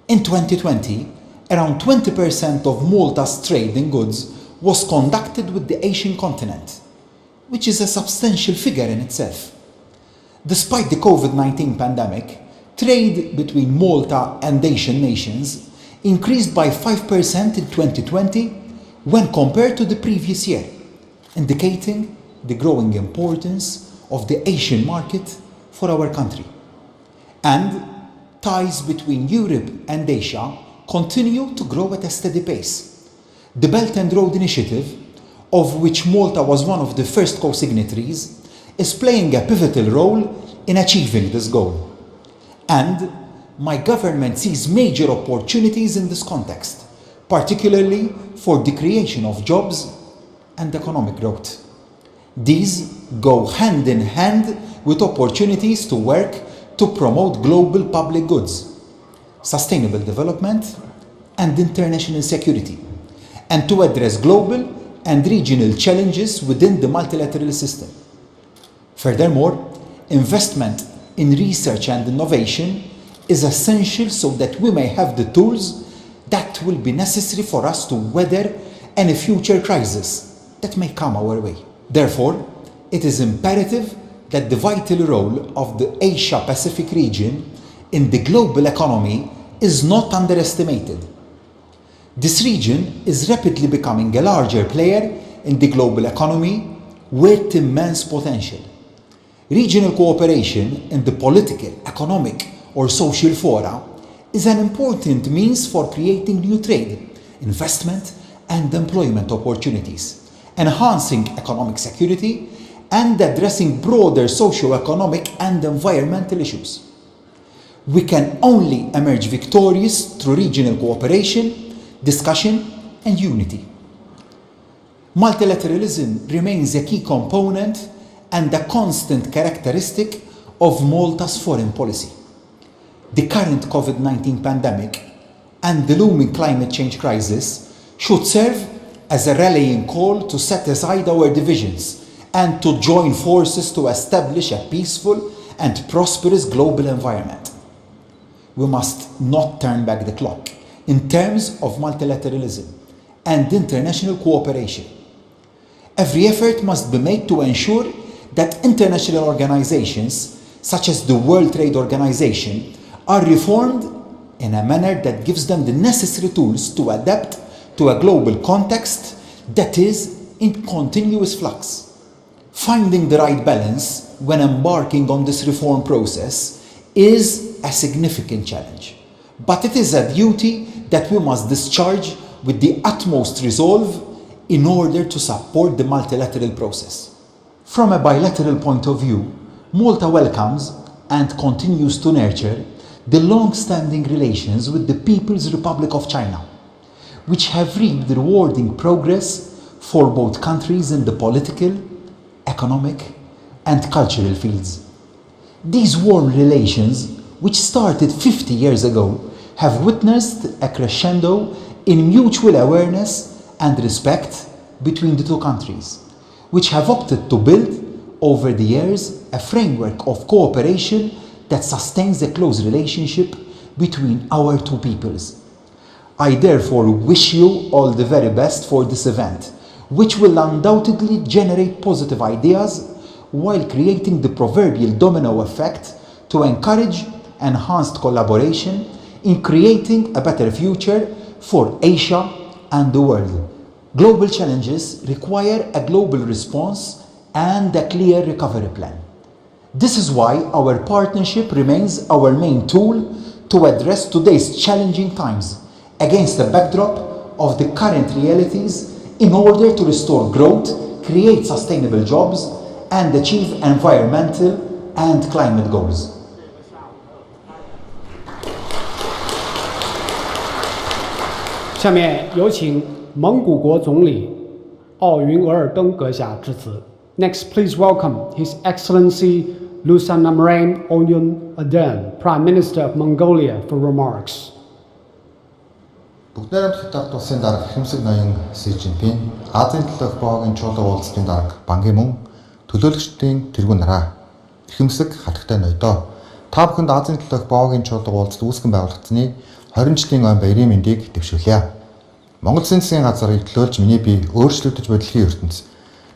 [SPEAKER 17] In 2020, around 20% of Malta's trade in goods was conducted with the Asian continent, which is a substantial figure in itself. Despite the COVID-19 pandemic, trade between Malta and Asian nations increased by 5% in 2020 when compared to the previous year, indicating the growing importance of the Asian market for our country. And ties between Europe and Asia continue to grow at a steady pace. The Belt and Road Initiative, of which Malta was one of the first co-signatories, is playing a pivotal role in achieving this goal. And my government sees major opportunities in this context, particularly for the creation of jobs and economic growth. These go hand in hand with opportunities to work to promote global public goods, sustainable development, and international security, and to address global and regional challenges within the multilateral system. Furthermore, investment in research and innovation is essential so that we may have the tools that will be necessary for us to weather any future crisis that may come our way. Therefore, it is imperative that the vital role of the Asia-Pacific region in the global economy is not underestimated. This region is rapidly becoming a larger player in the global economy with immense potential. Regional cooperation in the political, economic, or social fora is an important means for creating new trade, investment, and employment opportunities, enhancing economic security, and addressing broader socio-economic and environmental issues. We can only emerge victorious through regional cooperation, discussion, and unity. Multilateralism remains a key component and a constant characteristic of Malta's foreign policy. The current COVID-19 pandemic and the looming climate change crisis should serve as a rallying call to set aside our divisions and to join forces to establish a peaceful and prosperous global environment. We must not turn back the clock in terms of multilateralism and international cooperation. Every effort must be made to ensure that international organizations, such as the World Trade Organization, are reformed in a manner that gives them the necessary tools to adapt to a global context that is in continuous flux. Finding the right balance when embarking on this reform process is a significant challenge, but it is a duty that we must discharge with the utmost resolve in order to support the multilateral process. From a bilateral point of view, Malta welcomes and continues to nurture the long-standing relations with the People's Republic of China, which have reaped rewarding progress for both countries in the political, economic, and cultural fields. These warm relations, which started 50 years ago, have witnessed a crescendo in mutual awareness and respect between the two countries, which have opted to build, over the years, a framework of cooperation that sustains a close relationship between our two peoples. I therefore wish you all the very best for this event, which will undoubtedly generate positive ideas while creating the proverbial domino effect to encourage enhanced collaboration in creating a better future for Asia and the world. Global challenges require a global response and a clear recovery plan. This is why our partnership remains our main tool to address today's challenging times against the backdrop of the current realities in order to restore growth, create sustainable jobs, and achieve environmental and climate goals.
[SPEAKER 1] 下面有请蒙古国总理奥云额尔登阁下致辞。Next, please welcome His Excellency Lusanamrame Onyon Aden, Prime Minister of Mongolia, for remarks.
[SPEAKER 18] Бүгд найрамд Хятад улсын дарга Хэмсэг ноён Си Цзиньпин, Азийн төлөөх Боагийн чуулга уулзалтын дарга Ban Ki-moon, төлөөлөгчдийн тэргүүн нараа Хэмсэг хатагтай ноёдоо. Та бүхэнд Азийн төлөөх Боагийн чуулга уулзалт үүсгэн байгуулагдсны 20 жилийн он баярын мэндийг дэвшүүлье. Монгол Улсын засгийн газрыг төлөөлж миний бие өөрчлөгдөж буй дэлхийн ертөнц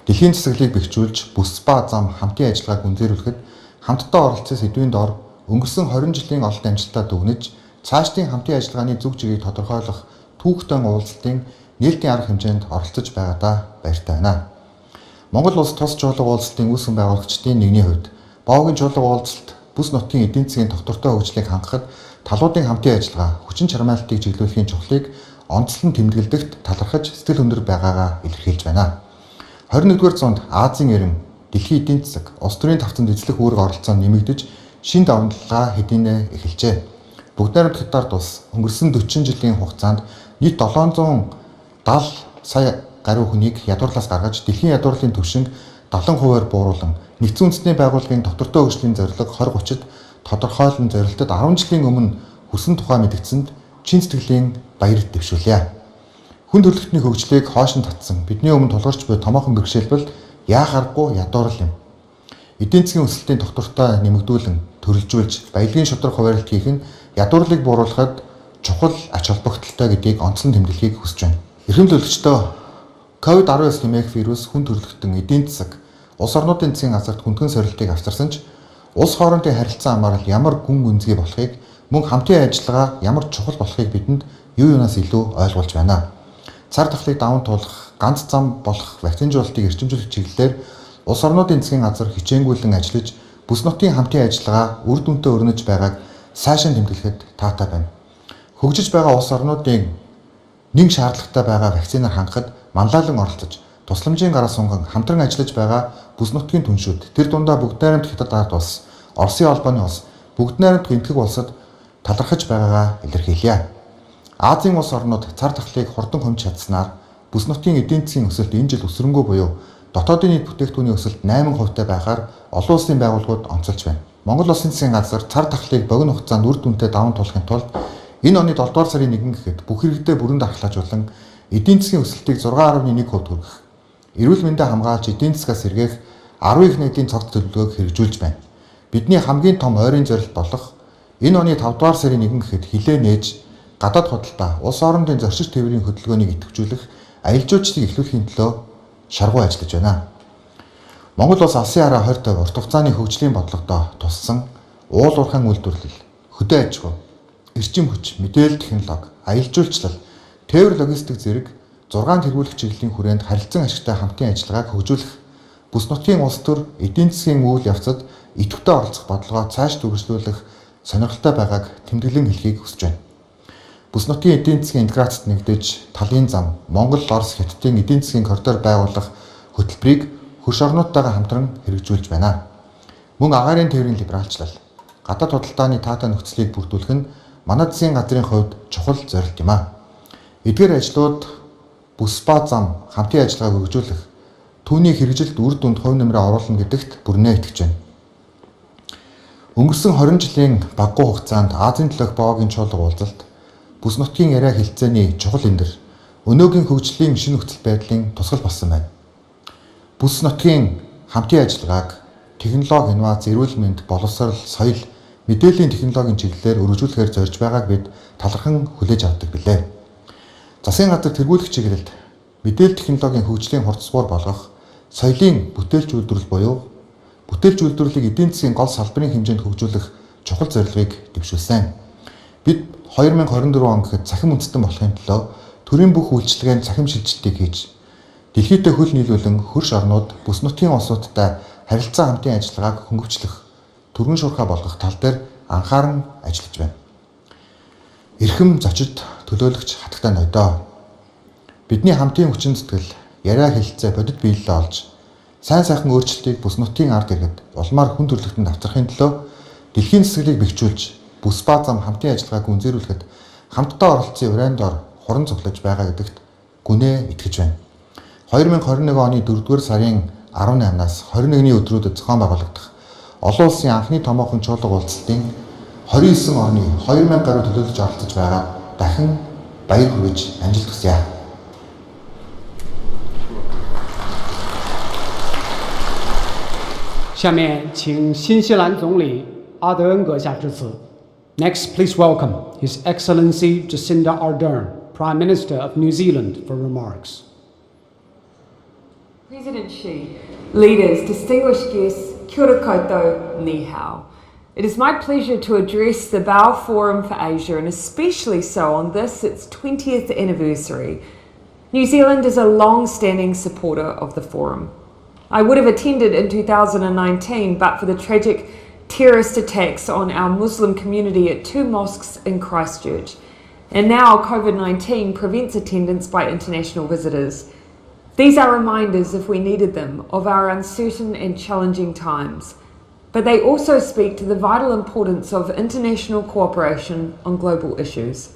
[SPEAKER 18] дэлхийн засаглалыг бэхжүүлж бүс ба зам хамтын ажиллагааг үнзээруулэхэд хамтдаа оролцох сэдвийн дор өнгөрсөн 20 жилийн олд амжилтаа дүгнэж цаашдын хамтын ажиллагааны зүг чигийг тодорхойлох түүхтэн уулзалтын нээлтийн арга хэмжээнд оролцож байгаадаа баяртай байна. Монгол улс тус чуулга уулзалтын үүсгэн байгуулагчдын нэгний хувьд Боагийн чуулга уулзалт бүс нутгийн эдийн засгийн доктортой хөгжлийг хангахад талуудын хамтын ажиллагаа хүчин чармайлтыг чиглүүлэхийн чухлыг онцлон тэмдэглэдэгт талархаж сэтгэл өндөр байгаагаа илэрхийлж байна. 21-р зуунд Азийн эрен, дэлхийн эдийн засаг, улс төрийн тавцанд эзлэх үүрэг оролцоо нэмэгдэж, шин давталгаа хэдийнэ эхэлжээ. Бүгд найрамд Хятад улс өнгөрсөн 40 жилийн хугацаанд нийт 770 сая гаруй хүнийг ядуурлаас гаргаж, дэлхийн ядуурлын түвшинг 70%-аар бууруулан, нэгдсэн үндэсний байгууллагын доктортой хөгжлийн зорилго 2030-д тодорхойлон зорилтод 10 жилийн өмнө хүссэн тухай мэдгдсэнд чин сэтгэлийн баяр дэвшүүлье. Хүн төрөлхтний хөгжлийг хойш нь татсан бидний өмнө тулгарч буй томоохон бэрхшээлбэл яах аргагүй ядуурл юм. Эдийн засгийн өсөлтийн доктортой нэмэгдүүлэн төрөлжүүлж баялагын шударга хуваарлт хийх нь ядуурлыг бууруулахад чухал ач холбогдолтой гэдгийг онцлон тэмдэглэхийг хүсэж байна. Эрхэм төлөвчдөө COVID-19 хэмээх вирус хүн төрөлхтөн эдийн засаг, улс орнуудын засгийн газарт хүндхэн сорилтыг авчирсан ч улс хоорондын харилцан хамаарал ямар гүн гүнзгий болохыг мөн хамтын ажиллагаа ямар чухал болохыг бидэнд юу юунаас илүү ойлгуулж байна. Цар тахлыг даван туулах, ганц зам болох вакцинжуулалтыг эрчимжүүлэх чиглэлээр улс орнуудын засгийн газар хичээнгүйлэн ажиллаж бүс нутгийн хамтын ажиллагаа үр дүнтэй өрнөж байгааг сайшин тэмдэглэхэд таатай байна. Хөгжиж байгаа улс орнуудын нэг шаардлагатай байгаа вакцинаар хангахад манлайлан оролцож, тусламжийн гараа сунган хамтран ажиллаж байгаа бүс нутгийн түншүүд, тэр дундаа бүгд найрамд Хятад улс, Оросын холбооны улс, бүгд найрамд гэмтгэг улсад талархаж байгаагаа илэрхийлье. Азийн улс орнууд цар тахлыг хурдан хэмж чадсанаар бүс нутгийн эдийн засгийн өсөлт энэ жил өсрөнгөө буюу дотоодын нийт бүтээгдэхүүний өсөлт 8% байхаар олон улсын байгууллагууд онцолж байна. Монгол Улсын засгийн газар цар тахлыг богино хугацаанд үр дүнтэй даван туулахын тулд энэ оны 7 дугаар сарын 1 гэхэд бүх хэрэгтэй бүрэн дархлаажуулан эдийн засгийн өсөлтийг 6.1% хүргэх, эрүүл мэндэ хамгаалж эдийн засгаас сэргээх 10 их нэгдлийн цогц төлөвлөгөөг хэрэгжүүлж байна. Бидний хамгийн том ойрын зорилт болох энэ оны 5 дугаар сарын 1 гэхэд хилээ нээж гадаад худалдаа, улс орондын зорчигч тээврийн хөдөлгөөнийг идэвхжүүлэх, аялал жуулчлалыг эхлүүлэхийн төлөө шаргуу ажиллаж байна. Монгол улс ASEAN-аараа 20% урт хугацааны хөгжлийн бодлогодоо туссан уул уурхайн үйлдвэрлэл, хөдөө аж ахуй, эрчим хүч, мэдээлэл технологи, аялал жуулчлал, тээвэр логистик зэрэг 6 тэргүүлэх чиглэлийн хүрээнд харилцан ашигтай хамтын ажиллагааг хөгжүүлэх, бүс нутгийн улс төр эдийн засгийн үйл явцад идэвхтэй оролцох бодлогоо цааш үргэлжлүүлэх сонирхолтой байгааг тэмдэглэн хэлхийг хүсэж байна. Бүс нутгийн эдийн засгийн интеграцид нэгдэж талын зам, Монгол, Орос, Хятадын эдийн засгийн коридор байгуулах хөтөлбөрийг хөрш орнуудтайгаа хамтран хэрэгжүүлж байна. Мөн агаарын тээврийн либералчлал, гадаад худалдааны таатай нөхцөлийг бүрдүүлэх нь манай засгийн газрын хувьд чухал зорилт юм а. Эдгээр ажлууд бүс ба зам хамтын ажиллагааг хөгжүүлэх, түүний хэрэгжилт үр дүнд хувь нэмрээ оруулна гэдэгт бүрнээ итгэж байна. Өнгөрсөн 20 жилийн баггүй хугацаанд Азийн төлөөх Боагийн чуулга уулзалт бүс нутгийн яриа хэлцээний чухал эндэр өнөөгийн хөгжлийн шинэ нөхцөл байдлын тусгал болсон байна. Бүс нутгийн хамтын ажиллагааг технологи, инновац, эрүүл мэнд, боловсрол, соёл, мэдээллийн технологийн чиглэлээр өргөжүүлэхээр зорж байгааг бид талархан хүлээж авдаг билээ. Засгийн газар тэргүүлэх чиглэлд мэдээлэл технологийн хөгжлийн хурцсуур болгох, соёлын бүтээлч үйлдвэрлэл буюу бүтээлч үйлдвэрлэлийг эдийн засгийн гол салбарын хэмжээнд хөгжүүлэх чухал зорилгыг дэвшүүлсэн. Бид 2024 он гэхэд цахим үндэстэн болохын төлөө төрийн бүх үйлчилгээнд цахим шилжилтийг хийж, дэлхийдээ хөл нийлүүлэн хөрш орнууд бүс нутгийн улсуудтай харилцаа хамтын ажиллагааг хөнгөвчлөх, түргэн шуурхай болгох тал дээр анхааран ажиллаж байна. Эрхэм зочид, төлөөлөгч хатагтай ноёдоо. Бидний хамтын хүчин зүтгэл, яриа хэлэлцээ бодит биелэлээ олж, сайн сайхан өөрчлөлтийг бүс нутгийн ард иргэд улмаар хүн төрөлхтөнд авчрахын төлөө дэлхийн засаглалыг бэхжүүлж, бүс ба зам хамтын ажиллагааг үнзээруулэхэд хамтдаа оролцсон урайнд ор хуран цуглаж байгаа гэдэгт гүнээ итгэж байна. 2021 оны 4-р сарын 18-наас 21-ний өдрүүдэд зохион байгуулагдах олон улсын анхны томоохон чуулга уулзалтын 29 орны 2000 гаруй төлөөлөгч оролцож байгаа дахин баяр хүргэж амжилт хүсье.
[SPEAKER 1] 下面请新西兰总理阿德恩阁下致辞。Next, please welcome His Excellency Jacinda Ardern, Prime Minister of New Zealand, for remarks.
[SPEAKER 19] President Xi, leaders, distinguished guests, kia ora koutou, ni hao. It is my pleasure to address the Baoa Forum for Asia, and especially so on this, its 20th anniversary. New Zealand is a long-standing supporter of the forum. I would have attended in 2019, but for the tragic terrorist attacks on our Muslim community at 2 mosques in Christchurch. And now COVID-19 prevents attendance by international visitors. These are reminders, if we needed them, of our uncertain and challenging times. But they also speak to the vital importance of international cooperation on global issues.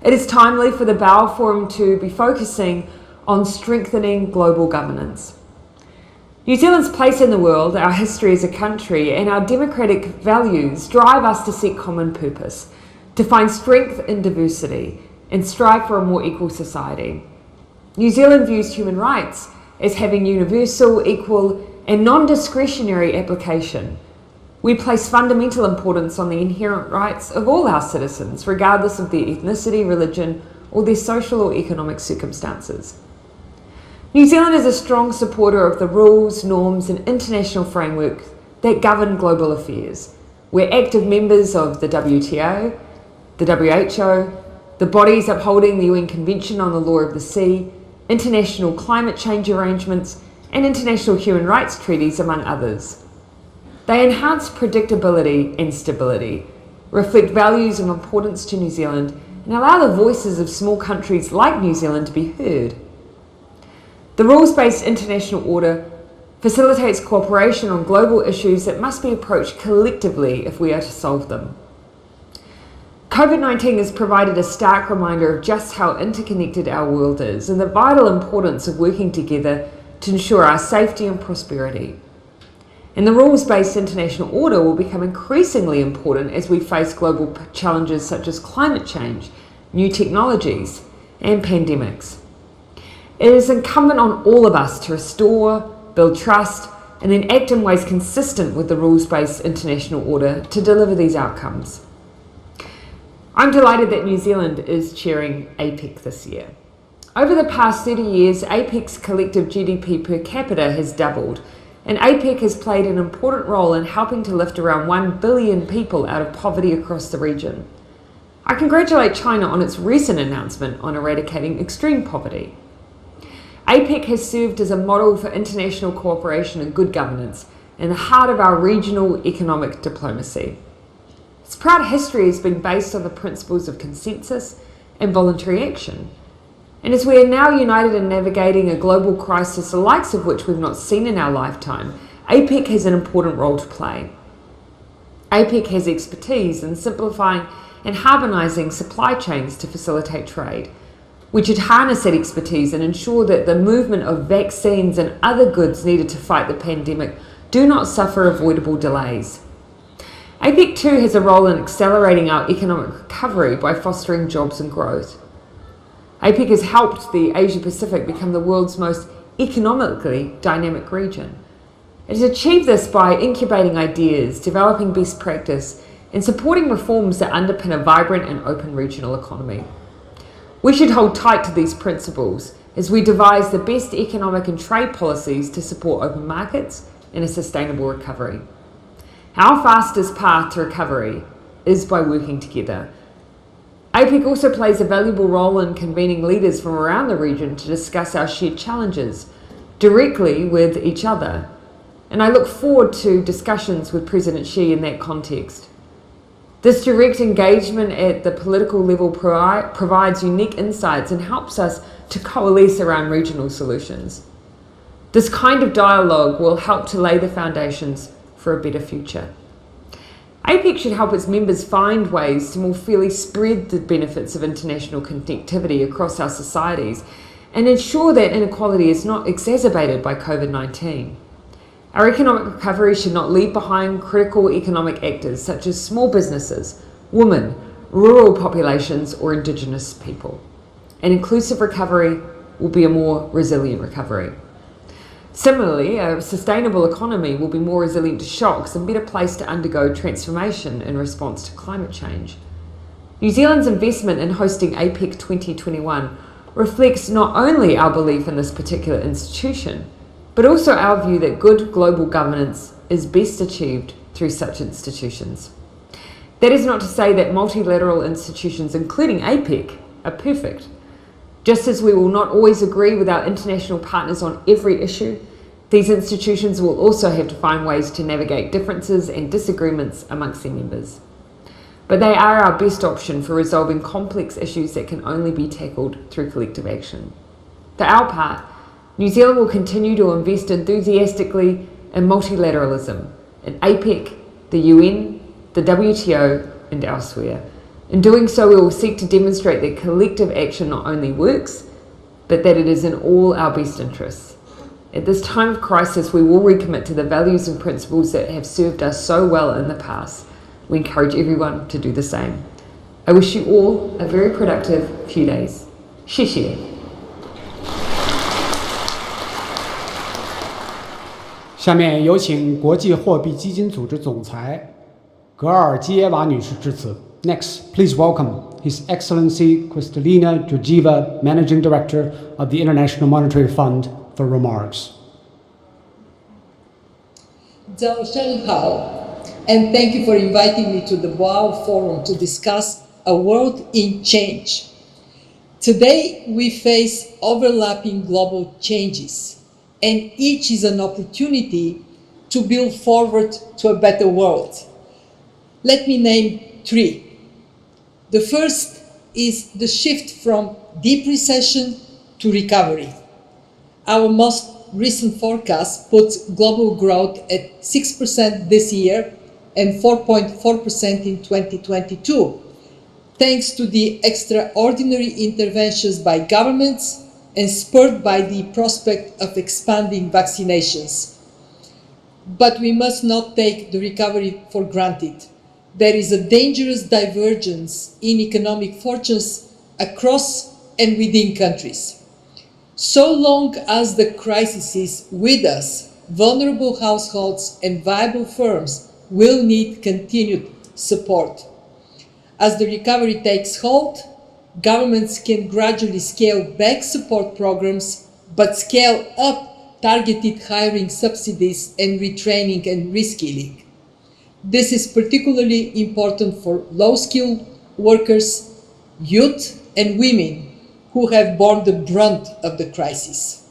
[SPEAKER 19] It is timely for the Baoa Forum to be focusing on strengthening global governance. New Zealand's place in the world, our history as a country, and our democratic values drive us to seek common purpose, to find strength in diversity, and strive for a more equal society. New Zealand views human rights as having universal, equal, and non-discretionary application. We place fundamental importance on the inherent rights of all our citizens, regardless of their ethnicity, religion, or their social or economic circumstances. New Zealand is a strong supporter of the rules, norms, and international framework that govern global affairs. We're active members of the WTO, the WHO, the bodies upholding the UN Convention on the Law of the Sea, international climate change arrangements, and international human rights treaties, among others. They enhance predictability and stability, reflect values of importance to New Zealand, and allow the voices of small countries like New Zealand to be heard. The rules-based international order facilitates cooperation on global issues that must be approached collectively if we are to solve them. COVID-19 has provided a stark reminder of just how interconnected our world is and the vital importance of working together to ensure our safety and prosperity. And the rules-based international order will become increasingly important as we face global challenges such as climate change, new technologies, and pandemics. It is incumbent on all of us to restore, build trust, and then act in ways consistent with the rules-based international order to deliver these outcomes. I'm delighted that New Zealand is chairing APEC this year. Over the past 30 years, APEC's collective GDP per capita has doubled, and APEC has played an important role in helping to lift around 1 billion people out of poverty across the region. I congratulate China on its recent announcement on eradicating extreme poverty. APEC has served as a model for international cooperation and good governance in the heart of our regional economic diplomacy. Its proud history has been based on the principles of consensus and voluntary action. And as we are now united in navigating a global crisis, the likes of which we've not seen in our lifetime, APEC has an important role to play. APEC has expertise in simplifying and harmonising supply chains to facilitate trade. We should harness that expertise and ensure that the movement of vaccines and other goods needed to fight the pandemic do not suffer avoidable delays. APEC too has a role in accelerating our economic recovery by fostering jobs and growth. APEC has helped the Asia-Pacific become the world's most economically dynamic region. It has achieved this by incubating ideas, developing best practice, and supporting reforms that underpin a vibrant and open regional economy. We should hold tight to these principles as we devise the best economic and trade policies to support open markets and a sustainable recovery. Our fastest path to recovery is by working together. APEC also plays a valuable role in convening leaders from around the region to discuss our shared challenges directly with each other. And I look forward to discussions with President Xi in that context. This direct engagement at the political level provides unique insights and helps us to coalesce around regional solutions. This kind of dialogue will help to lay the foundations for a better future. APEC should help its members find ways to more fairly spread the benefits of international connectivity across our societies and ensure that inequality is not exacerbated by COVID-19. Our economic recovery should not leave behind critical economic actors such as small businesses, women, rural populations, or Indigenous people. An inclusive recovery will be a more resilient recovery. Similarly, a sustainable economy will be more resilient to shocks and better placed to undergo transformation in response to climate change. New Zealand's investment in hosting APEC 2021 reflects not only our belief in this particular institution, but also our view that good global governance is best achieved through such institutions. That is not to say that multilateral institutions, including APEC, are perfect. Just as we will not always agree with our international partners on every issue, these institutions will also have to find ways to navigate differences and disagreements amongst their members. But they are our best option for resolving complex issues that can only be tackled through collective action. For our part, New Zealand will continue to invest enthusiastically in multilateralism, in APEC, the UN, the WTO, and elsewhere. In doing so, we will seek to demonstrate that collective action not only works, but that it is in all our best interests. At this time of crisis, we will recommit to the values and principles that have served us so well in the past. We encourage everyone to do the same. I wish you all a very productive few days. 谢谢。
[SPEAKER 1] 下面有请国际货币基金组织总裁格尔基耶娃女士致辞。Next, please welcome His Excellency Kristalina Georgieva, Managing Director of the International Monetary Fund, for remarks.
[SPEAKER 20] 早上好, and thank you for inviting me to the Baoa Forum to discuss a world in change. Today, we face overlapping global changes, and each is an opportunity to build forward to a better world. Let me name three. The first is the shift from deep recession to recovery. Our most recent forecast puts global growth at 6% this year and 4.4% in 2022, thanks to the extraordinary interventions by governments and spurred by the prospect of expanding vaccinations. But we must not take the recovery for granted. There is a dangerous divergence in economic fortunes across and within countries. So long as the crisis is with us, vulnerable households and viable firms will need continued support. As the recovery takes hold, governments can gradually scale back support programs, but scale up targeted hiring subsidies and retraining and reskilling. This is particularly important for low-skilled workers, youth, and women who have borne the brunt of the crisis.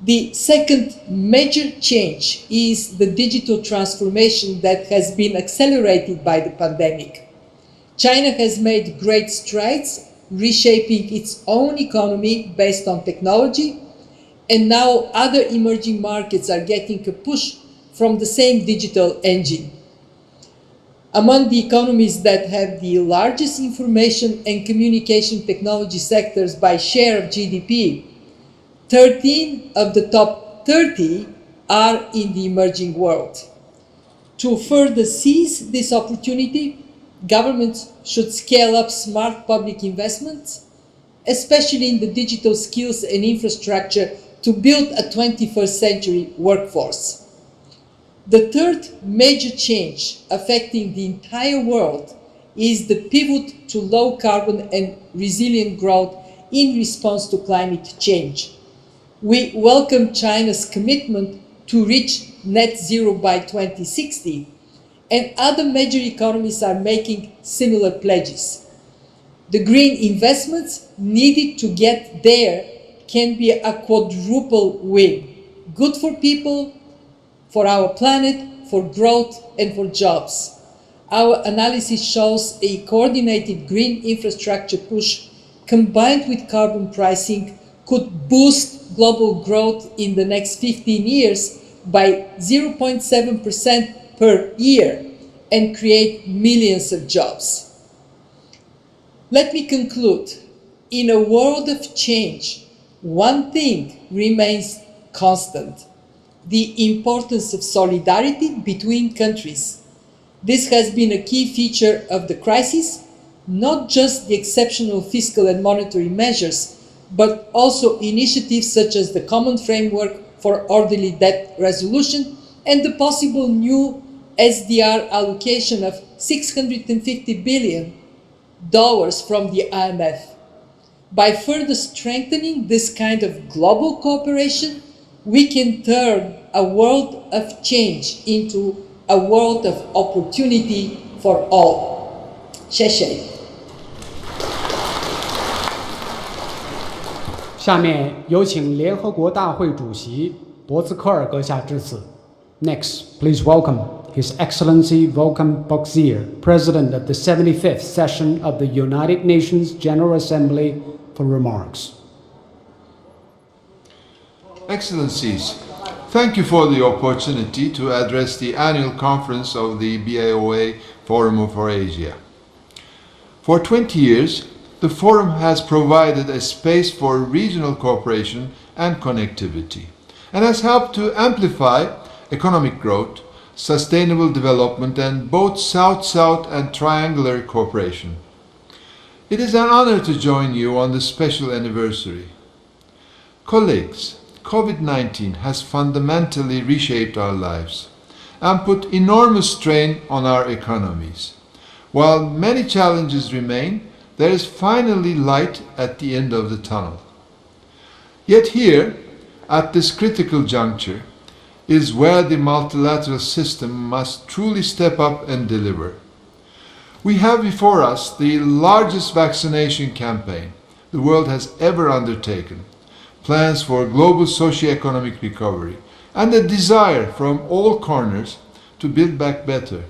[SPEAKER 20] The second major change is the digital transformation that has been accelerated by the pandemic. China has made great strides, reshaping its own economy based on technology, and now other emerging markets are getting a push from the same digital engine. Among the economies that have the largest information and communication technology sectors by share of GDP, 13 of the top 30 are in the emerging world. To further seize this opportunity, governments should scale up smart public investments, especially in the digital skills and infrastructure to build a 21st century workforce. The third major change affecting the entire world is the pivot to low carbon and resilient growth in response to climate change. We welcome China's commitment to reach net zero by 2060, and other major economies are making similar pledges. The green investments needed to get there can be a quadruple win: good for people, for our planet, for growth, and for jobs. Our analysis shows a coordinated green infrastructure push combined with carbon pricing could boost global growth in the next 15 years by 0.7% per year and create millions of jobs. Let me conclude. In a world of change, one thing remains constant: the importance of solidarity between countries. This has been a key feature of the crisis, not just the exceptional fiscal and monetary measures, but also initiatives such as the Common Framework for Orderly Debt Resolution and the possible new SDR allocation of $650 billion from the IMF. By further strengthening this kind of global cooperation, we can turn a world of change into a world of opportunity for all. 谢谢。
[SPEAKER 1] 下面有请联合国大会主席博兹科尔阁下致辞。Next, please welcome His Excellency Volkan Bozkır, President of the 75th Session of the United Nations General Assembly, for remarks.
[SPEAKER 21] Excellencies, thank you for the opportunity to address the annual conference of the BAOA Forum for Asia. For 20 years, the Forum has provided a space for regional cooperation and connectivity, and has helped to amplify economic growth, sustainable development, and both South-South and triangular cooperation. It is an honor to join you on this special anniversary. Colleagues, COVID-19 has fundamentally reshaped our lives and put enormous strain on our economies. While many challenges remain, there is finally light at the end of the tunnel. Yet here, at this critical juncture, is where the multilateral system must truly step up and deliver. We have before us the largest vaccination campaign the world has ever undertaken, plans for global socio-economic recovery, and a desire from all corners to build back better.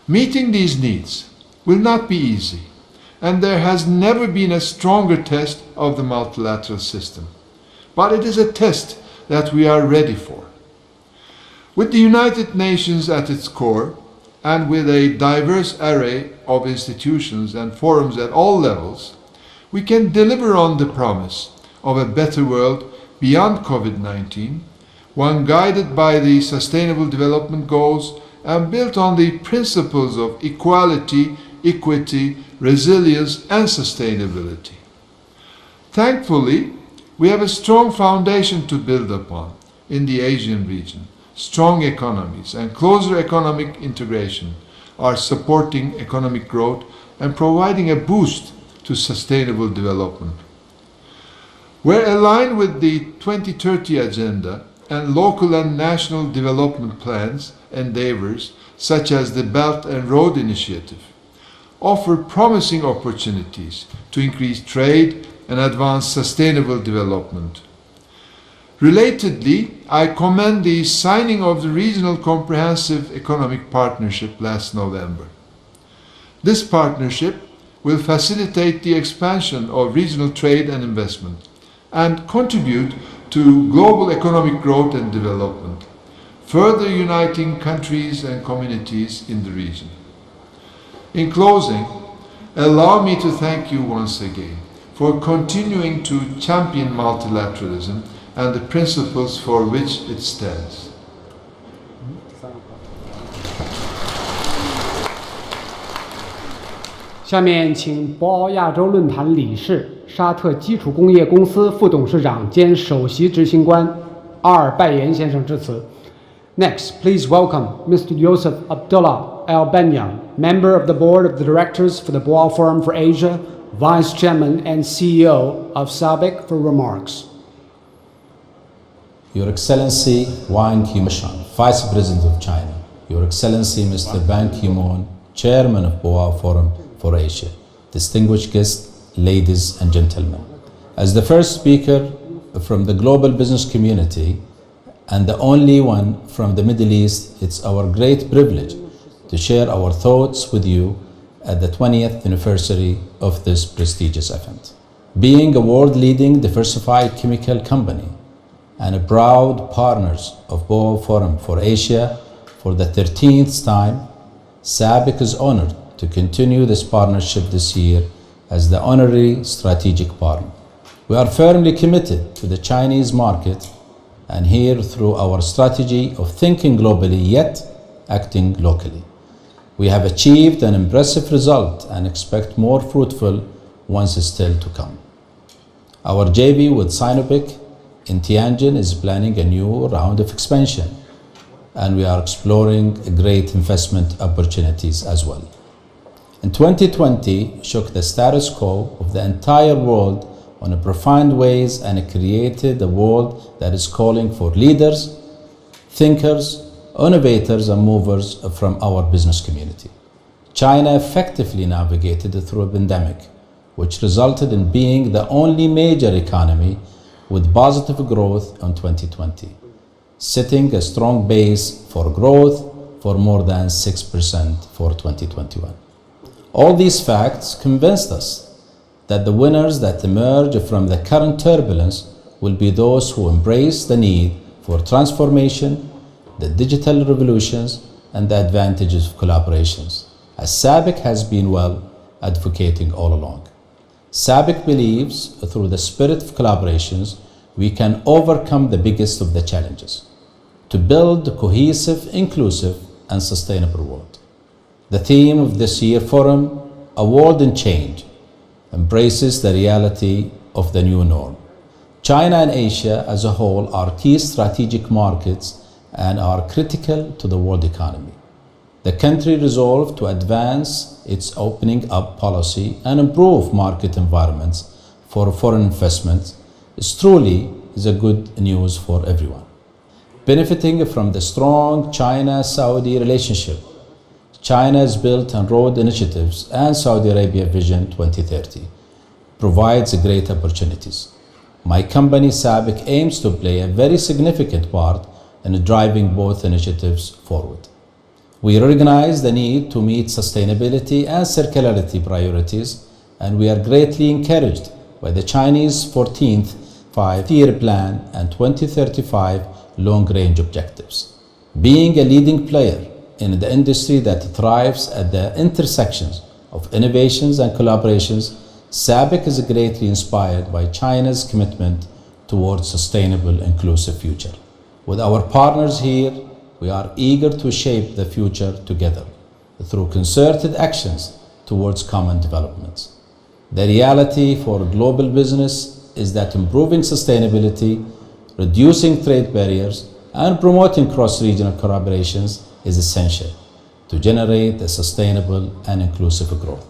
[SPEAKER 21] Meeting these needs will not be easy, and there has never been a stronger test of the multilateral system. But it is a test that we are ready for. With the United Nations at its core, and with a diverse array of institutions and forums at all levels, we can deliver on the promise of a better world beyond COVID-19, one guided by the Sustainable Development Goals and built on the principles of equality, equity, resilience, and sustainability. Thankfully, we have a strong foundation to build upon in the Asian region. Strong economies and closer economic integration are supporting economic growth and providing a boost to sustainable development. We're aligned with the 2030 Agenda and local and national development plans endeavors such as the Belt and Road Initiative offer promising opportunities to increase trade and advance sustainable development. Relatedly, I commend the signing of the Regional Comprehensive Economic Partnership last November. This partnership will facilitate the expansion of regional trade and investment and contribute to global economic growth and development, further uniting countries and communities in the region. In closing, allow me to thank you once again for continuing to champion multilateralism and the principles for which it stands.
[SPEAKER 1] 下面请博鳌亚洲论坛理事、沙特基础工业公司副董事长兼首席执行官阿尔拜延先生致辞。Next, please welcome Mr. Yosef Abdullah Al Banyan, member of the board of the directors for the Boao Forum for Asia, vice chairman and CEO of SABIC, for remarks.
[SPEAKER 22] Your Excellency Wang Qishan, Vice President of China, Your Excellency Mr. Ban Ki-moon, Chairman of Boao Forum for Asia, distinguished guests, ladies and gentlemen. As the first speaker from the global business community and the only one from the Middle East, it's our great privilege to share our thoughts with you at the 20th anniversary of this prestigious event. Being a world-leading diversified chemical company, and a proud partners of Boao Forum for Asia for the 13th time, SABIC is honored to continue this partnership this year as the honorary strategic partner. We are firmly committed to the Chinese market and here through our strategy of thinking globally yet acting locally. We have achieved an impressive result and expect more fruitful ones still to come. Our JV with Sinopec in Tianjin is planning a new round of expansion, and we are exploring great investment opportunities as well. In 2020, shook the status quo of the entire world in a profound ways and created a world that is calling for leaders, thinkers, innovators and movers from our business community. China effectively navigated through a pandemic, which resulted in being the only major economy with positive growth in 2020, setting a strong base for growth for more than 6% for 2021. All these facts convinced us that the winners that emerge from the current turbulence will be those who embrace the need for transformation, the digital revolutions, and the advantages of collaborations, as SABIC has been well advocating all along. SABIC believes through the spirit of collaborations, we can overcome the biggest of the challenges to build a cohesive, inclusive, and sustainable world. The theme of this year's forum, A World in Change, embraces the reality of the new norm. China and Asia as a whole are key strategic markets and are critical to the world economy. The country resolved to advance its opening up policy and improve market environments for foreign investments is a good news for everyone. Benefiting from the strong China-Saudi relationship, China's Belt and Road Initiatives and Saudi Arabia Vision 2030 provides great opportunities. My company SABIC aims to play a very significant part in driving both initiatives forward. We recognize the need to meet sustainability and circularity priorities, and we are greatly encouraged by the Chinese 14th Five-Year Plan and 2035 long-range objectives. Being a leading player in the industry that thrives at the intersections of innovations and collaborations, SABIC is greatly inspired by China's commitment towards sustainable, inclusive future. With our partners here, we are eager to shape the future together through concerted actions towards common developments. The reality for global business is that improving sustainability, reducing trade barriers, and promoting cross-regional collaborations is essential to generate a sustainable and inclusive growth.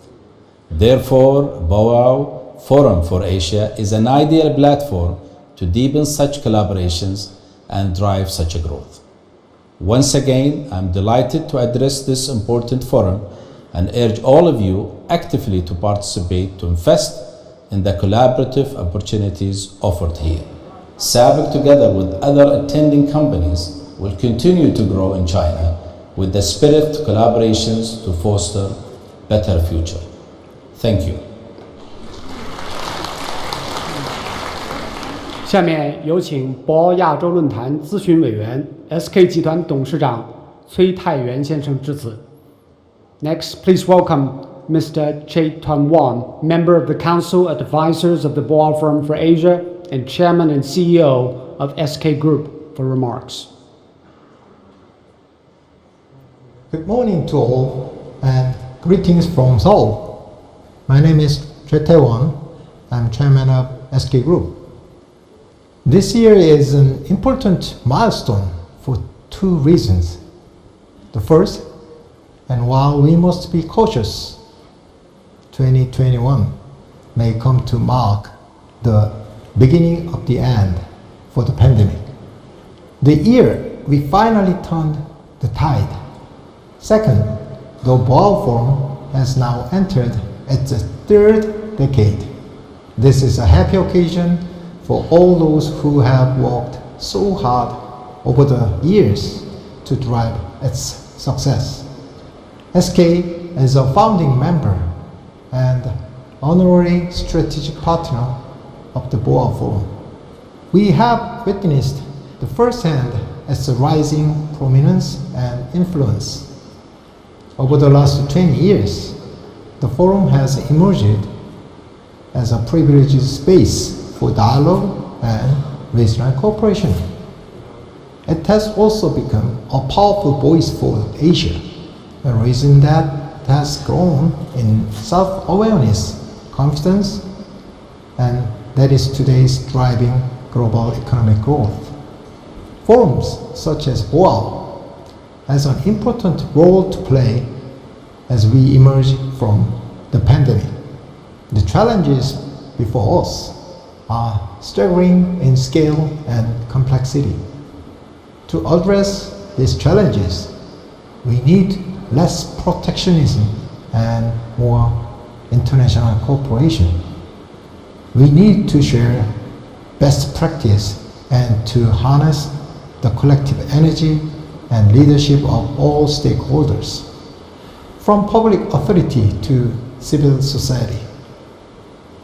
[SPEAKER 22] Therefore, Baoa Forum for Asia is an ideal platform to deepen such collaborations and drive such a growth. Once again, I'm delighted to address this important forum and urge all of you actively to participate to invest in the collaborative opportunities offered here. SABIC, together with other attending companies, will continue to grow in China with the spirit of collaborations to foster a better future. Thank you.
[SPEAKER 1] 下面有请博鳌亚洲论坛咨询委员 SK 集团董事长崔泰元先生致辞。Next, please welcome Mr. Chait Tuan Wan, member of the Council Advisors of the Boao Forum for Asia and Chairman and CEO of SK Group, for remarks.
[SPEAKER 3] Good morning to all, and greetings from Seoul. My name is Chait Tuan Wan. I'm Chairman of SK Group. This year is an important milestone for two reasons. The first, and while we must be cautious, 2021 may come to mark the beginning of the end for the pandemic. The year we finally turned the tide. Second, the Boao Forum has now entered its third decade. This is a happy occasion for all those who have worked so hard over the years to drive its success. SK is a founding member and honorary strategic partner of the Boao Forum. We have witnessed the first-hand its rising prominence and influence. Over the last 20 years, the forum has emerged as a privileged space for dialogue and regional cooperation. It has also become a powerful voice for Asia, a reason that it has grown in self-awareness, confidence, and that is today's driving global economic growth. Forums such as Baoa has an important role to play as we emerge from the pandemic. The challenges before us are staggering in scale and complexity. To address these challenges, we need less protectionism and more international cooperation. We need to share best practice and to harness the collective energy and leadership of all stakeholders, from public authority to civil society.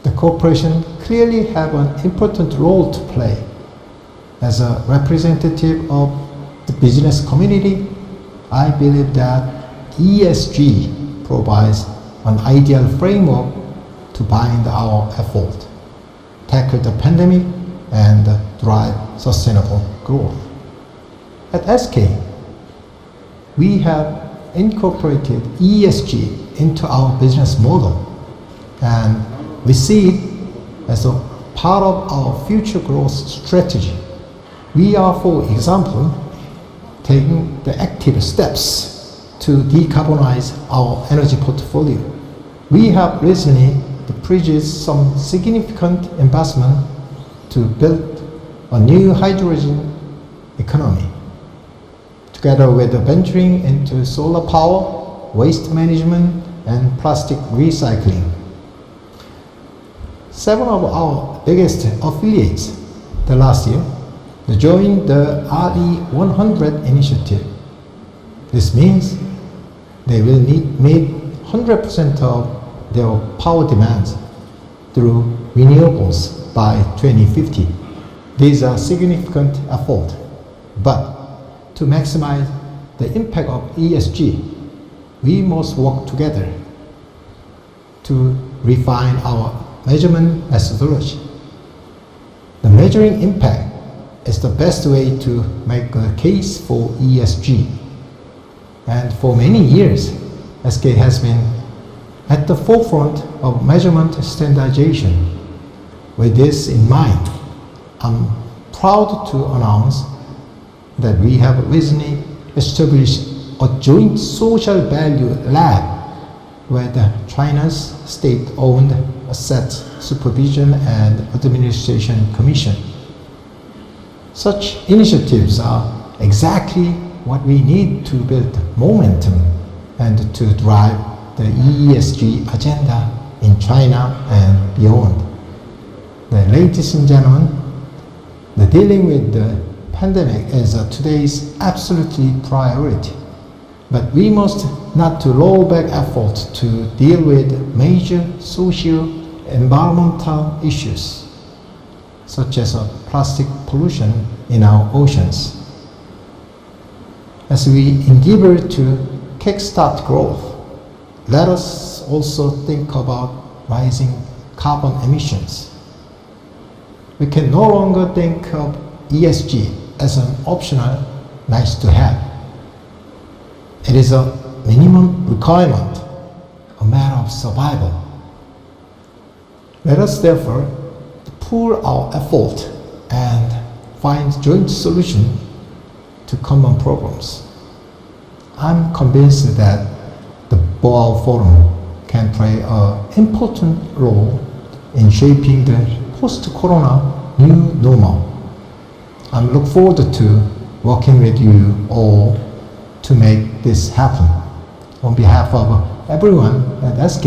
[SPEAKER 3] The corporation clearly have an important role to play. As a representative of the business community, I believe that ESG provides an ideal framework to bind our effort, tackle the pandemic, and drive sustainable growth. At SK, we have incorporated ESG into our business model, and we see it as a part of our future growth strategy. We are, for example, taking the active steps to decarbonize our energy portfolio. We have recently purchased some significant investment to build a new hydrogen economy, together with venturing into solar power, waste management, and plastic recycling. 7 of our biggest affiliates the last year joined the RE100 initiative. This means they will meet 100% of their power demands through renewables by 2050. These are significant efforts, but to maximize the impact of ESG, we must work together to refine our measurement methodology. The measuring impact is the best way to make a case for ESG. And for many years, SK has been at the forefront of measurement standardization. With this in mind, I'm proud to announce that we have recently established a joint social value lab with China's state-owned Asset Supervision and Administration Commission. Such initiatives are exactly what we need to build momentum and to drive the ESG agenda in China and beyond. Ladies and gentlemen, the dealing with the pandemic is today's absolutely priority. But we must not to roll back efforts to deal with major socio-environmental issues, such as plastic pollution in our oceans. As we endeavor to kickstart growth, let us also think about rising carbon emissions. We can no longer think of ESG as an optional nice to have. It is a minimum requirement, a matter of survival. Let us therefore pool our effort and find joint solution to common problems. I'm convinced that the Baoa Forum can play an important role in shaping the post-corona new normal. I look forward to working with you all to make this happen. On behalf of everyone at SK,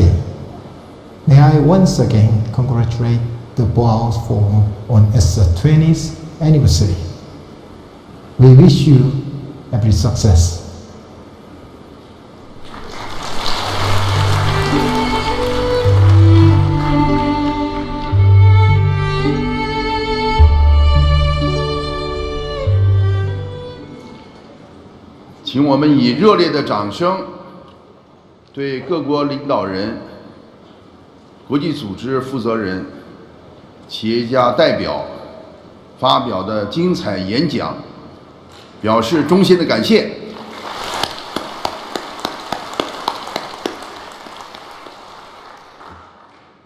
[SPEAKER 3] may I once again congratulate the Baoa Forum on its 20th anniversary. We wish you every success.
[SPEAKER 21] 请我们以热烈的掌声，对各国领导人、国际组织负责人、企业家代表发表的精彩演讲表示衷心的感谢。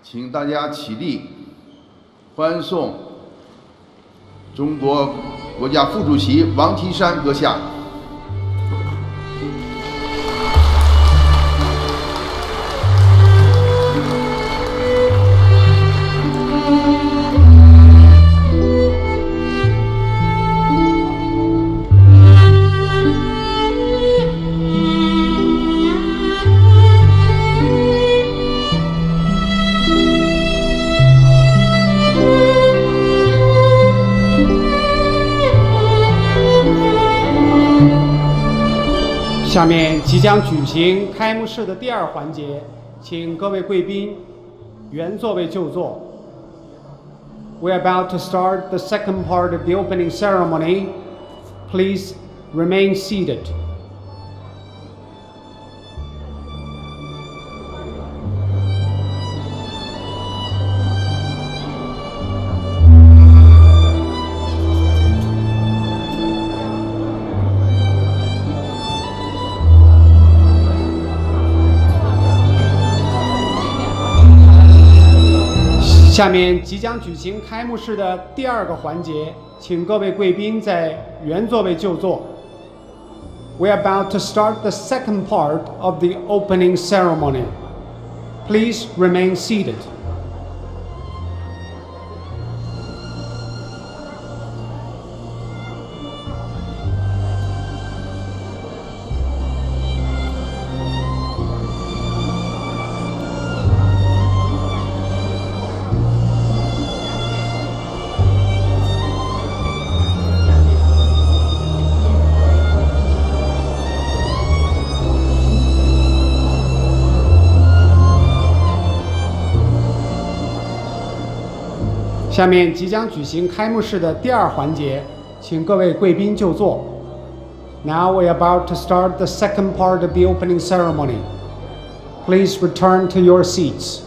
[SPEAKER 21] 请大家起立，欢送中国国家副主席王岐山阁下。
[SPEAKER 1] 下面即将举行开幕式的第二环节，请各位贵宾原座位就座。We are about to start the second part of the opening ceremony. Please remain seated. 下面即将举行开幕式的第二个环节，请各位贵宾在原座位就座。We are about to start the second part of the opening ceremony. Please remain seated. 下面即将举行开幕式的第二环节，请各位贵宾就座。Now we are about to start the second part of the opening ceremony. Please return to your seats.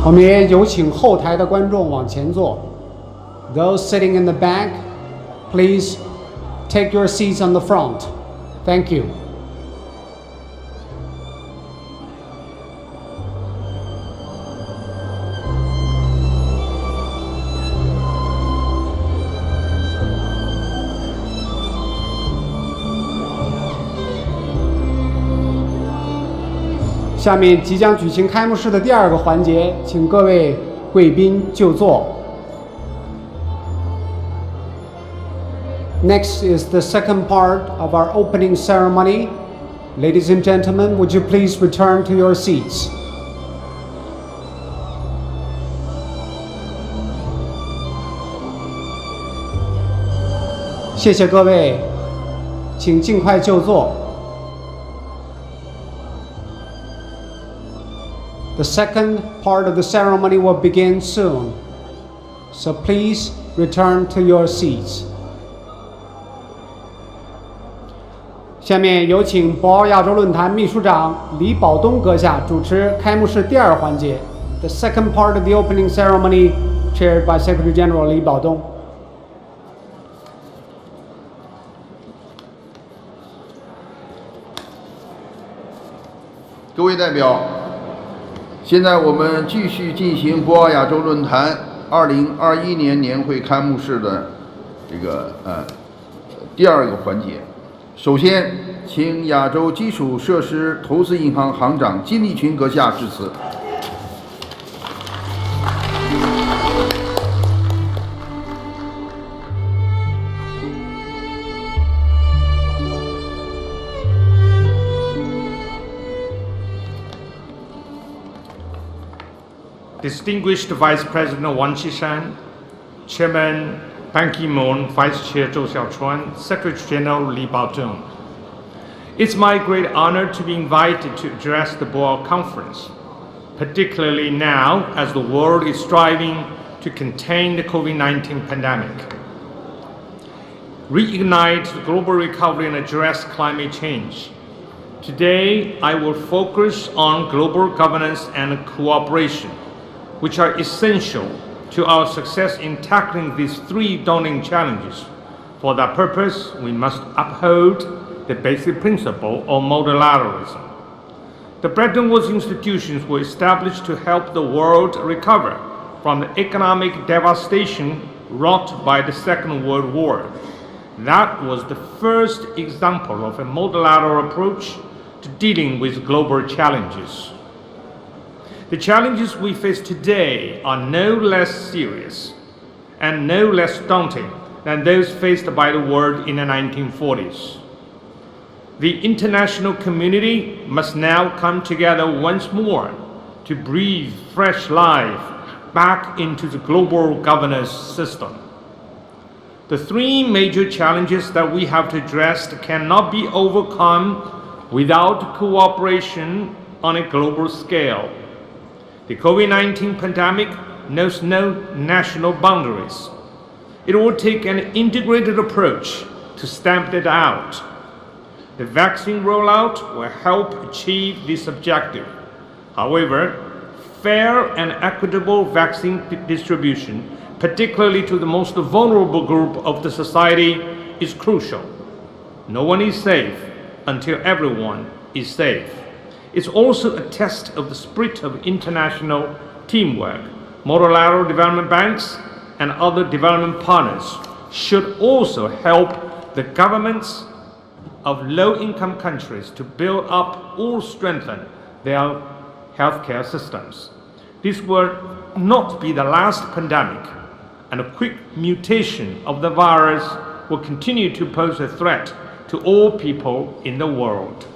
[SPEAKER 1] 我们也有请后台的观众往前坐。Those sitting in the back, please take your seats on the front. Thank you. 下面即将举行开幕式的第二个环节，请各位贵宾就座。Next is the second part of our opening ceremony. Ladies and gentlemen, would you please return to your seats? 谢谢各位，请尽快就座。The second part of the ceremony will begin soon, so please return to your seats. 下面有请博鳌亚洲论坛秘书长李保东阁下主持开幕式第二环节。The second part of the opening ceremony, chaired by Secretary General 李保东。
[SPEAKER 21] 各位代表。现在我们继续进行博鳌亚洲论坛2021年年会开幕式的第二个环节。首先，请亚洲基础设施投资银行行长金立群阁下致辞。
[SPEAKER 2] distinguished Vice President Wang Qishan, Chairman Ban Ki-moon, Vice Chair Zhou Xiaochuan, Secretary General Li Baozhong. It's my great honor to be invited to address the Boao Conference, particularly now as the world is striving to contain the COVID-19 pandemic, reignite the global recovery and address climate change. Today, I will focus on global governance and cooperation, which are essential to our success in tackling these three daunting challenges. For that purpose, we must uphold the basic principle of multilateralism. The Bretton Woods institutions were established to help the world recover from the economic devastation wrought by the Second World War. That was the first example of a multilateral approach to dealing with global challenges. The challenges we face today are no less serious and no less daunting than those faced by the world in the 1940s. The international community must now come together once more to breathe fresh life back into the global governance system. The three major challenges that we have to address cannot be overcome without cooperation on a global scale. The COVID-19 pandemic knows no national boundaries. It will take an integrated approach to stamp it out. The vaccine rollout will help achieve this objective. However, fair and equitable vaccine distribution, particularly to the most vulnerable group of the society, is crucial. No one is safe until everyone is safe. It's also a test of the spirit of international teamwork. Multilateral development banks and other development partners should also help the governments of low-income countries to build up or strengthen their healthcare systems. This will not be the last pandemic, and a quick mutation of the virus will continue to pose a threat to all people in the world.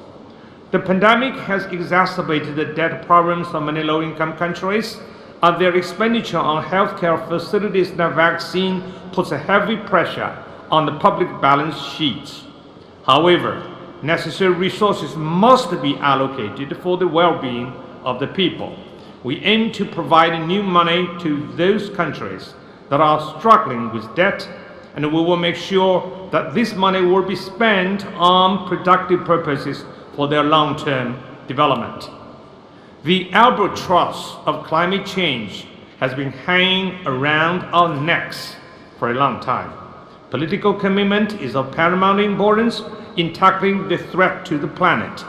[SPEAKER 2] The pandemic has exacerbated the debt problems of many low-income countries, and their expenditure on healthcare facilities and vaccine puts a heavy pressure on the public balance sheets. However, necessary resources must be allocated for the well-being of the people. We aim to provide new money to those countries that are struggling with debt, and we will make sure that this money will be spent on productive purposes for their long-term development. The albatross of climate change has been hanging around our necks for a long time. Political commitment is of paramount importance in tackling the threat to the planet.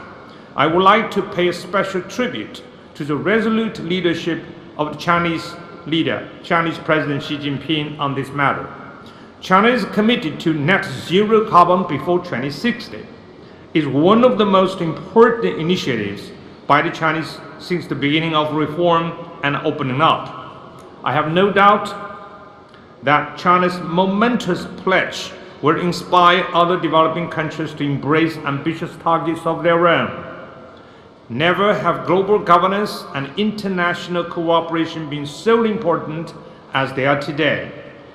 [SPEAKER 2] I would like to pay a special tribute to the resolute leadership of the Chinese leader, Chinese President Xi Jinping, on this matter. China is committed to net zero carbon before 2060. It's one of the most important initiatives by the Chinese since the beginning of reform and opening up. I have no doubt that China's momentous pledge will inspire other developing countries to embrace ambitious targets of their own. Never have global governance and international cooperation been so important as they are today.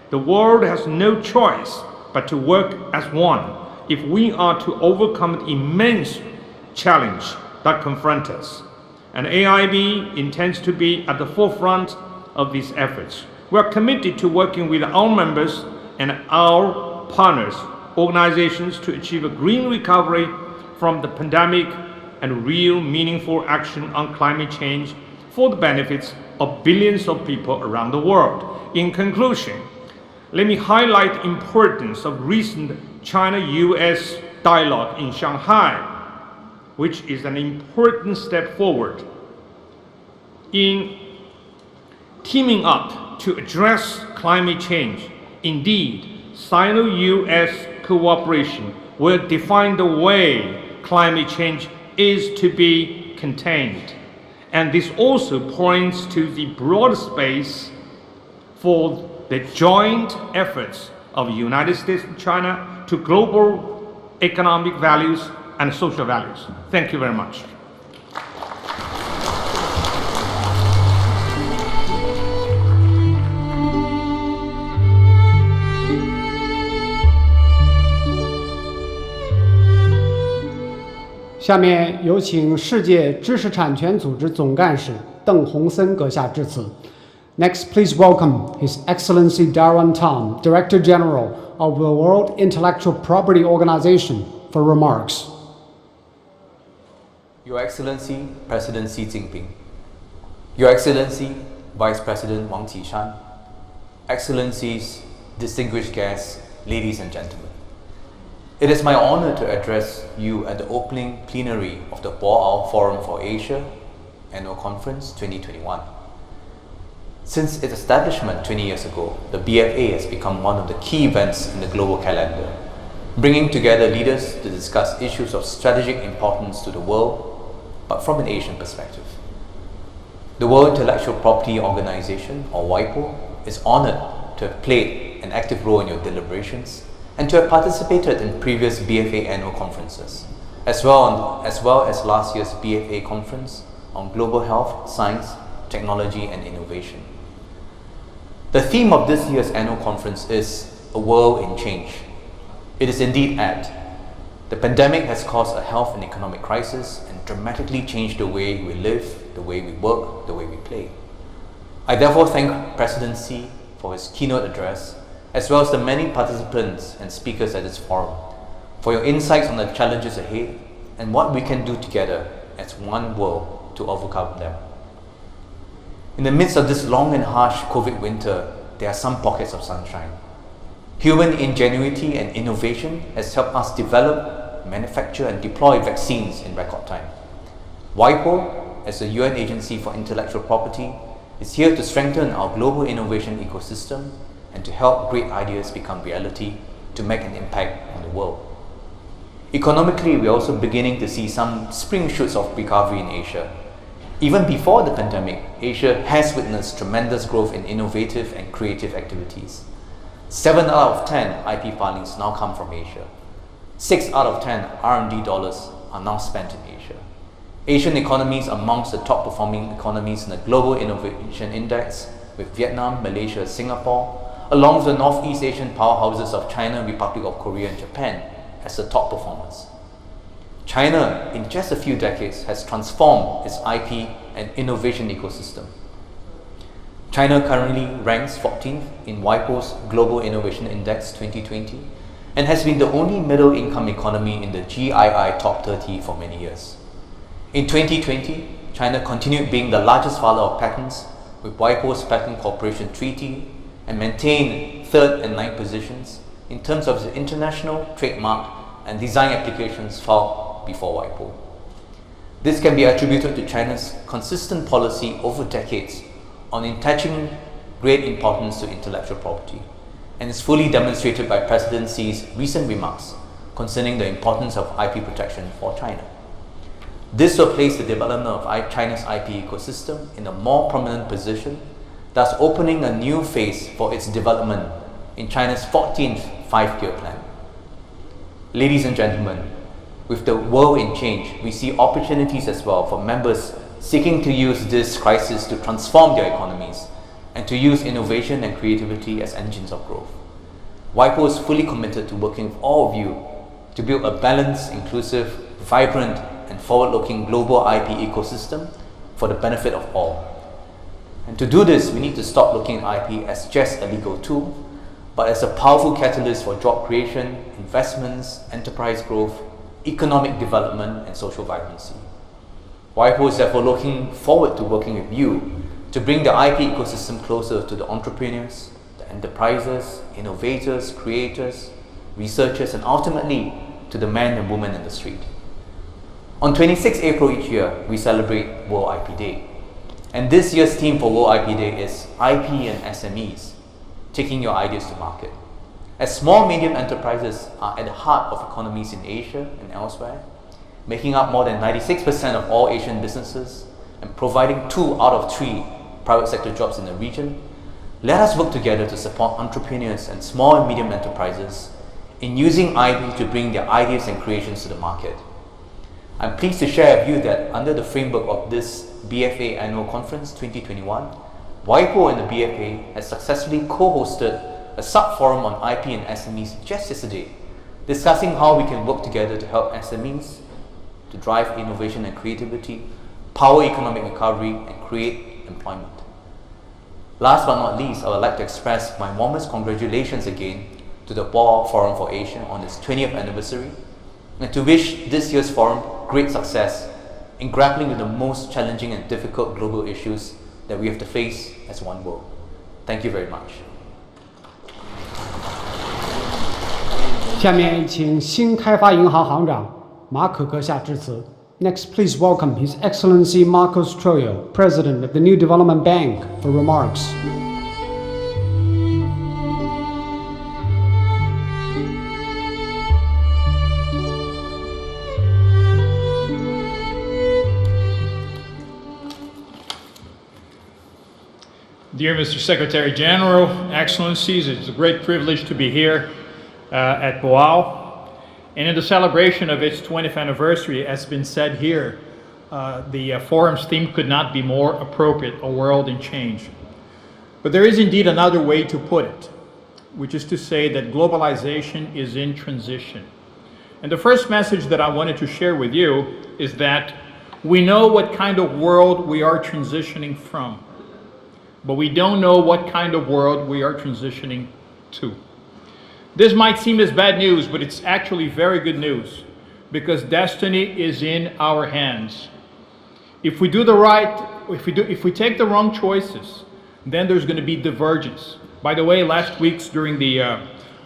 [SPEAKER 2] The world has no choice but to work as one if we are to overcome the immense challenge that confronts us. And AIB intends to be at the forefront of these efforts. We are committed to working with our members and our partners, organizations, to achieve a green recovery from the pandemic and real meaningful action on climate change for the benefits of billions of people around the world. In conclusion, let me highlight the importance of recent China-US dialogue in Shanghai, which is an important step forward in teaming up to address climate change. Indeed, Sino-US cooperation will define the way climate change is to be contained. And this also points to the broad space for the joint efforts of the United States and China to global economic values and social values. Thank you very much.
[SPEAKER 1] 下面有请世界知识产权组织总干事邓洪森阁下致辞。Next, please welcome His Excellency Darren Tom, Director General of the World Intellectual Property Organization, for remarks.
[SPEAKER 4] Your Excellency, President Xi Jinping, Your Excellency, Vice President Wang Qishan, Excellencies, distinguished guests, ladies and gentlemen. It is my honor to address you at the opening plenary of the Baoa Forum for Asia Annual Conference 2021. Since its establishment 20 years ago, the BFA has become one of the key events in the global calendar, bringing together leaders to discuss issues of strategic importance to the world, but from an Asian perspective. The World Intellectual Property Organization, or WIPO, is honored to have played an active role in your deliberations and to have participated in previous BFA annual conferences, as well as last year's BFA conference on global health, science, technology and innovation. The theme of this year's annual conference is A World in Change. It is indeed apt. The pandemic has caused a health and economic crisis and dramatically changed the way we live, the way we work, the way we play. I therefore thank President Xi for his keynote address, as well as the many participants and speakers at this forum, for your insights on the challenges ahead and what we can do together as one world to overcome them. In the midst of this long and harsh COVID winter, there are some pockets of sunshine. Human ingenuity and innovation has helped us develop, manufacture and deploy vaccines in record time. WIPO, as the UN Agency for Intellectual Property, is here to strengthen our global innovation ecosystem and to help great ideas become reality to make an impact on the world. Economically, we are also beginning to see some spring shoots of recovery in Asia. Even before the pandemic, Asia has witnessed tremendous growth in innovative and creative activities. 7 out of 10 IP filings now come from Asia. 6 out of 10 R&D dollars are now spent in Asia. Asian economies are amongst the top performing economies in the Global Innovation Index, with Vietnam, Malaysia, Singapore, along with the Northeast Asian powerhouses of China, Republic of Korea and Japan as the top performers. China, in just a few decades, has transformed its IP and innovation ecosystem. China currently ranks 14th in WIPO's Global Innovation Index 2020 and has been the only middle-income economy in the GII Top 30 for many years. In 2020, China continued being the largest filer of patents with WIPO's Patent Cooperation Treaty and maintained 3rd and 9th positions in terms of the international, trademark and design applications filed before WIPO. This can be attributed to China's consistent policy over decades on attaching great importance to intellectual property, and is fully demonstrated by President Xi's recent remarks concerning the importance of IP protection for China. This will place the development of China's IP ecosystem in a more prominent position, thus opening a new phase for its development in China's 14th five-year plan. Ladies and gentlemen, with the world in change, we see opportunities as well for members seeking to use this crisis to transform their economies and to use innovation and creativity as engines of growth. WIPO is fully committed to working with all of you to build a balanced, inclusive, vibrant and forward-looking global IP ecosystem for the benefit of all. And to do this, we need to stop looking at IP as just a legal tool, but as a powerful catalyst for job creation, investments, enterprise growth, economic development and social vibrancy. WIPO is therefore looking forward to working with you to bring the IP ecosystem closer to the entrepreneurs, the enterprises, innovators, creators, researchers, and ultimately to the men and women in the street. On 26 April each year, we celebrate World IP Day. And this year's theme for World IP Day is IP and SMEs, taking your ideas to market. As small medium enterprises are at the heart of economies in Asia and elsewhere, making up more than 96% of all Asian businesses and providing 2 out of 3 private sector jobs in the region, let us work together to support entrepreneurs and small and medium enterprises in using IP to bring their ideas and creations to the market. I'm pleased to share with you that under the framework of this BFA Annual Conference 2021, WIPO and the BFA has successfully co-hosted a sub-forum on IP and SMEs just yesterday, discussing how we can work together to help SMEs to drive innovation and creativity, power economic recovery, and create employment. Last but not least, I would like to express my warmest congratulations again to the Boa Forum for Asia on its 20th anniversary, and to wish this year's forum great success in grappling with the most challenging and difficult global issues that we have to face as one world. Thank you very much.
[SPEAKER 1] 下面请新开发银行行长马可阁下致辞。Next, please welcome His Excellency Macau Cable, President of the New Development Bank, for remarks.
[SPEAKER 6] Dear Mr. Secretary General, Excellencies, it's a great privilege to be here at Baoa. And in the celebration of its 20th anniversary, as has been said here, the forum's theme could not be more appropriate, a world in change. But there is indeed another way to put it, which is to say that globalization is in transition. And the first message that I wanted to share with you is that we know what kind of world we are transitioning from, but we don't know what kind of world we are transitioning to. This might seem as bad news, but it's actually very good news, because destiny is in our hands. If we take the wrong choices, then there's going to be divergence. By the way, last week's during the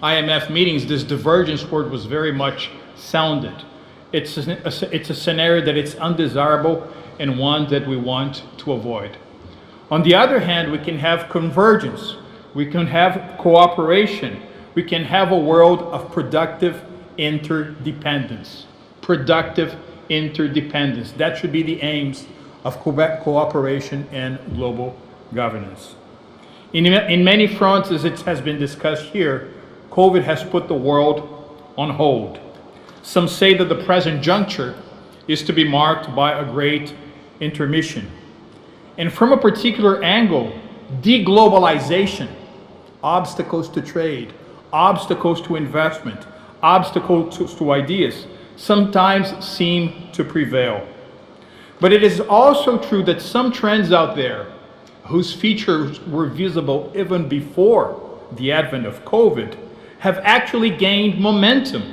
[SPEAKER 6] IMF meetings, this divergence word was very much sounded. It's a scenario that it's undesirable and one that we want to avoid. On the other hand, we can have convergence, we can have cooperation, we can have a world of productive interdependence. Productive interdependence. That should be the aims of cooperation and global governance. In many fronts, as it has been discussed here, COVID has put the world on hold. Some say that the present juncture is to be marked by a great intermission. And from a particular angle, deglobalization, obstacles to trade, obstacles to investment, obstacles to ideas, sometimes seem to prevail. But it is also true that some trends out there, whose features were visible even before the advent of COVID, have actually gained momentum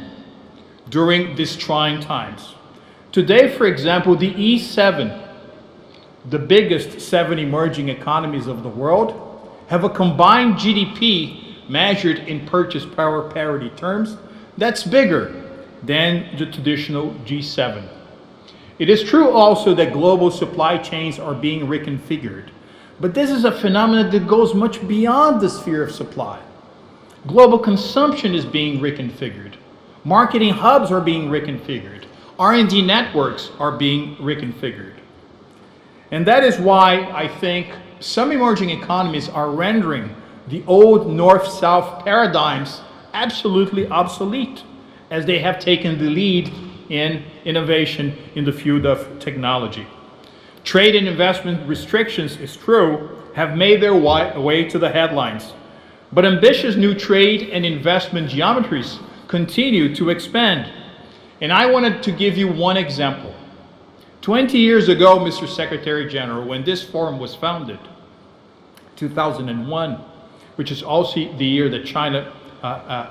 [SPEAKER 6] during these trying times. Today, for example, the E7, the biggest 7 emerging economies of the world, have a combined GDP measured in purchase power parity terms that's bigger than the traditional G7. It is true also that global supply chains are being reconfigured, but this is a phenomenon that goes much beyond the sphere of supply. Global consumption is being reconfigured. Marketing hubs are being reconfigured. R&D networks are being reconfigured. And that is why I think some emerging economies are rendering the old North-South paradigms absolutely obsolete, as they have taken the lead in innovation in the field of technology. Trade and investment restrictions, it's true, have made their way to the headlines. But ambitious new trade and investment geometries continue to expand. And I wanted to give you one example. 20 years ago, Mr. Secretary General, when this forum was founded, 2001, which is also the year that China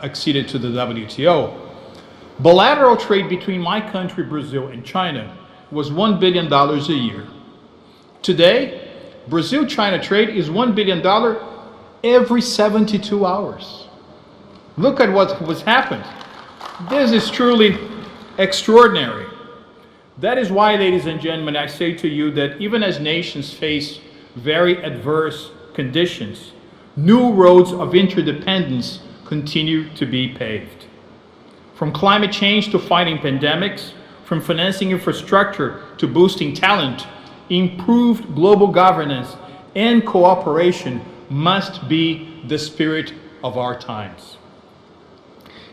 [SPEAKER 6] acceded to the WTO, bilateral trade between my country, Brazil, and China was $1 billion a year. Today, Brazil-China trade is $1 billion every 72 hours. Look at what has happened. This is truly extraordinary. That is why, ladies and gentlemen, I say to you that even as nations face very adverse conditions, new roads of interdependence continue to be paved. From climate change to fighting pandemics, from financing infrastructure to boosting talent, improved global governance and cooperation must be the spirit of our times.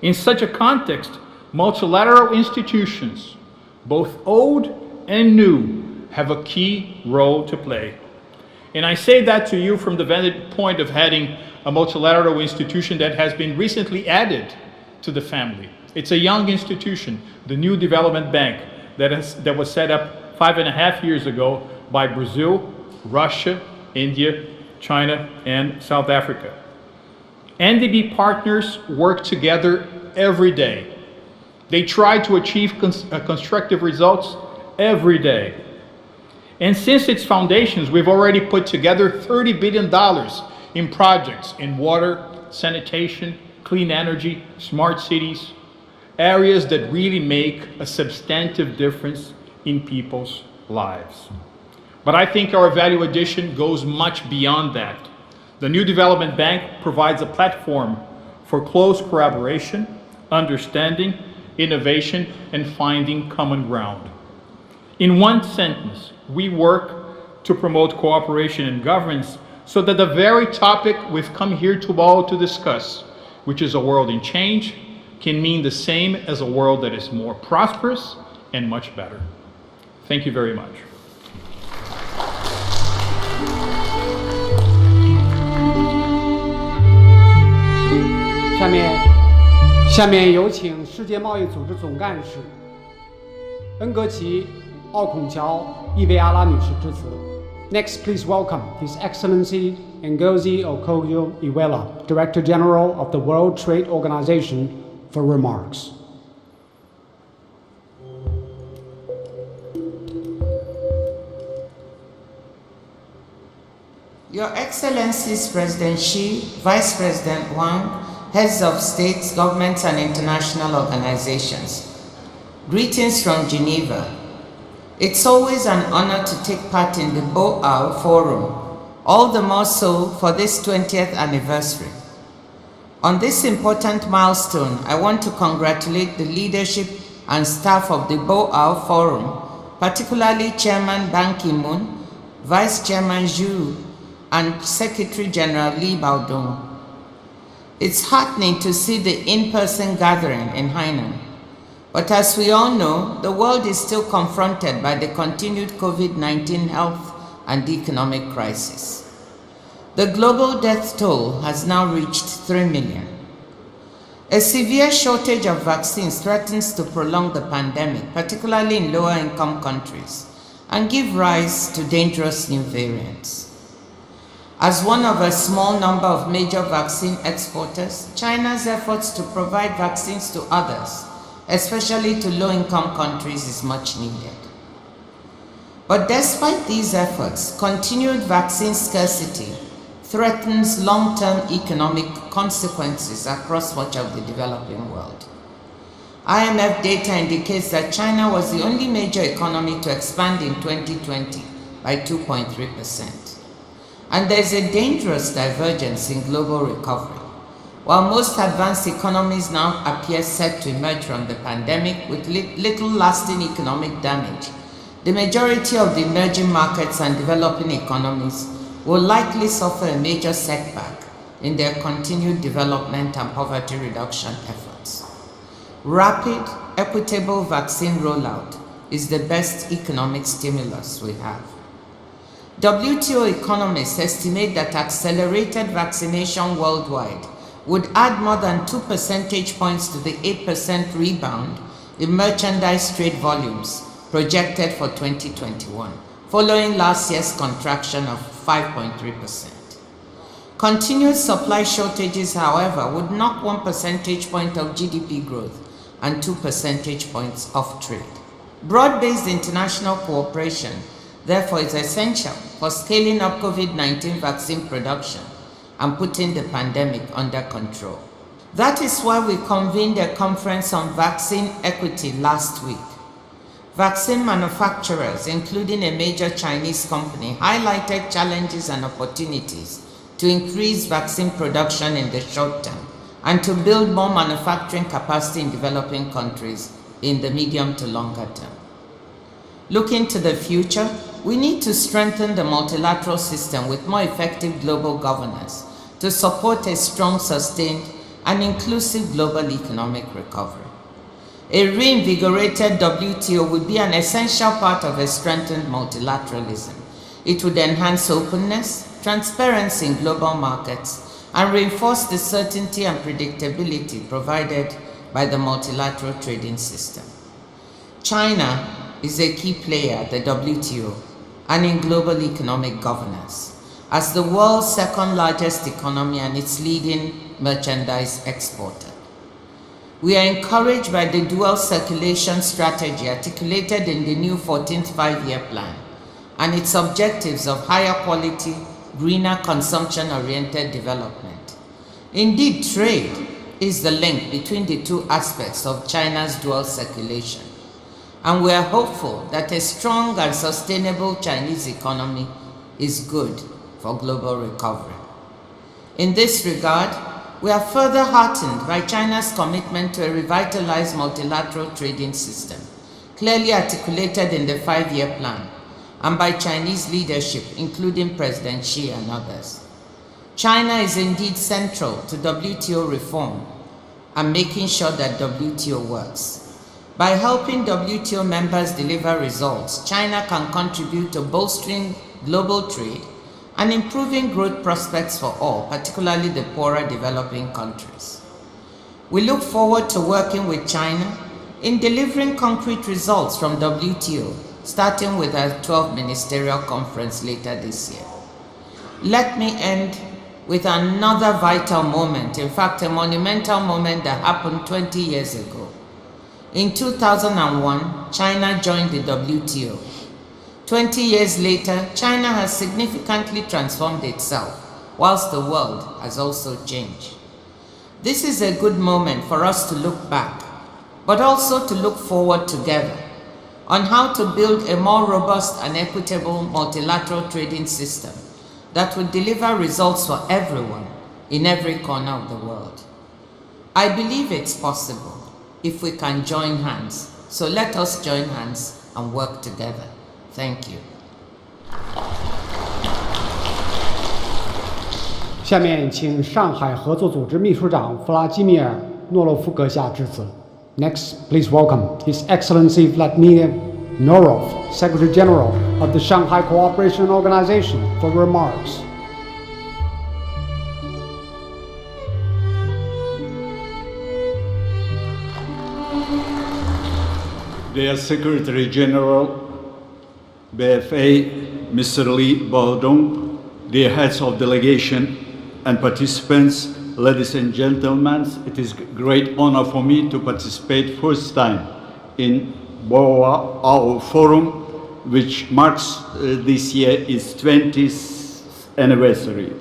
[SPEAKER 6] In such a context, multilateral institutions, both old and new, have a key role to play. And I say that to you from the vantage point of heading a multilateral institution that has been recently added to the family. It's a young institution, the New Development Bank, that was set up 5.5 years ago by Brazil, Russia, India, China, and South Africa. NDB partners work together every day. They try to achieve constructive results every day. And since its foundations, we've already put together $30 billion in projects in water, sanitation, clean energy, smart cities, areas that really make a substantive difference in people's lives. But I think our value addition goes much beyond that. The New Development Bank provides a platform for close collaboration, understanding, innovation, and finding common ground. In one sentence, we work to promote cooperation and governance so that the very topic we've come here to all to discuss, which is a world in change, can mean the same as a world that is more prosperous and much better. Thank you very much.
[SPEAKER 1] Now, 下面有请世界贸易组织总干事恩格奇·奥孔乔·伊维阿拉女士致辞。Next, please welcome His Excellency Ngozi Okonjo-Iweala, Director General of the World Trade Organization, for remarks.
[SPEAKER 7] Your Excellencies President Xi, Vice President Wang, heads of states, governments, and international organizations. Greetings from Geneva. It's always an honor to take part in the Baoa Forum, all the more so for this 20th anniversary. On this important milestone, I want to congratulate the leadership and staff of the Baoa Forum, particularly Chairman Ban Ki-moon, Vice Chairman Zhu, and Secretary General Li Baodong. It's heartening to see the in-person gathering in Hainan. But as we all know, the world is still confronted by the continued COVID-19 health and economic crisis. The global death toll has now reached 3 million. A severe shortage of vaccines threatens to prolong the pandemic, particularly in lower-income countries, and give rise to dangerous new variants. As one of a small number of major vaccine exporters, China's efforts to provide vaccines to others, especially to low-income countries, is much needed. But despite these efforts, continued vaccine scarcity threatens long-term economic consequences across much of the developing world. IMF data indicates that China was the only major economy to expand in 2020 by 2.3%. And there's a dangerous divergence in global recovery. While most advanced economies now appear set to emerge from the pandemic with little lasting economic damage, the majority of the emerging markets and developing economies will likely suffer a major setback in their continued development and poverty reduction efforts. Rapid, equitable vaccine rollout is the best economic stimulus we have. WTO economists estimate that accelerated vaccination worldwide would add more than 2 percentage points to the 8% rebound in merchandise trade volumes projected for 2021, following last year's contraction of 5.3%. Continued supply shortages, however, would knock 1 percentage point of GDP growth and 2 percentage points of trade. Broad-based international cooperation, therefore, is essential for scaling up COVID-19 vaccine production and putting the pandemic under control. That is why we convened a conference on vaccine equity last week. Vaccine manufacturers, including a major Chinese company, highlighted challenges and opportunities to increase vaccine production in the short term and to build more manufacturing capacity in developing countries in the medium to longer term. Looking to the future, we need to strengthen the multilateral system with more effective global governance to support a strong, sustained, and inclusive global economic recovery. A reinvigorated WTO would be an essential part of a strengthened multilateralism. It would enhance openness, transparency in global markets, and reinforce the certainty and predictability provided by the multilateral trading system. China, is a key player at the WTO and in global economic governance, as the world's second largest economy and its leading merchandise exporter. We are encouraged by the dual circulation strategy articulated in the new 14th Five-Year Plan and its objectives of higher quality, greener, consumption-oriented development. Indeed, trade is the link between the two aspects of China's dual circulation, and we are hopeful that a strong and sustainable Chinese economy is good for global recovery. In this regard, we are further heartened by China's commitment to a revitalized multilateral trading system, clearly articulated in the Five-Year Plan, and by Chinese leadership, including President Xi and others. China is indeed central to WTO reform and making sure that WTO works. By helping WTO members deliver results, China can contribute to bolstering global trade and improving growth prospects for all, particularly the poorer developing countries. We look forward to working with China in delivering concrete results from WTO, starting with our 12th Ministerial Conference later this year. Let me end with another vital moment, in fact, a monumental moment that happened 20 years ago. In 2001, China joined the WTO. 20 years later, China has significantly transformed itself, whilst the world has also changed. This is a good moment for us to look back, but also to look forward together on how to build a more robust and equitable multilateral trading system that would deliver results for everyone in every corner of the world. I believe it's possible if we can join hands. So let us join hands and work together. Thank you.
[SPEAKER 1] 下面请上海合作组织秘书长弗拉基米尔·诺洛夫阁下致辞。Next, please welcome His Excellency Vladimir Norov, Secretary General of the Shanghai Cooperation Organization, for remarks.
[SPEAKER 5] Dear Secretary General, BFA, Mr. Li Baodong, dear heads of delegation and participants, ladies and gentlemen, it is a great honor for me to participate first time in Baoa, our forum, which marks this year its 20th anniversary.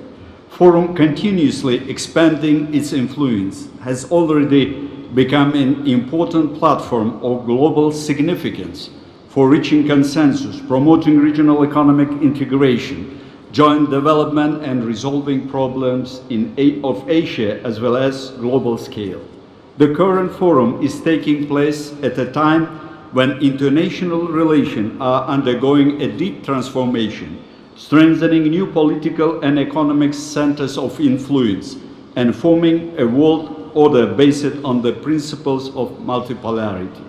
[SPEAKER 5] Forum continuously expanding its influence has already become an important platform of global significance for reaching consensus, promoting regional economic integration, joint development and resolving problems of Asia as well as global scale. The current forum is taking place at a time when international relations are undergoing a deep transformation, strengthening new political and economic centers of influence, and forming a world order based on the principles of multipolarity.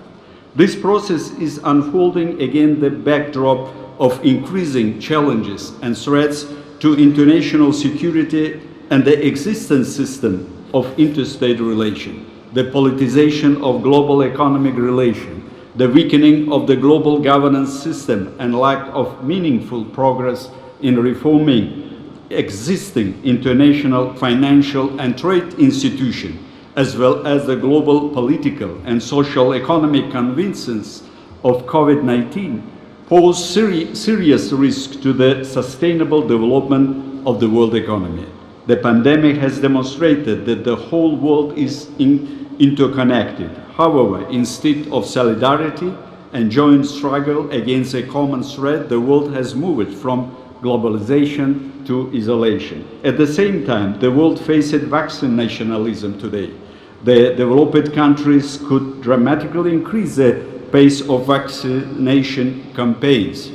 [SPEAKER 5] This process is unfolding against the backdrop of increasing challenges and threats to international security and the existing system of interstate relations, the politicization of global economic relations, the weakening of the global governance system, and lack of meaningful progress in reforming existing international financial and trade institutions, as well as the global political and social economic consequences of COVID-19, pose serious risk to the sustainable development of the world economy. The pandemic has demonstrated that the whole world is interconnected. However, instead of solidarity and joint struggle against a common threat, the world has moved from globalization to isolation. At the same time, the world faced vaccine nationalism today. The developed countries could dramatically increase the pace of vaccination campaigns.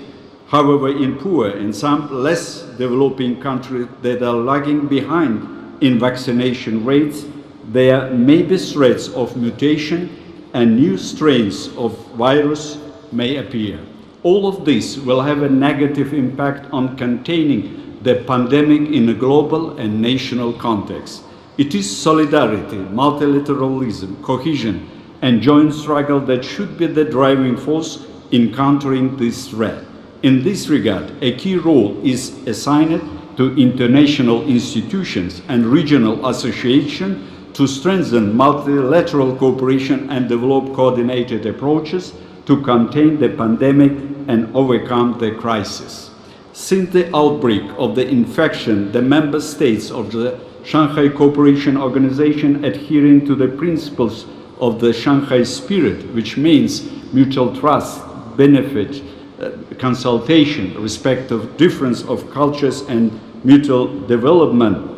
[SPEAKER 5] However, in poor and some less developing countries that are lagging behind in vaccination rates, there may be threats of mutation and new strains of virus may appear. All of this will have a negative impact on containing the pandemic in a global and national context. It is solidarity, multilateralism, cohesion, and joint struggle that should be the driving force in countering this threat. In this regard, a key role is assigned to international institutions and regional associations to strengthen multilateral cooperation and develop coordinated approaches to contain the pandemic and overcome the crisis. Since the outbreak of the infection, the member states of the Shanghai Cooperation Organization, adhering to the principles of the Shanghai Spirit, which means mutual trust, benefit, consultation, respect of difference of cultures and mutual development,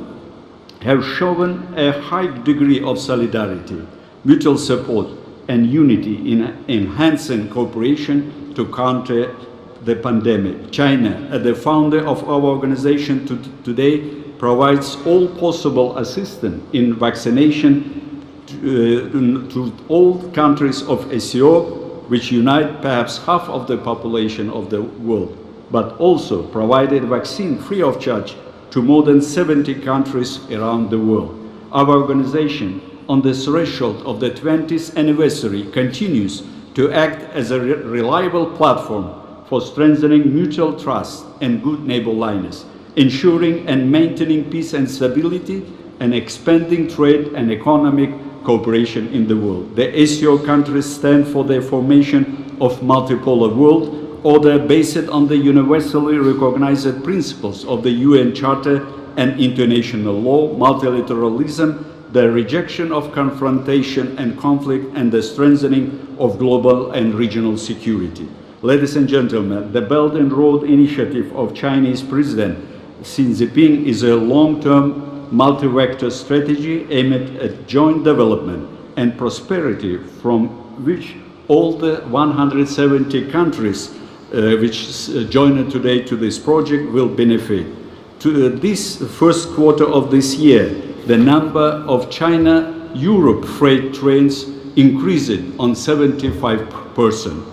[SPEAKER 5] have shown a high degree of solidarity, mutual support, and unity in enhancing cooperation to counter the pandemic. China, as the founder of our organization today, provides all possible assistance in vaccination to all countries of ASEAN, which unite perhaps half of the population of the world, but also provided vaccine free of charge to more than 70 countries around the world. Our organization, on the threshold of the 20th anniversary, continues to act as a reliable platform for strengthening mutual trust and good neighborliness, ensuring and maintaining peace and stability, and expanding trade and economic cooperation in the world. The ASEAN countries stand for the formation of multipolar world order based on the universally recognized principles of the UN Charter and international law, multilateralism, the rejection of confrontation and conflict, and the strengthening of global and regional security. Ladies and gentlemen, the Belt and Road Initiative of Chinese President Xi Jinping is a long-term multi-vector strategy aimed at joint development and prosperity, from which all the 170 countries which joined today to this project will benefit. To this first quarter of this year, the number of China-Europe freight trains increased on 75%.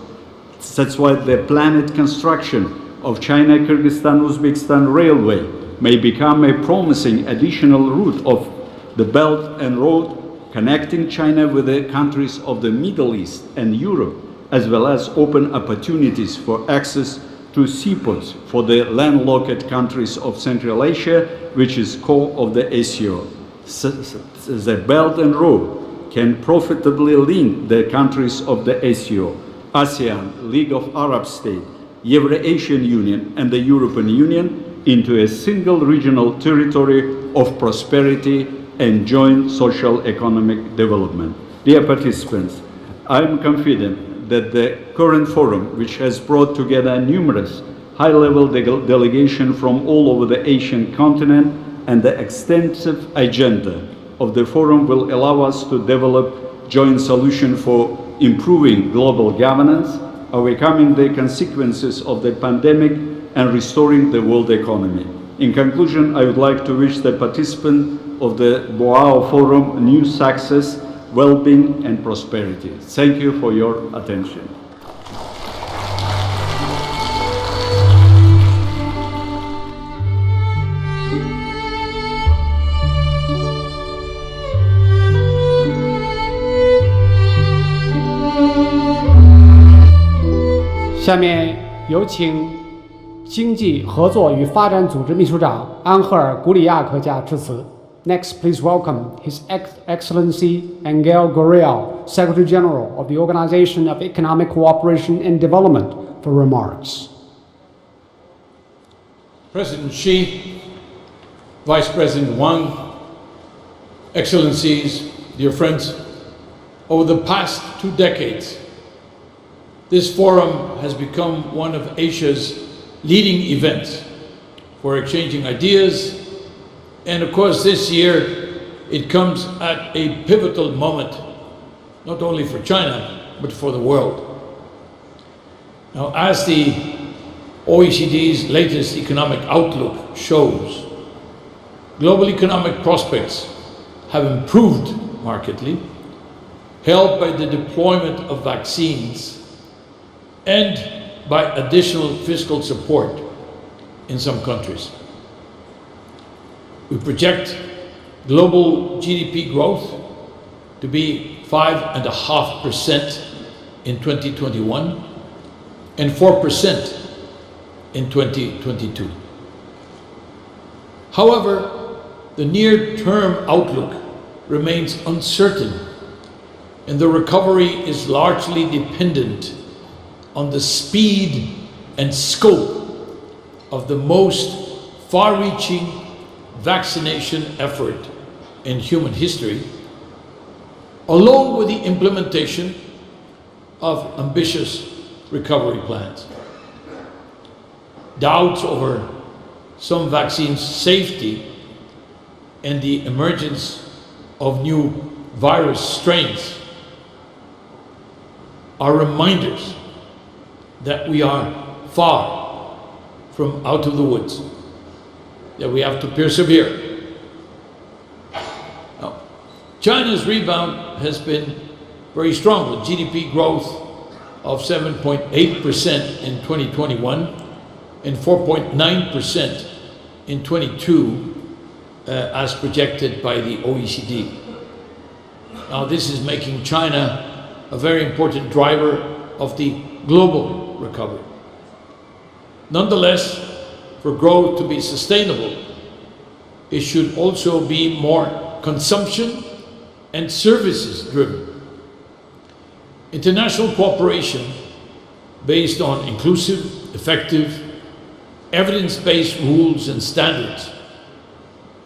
[SPEAKER 5] That's why the planned construction of China-Kyrgyzstan-Uzbekistan Railway may become a promising additional route of the Belt and Road connecting China with the countries of the Middle East and Europe, as well as open opportunities for access to seaports for the landlocked countries of Central Asia, which is core of the ASEAN. The Belt and Road can profitably link the countries of the ASEAN, ASEAN, League of Arab States, Euro-Asian Union, and the European Union into a single regional territory of prosperity and joint social economic development. Dear participants, I am confident that the current forum, which has brought together numerous high-level delegations from all over the Asian continent, and the extensive agenda of the forum will allow us to develop joint solutions for improving global governance, overcoming the consequences of the pandemic, and restoring the world economy. In conclusion, I would like to wish the participants of the Baoa Forum new success, well-being, and prosperity. Thank you for your attention.
[SPEAKER 1] Now, 下面有请经济合作与发展组织秘书长安赫尔·古里亚克加致辞。Next, please welcome His Excellency Angel Gurriel, Secretary General of the Organization of Economic Cooperation and Development, for remarks.
[SPEAKER 8] President Xi, Vice President Wang, Excellencies, dear friends, over the past 2 decades, this forum has become one of Asia's leading events for exchanging ideas, and of course this year it comes at a pivotal moment, not only for China, but for the world. Now, as the OECD's latest economic outlook shows, global economic prospects have improved markedly, helped by the deployment of vaccines and by additional fiscal support in some countries. We project global GDP growth to be 5.5% in 2021, and 4% in 2022. However, the near-term outlook remains uncertain, and the recovery is largely dependent on the speed and scope of the most far-reaching vaccination effort in human history, along with the implementation of ambitious recovery plans. Doubts over some vaccines' safety and the emergence of new virus strains are reminders that we are far from out of the woods, that we have to persevere. Now, China's rebound has been very strong, with GDP growth of 7.8% in 2021 and 4.9% in 22, as projected by the OECD. Now, this is making China a very important driver of the global recovery. Nonetheless, for growth to be sustainable, it should also be more consumption and services driven. International cooperation based on inclusive, effective, evidence-based rules and standards,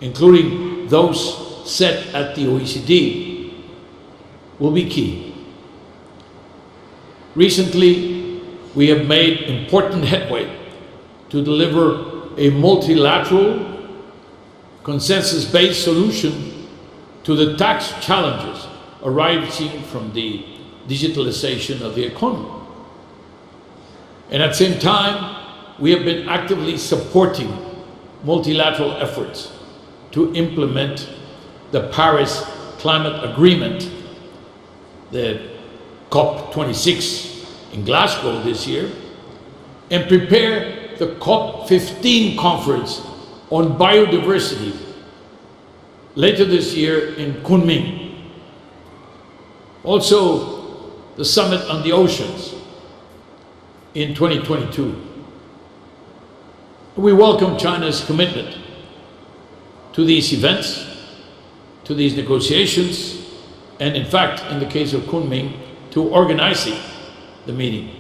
[SPEAKER 8] including those set at the OECD, will be key. Recently, we have made important headway to deliver a multilateral, consensus-based solution to the tax challenges arising from the digitalization of the economy. And at the same time, we have been actively supporting multilateral efforts to implement the Paris Climate Agreement, the COP26 in Glasgow this year, and prepare the COP15 conference on biodiversity later this year in Kunming. Also, the Summit on the Oceans in 2022. We welcome China's commitment to these events, to these negotiations, and in fact, in the case of Kunming, to organizing the meeting.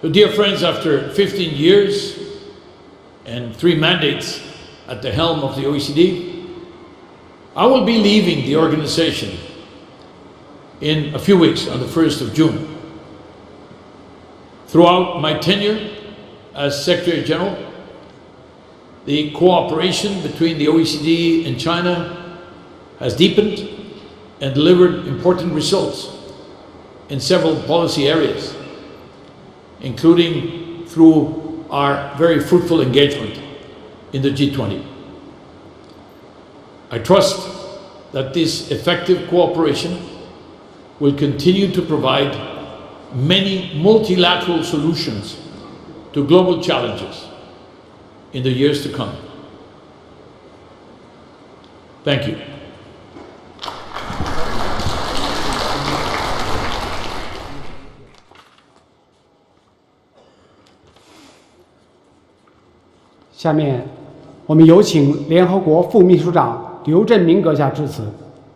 [SPEAKER 8] So, dear friends, after 15 years and 3 mandates at the helm of the OECD, I will be leaving the organization in a few weeks, on the 1st of June. Throughout my tenure as Secretary General, the cooperation between the OECD and China has deepened and delivered important results in several policy areas, including through our very fruitful engagement in the G20. I trust that this effective cooperation will continue to provide many multilateral solutions to global challenges in the years to come. Thank you.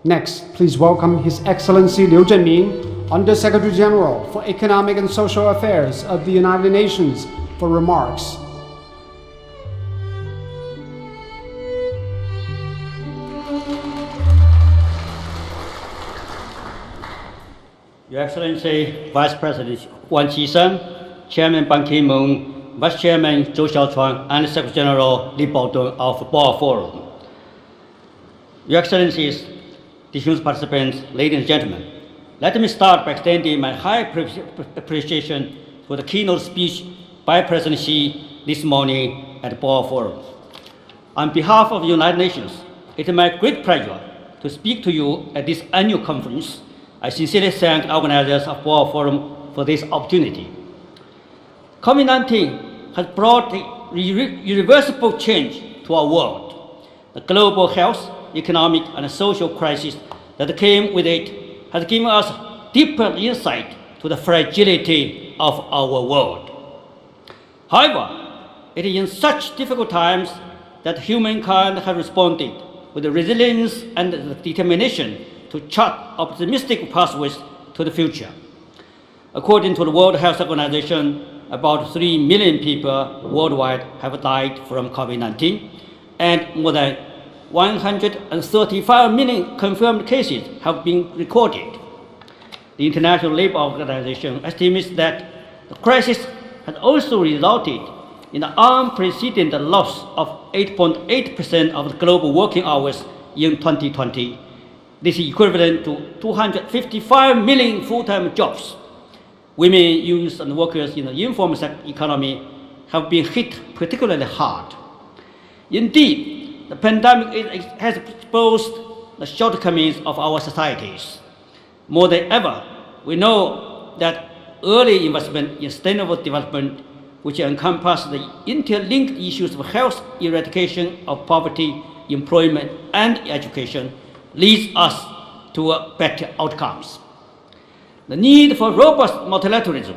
[SPEAKER 1] Next, please welcome His Excellency Liu Zhenmin, Under-Secretary General for Economic and Social Affairs of the United Nations, for remarks.
[SPEAKER 9] Your Excellency Vice President Wang Qishan, Chairman Ban Ki-moon, Vice Chairman Zhou Xiaochuan, and Secretary General Li Baodong of Boao Forum. Your Excellencies, distinguished participants, ladies and gentlemen, let me start by extending my high appreciation for the keynote speech by President Xi this morning at Boao Forum. On behalf of the United Nations, it is my great pleasure to speak to you at this annual conference. I sincerely thank the organizers of Boao Forum for this opportunity. COVID-19 has brought irreversible change to our world. The global health, economic, and social crisis that came with it has given us deeper insight to the fragility of our world. However, it is in such difficult times that humankind has responded with the resilience and the determination to chart optimistic pathways to the future. According to the World Health Organization, about 3 million people worldwide have died from COVID-19, and more than 135 million confirmed cases have been recorded. The International Labour Organization estimates that the crisis has also resulted in the unprecedented loss of 8.8% of the global working hours in 2020. This is equivalent to 255 million full-time jobs. Women, youth, and workers in the informal economy have been hit particularly hard. Indeed, the pandemic has exposed the shortcomings of our societies. More than ever, we know that early investment in sustainable development, which encompasses the interlinked issues of health, eradication of poverty, employment, and education, leads us to better outcomes. The need for robust multilateralism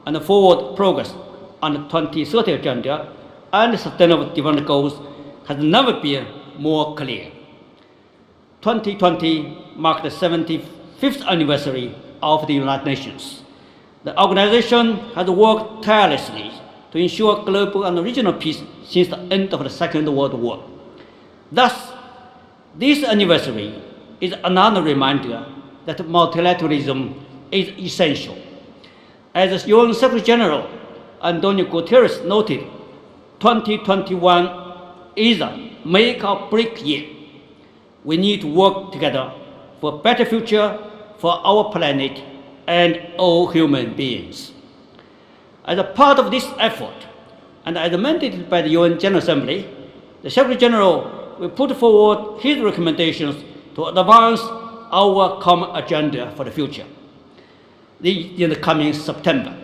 [SPEAKER 9] and forward progress on the 2030 Agenda and Sustainable Development Goals has never been more clear. 2020 marked the 75th anniversary of the United Nations. The organization has worked tirelessly to ensure global and regional peace since the end of the Second World War. Thus, this anniversary is another reminder that multilateralism is essential. As the UN Secretary General Antonio Guterres noted, 2021 is a make or break year. We need to work together for a better future for our planet and all human beings. As a part of this effort, and as mandated by the UN General Assembly, the Secretary General will put forward his recommendations to advance our common agenda for the future in the coming September.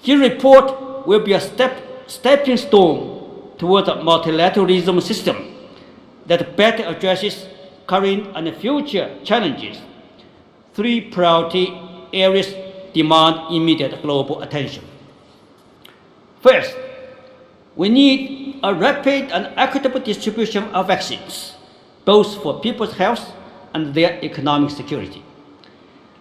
[SPEAKER 9] His report will be a stepping stone towards a multilateralism system that better addresses current and future challenges. 3 priority areas demand immediate global attention. First, we need a rapid and equitable distribution of vaccines, both for people's health and their economic security.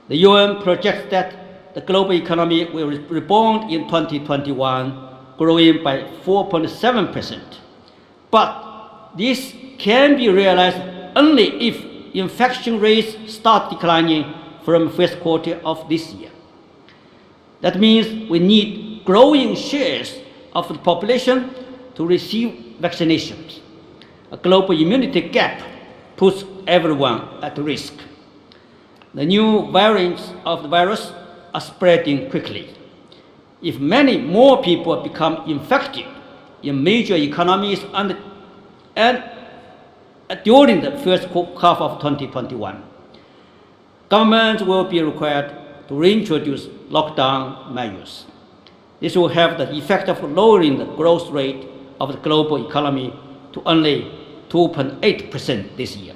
[SPEAKER 9] The UN projects that the global economy will rebound in 2021, growing by 4.7%. But this can be realized only if infection rates start declining from the first quarter of this year. That means we need growing shares of the population to receive vaccinations. A global immunity gap puts everyone at risk. The new variants of the virus are spreading quickly. If many more people become infected in major economies and during the first half of 2021, governments will be required to reintroduce lockdown measures. This will have the effect of lowering the growth rate of the global economy to only 2.8% this year.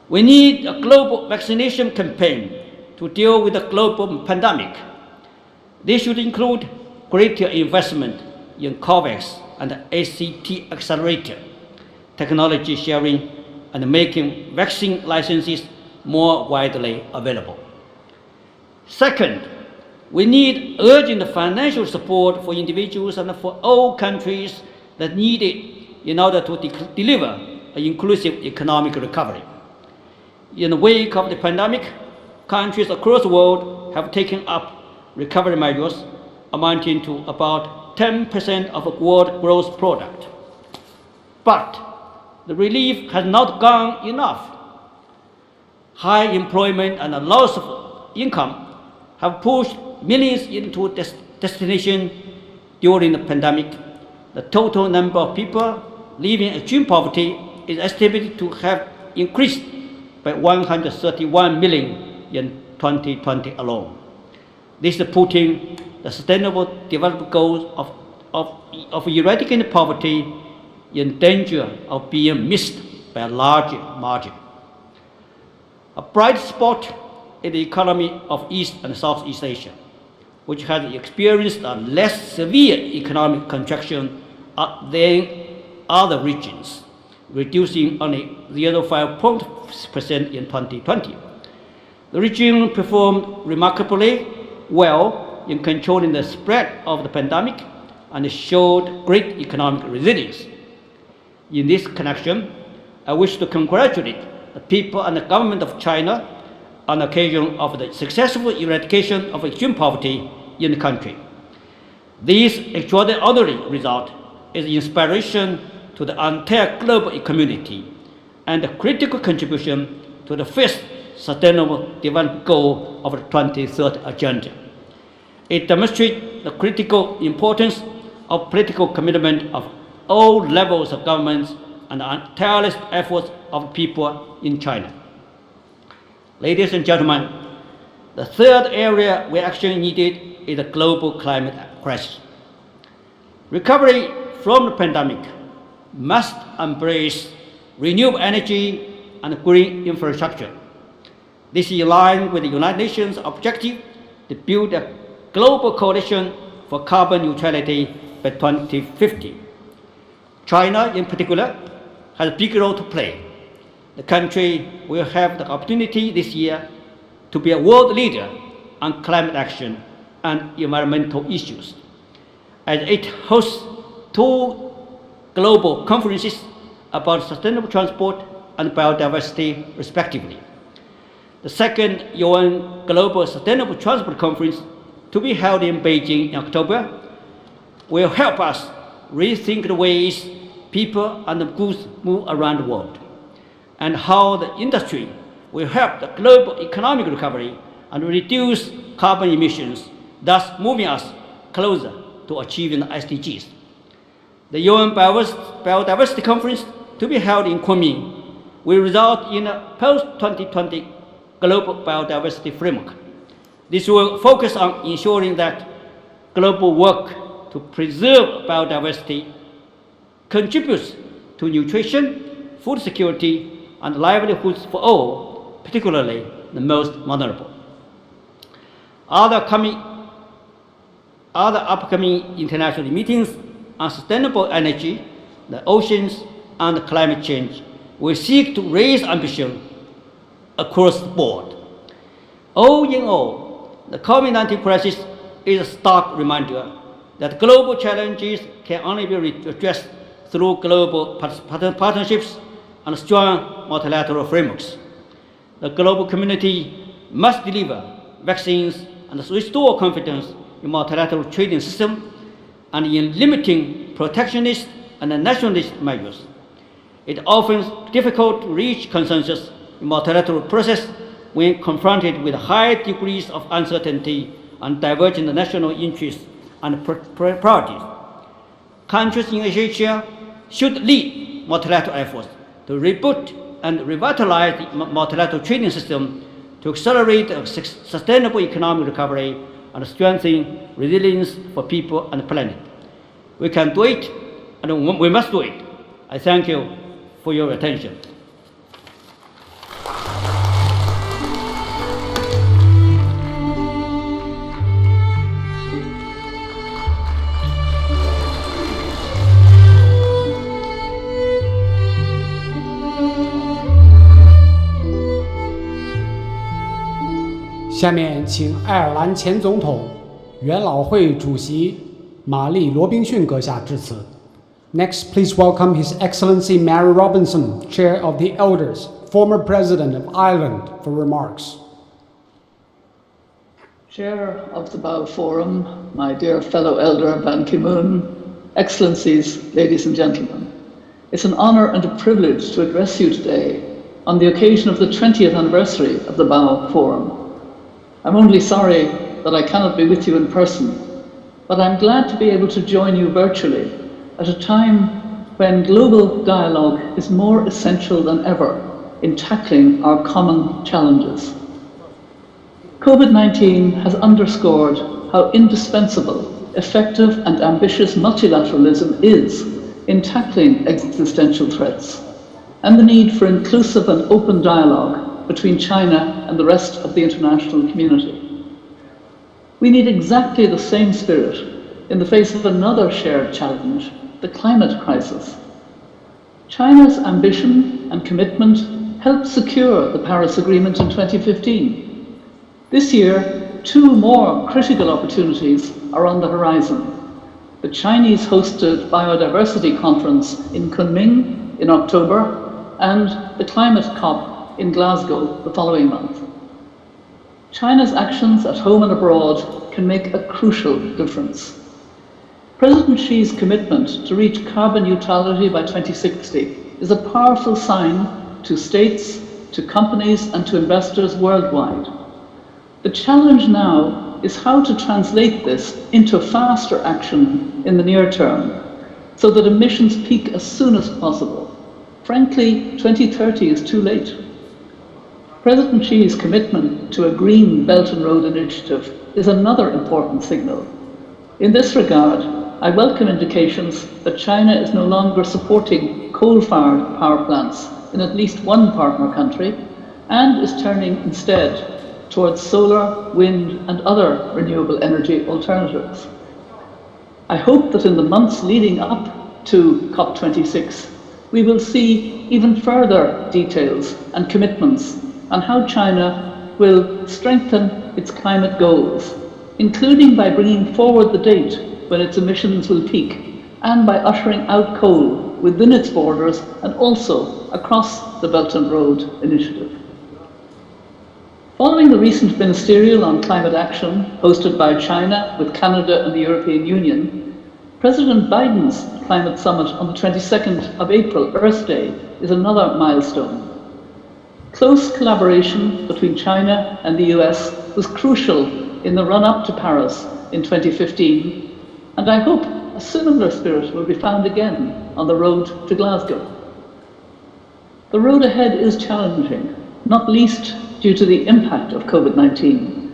[SPEAKER 9] We need a global vaccination campaign to deal with the global pandemic. This should include greater investment in COVAX and ACT accelerator, technology sharing, and making vaccine licenses more widely available. Second, we need urgent financial support for individuals and for all countries that need it in order to deliver an inclusive economic recovery. In the wake of the pandemic, countries across the world have taken up recovery measures amounting to about 10% of world gross product. But the relief has not gone enough. High employment and a loss of income have pushed millions into destination during the pandemic. The total number of people living in extreme poverty is estimated to have increased by 131 million in 2020 alone. This is putting the Sustainable Development Goals of eradicating poverty in danger of being missed by a large margin. A bright spot in the economy of East and Southeast Asia. which has experienced a less severe economic contraction than other regions, reducing only 0.5% in 2020. The region performed remarkably well in controlling the spread of the pandemic and showed great economic resilience. In this connection, I wish to congratulate the people and the government of China on the occasion of the successful eradication of extreme poverty in the country. This extraordinary result is inspiration to the entire global community and a critical contribution to the fifth Sustainable Development Goal of the 23rd Agenda. It demonstrates the critical importance of political commitment of all levels of governments and the tireless efforts of people in China. Ladies and gentlemen, the third area where action is needed is the global climate crisis. Recovery from the pandemic must embrace renewable energy and green infrastructure. This is in line with the United Nations objective to build a global coalition for carbon neutrality by 2050. China, in particular, has a big role to play. The country will have the opportunity this year to be a world leader on climate action and environmental issues, as it hosts 2 global conferences about sustainable transport and biodiversity, respectively. The second UN Global Sustainable Transport Conference, to be held in Beijing in October, will help us rethink the ways people and goods move around the world, and how the industry will help the global economic recovery and reduce carbon emissions, thus moving us closer to achieving the SDGs. The UN Biodiversity Conference, to be held in Kunming, will result in a post-2020 global biodiversity framework. This will focus on ensuring that global work to preserve biodiversity contributes to nutrition, food security, and livelihoods for all, particularly the most vulnerable. Other upcoming international meetings on sustainable energy, the oceans, and climate change will seek to raise ambition across the board. All in all, the COVID-19 crisis is a stark reminder that global challenges can only be addressed through global partnerships and strong multilateral frameworks. The global community must deliver vaccines and restore confidence in multilateral trading system and in limiting protectionist and nationalist measures. It is often difficult to reach consensus in multilateral process when confronted with high degrees of uncertainty and divergent national interests and priorities. Countries in Asia should lead multilateral efforts to reboot and revitalize the multilateral trading system to accelerate a sustainable economic recovery and strengthen resilience for people and the planet. We can do it, and we must do it. I thank you for your attention.
[SPEAKER 1] 下面请爱尔兰前总统、元老会主席玛丽·罗宾逊阁下致辞。Next, please welcome His Excellency Mary Robinson, Chair of the Elders, former President of Ireland, for remarks.
[SPEAKER 10] Chair of the Bao Forum, my dear fellow Elder Ban Ki-moon, Excellencies, ladies and gentlemen, it's an honor and a privilege to address you today on the occasion of the 20th anniversary of the Bao Forum. I'm only sorry that I cannot be with you in person, but I'm glad to be able to join you virtually at a time when global dialogue is more essential than ever in tackling our common challenges. COVID-19 has underscored how indispensable, effective and ambitious multilateralism is in tackling existential threats, and the need for inclusive and open dialogue between China and the rest of the international community. We need exactly the same spirit in the face of another shared challenge, the climate crisis. China's ambition and commitment helped secure the Paris Agreement in 2015. This year, 2 more critical opportunities are on the horizon. The Chinese-hosted Biodiversity Conference in Kunming in October and the Climate COP in Glasgow the following month. China's actions at home and abroad can make a crucial difference. President Xi's commitment to reach carbon neutrality by 2060 is a powerful sign to states, to companies and to investors worldwide. The challenge now is how to translate this into faster action in the near term so that emissions peak as soon as possible. Frankly, 2030 is too late. President Xi's commitment to a Green Belt and Road Initiative is another important signal. In this regard, I welcome indications that China is no longer supporting coal-fired power plants in at least one partner country and is turning instead towards solar, wind and other renewable energy alternatives. I hope that in the months leading up to COP26, we will see even further details and commitments on how China will strengthen its climate goals, including by bringing forward the date when its emissions will peak and by ushering out coal within its borders and also across the Belt and Road Initiative. Following the recent ministerial on climate action hosted by China with Canada and the European Union, President Biden's climate summit on the 22nd of April, Earth Day, is another milestone. Close collaboration between China and the US was crucial in the run-up to Paris in 2015, and I hope a similar spirit will be found again on the road to Glasgow. The road ahead is challenging, not least due to the impact of COVID-19.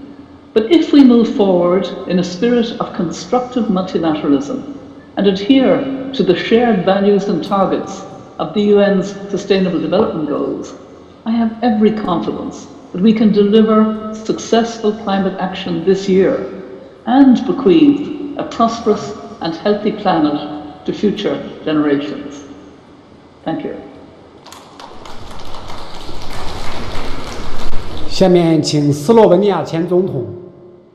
[SPEAKER 10] But if we move forward in a spirit of constructive multilateralism and adhere to the shared values and targets of the UN's Sustainable Development Goals, I have every confidence that we can deliver successful climate action this year and bequeath a prosperous and healthy planet to future generations. Thank you.
[SPEAKER 1] 下面请斯洛文尼亚前总统、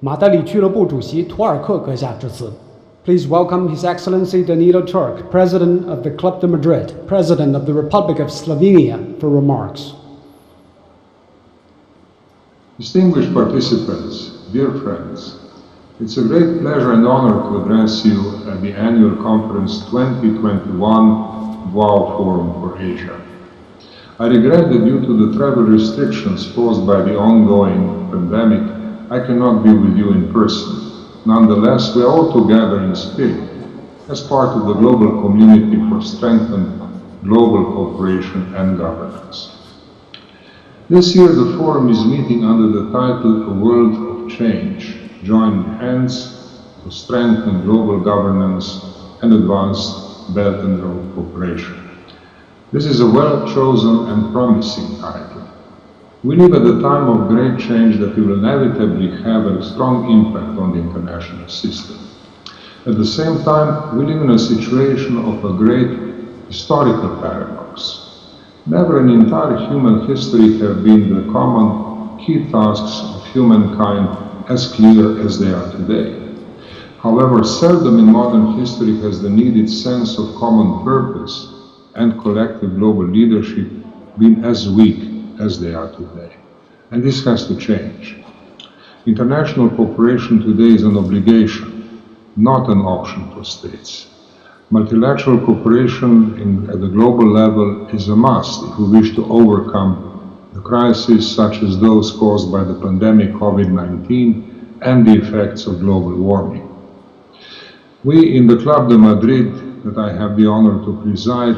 [SPEAKER 1] 马德里俱乐部主席图尔克阁下致辞。Please welcome His Excellency Danilo Turk, President of the Club de Madrid, President of the Republic of Slovenia, for remarks.
[SPEAKER 11] Distinguished participants, dear friends, it's a great pleasure and honor to address you at the annual conference 2021 Boao Forum for Asia. I regret that due to the travel restrictions posed by the ongoing pandemic, I cannot be with you in person. Nonetheless, we are all together in spirit as part of the global community for strengthened global cooperation and governance. This year, the forum is meeting under the title A World of Change, Join Hands to Strengthen Global Governance and Advance Belt and Road Cooperation. This is a well-chosen and promising title. We live at a time of great change that will inevitably have a strong impact on the international system. At the same time, we live in a situation of a great historical paradox. Never in entire human history have been the common key tasks of humankind as clear as they are today. However, seldom in modern history has the needed sense of common purpose and collective global leadership been as weak as they are today. And this has to change. International cooperation today is an obligation, not an option for states. Multilateral cooperation at the global level is a must if we wish to overcome the crises such as those caused by the pandemic COVID-19 and the effects of global warming. We in the Club de Madrid, that I have the honor to preside,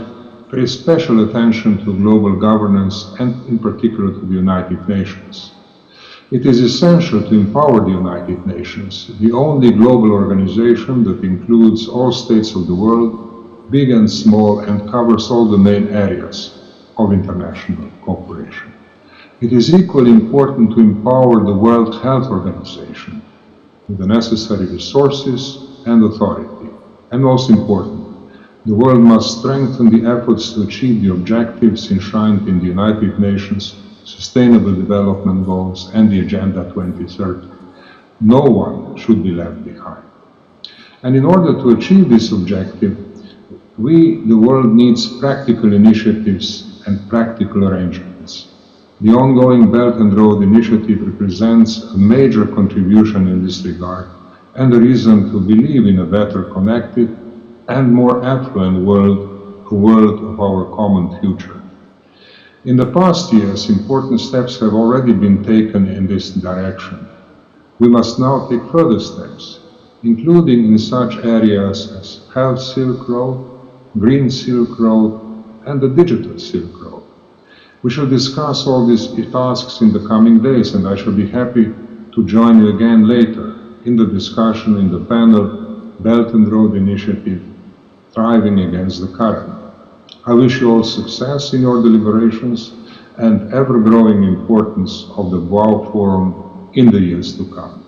[SPEAKER 11] pay special attention to global governance and in particular to the United Nations. It is essential to empower the United Nations, the only global organization that includes all states of the world, big and small, and covers all the main areas of international cooperation. It is equally important to empower the World Health Organization, with the necessary resources and authority. And most important, the world must strengthen the efforts to achieve the objectives enshrined in the United Nations Sustainable Development Goals and the Agenda 2030. No one should be left behind. And in order to achieve this objective, the world needs practical initiatives and practical arrangements. The ongoing Belt and Road Initiative represents a major contribution in this regard and a reason to believe in a better connected and more affluent world, a world of our common future. In the past years, important steps have already been taken in this direction. We must now take further steps, including in such areas as Health Silk Road, Green Silk Road, and the Digital Silk Road. We shall discuss all these tasks in the coming days, and I shall be happy to join you again later in the discussion in the panel Belt and Road Initiative, Thriving Against the Current. I wish you all success in your deliberations and ever-growing importance of the Boao Forum in the years to come.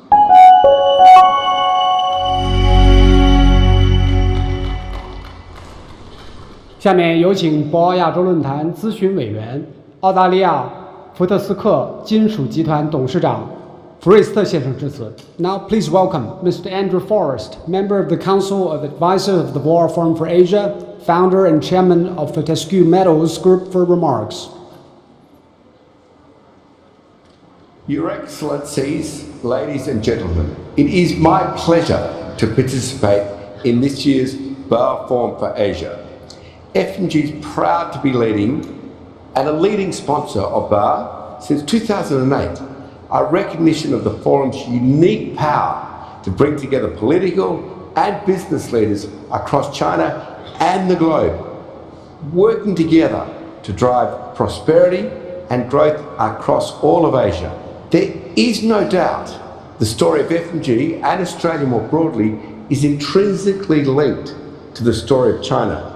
[SPEAKER 1] 下面有请博鳌亚洲论坛咨询委员、澳大利亚福特斯克金属集团董事长福瑞斯特先生致辞。Now please welcome Mr. Andrew Forrest, member of the Council of Advisors of the Boao Forum for Asia, founder and chairman of the Fortescue Metals Group, for remarks.
[SPEAKER 12] Your Excellencies, ladies and gentlemen, it is my pleasure to participate in this year's Boao Forum for Asia. FMG is proud to be leading and a leading sponsor of Boao since 2008, a recognition of the forum's unique power to bring together political and business leaders across China and the globe, working together to drive prosperity and growth across all of Asia. There is no doubt the story of FMG and Australia more broadly is intrinsically linked to the story of China,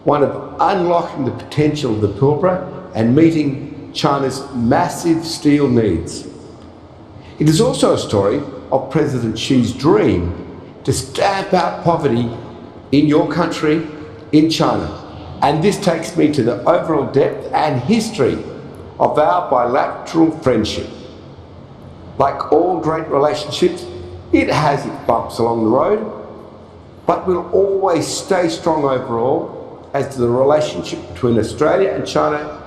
[SPEAKER 12] one of unlocking the potential of the Pilbara and meeting China's massive steel needs. It is also a story of President Xi's dream to stamp out poverty in your country, in China. And this takes me to the overall depth and history of our bilateral friendship. Like all great relationships, it has its bumps along the road, but will always stay strong overall, as the relationship between Australia and China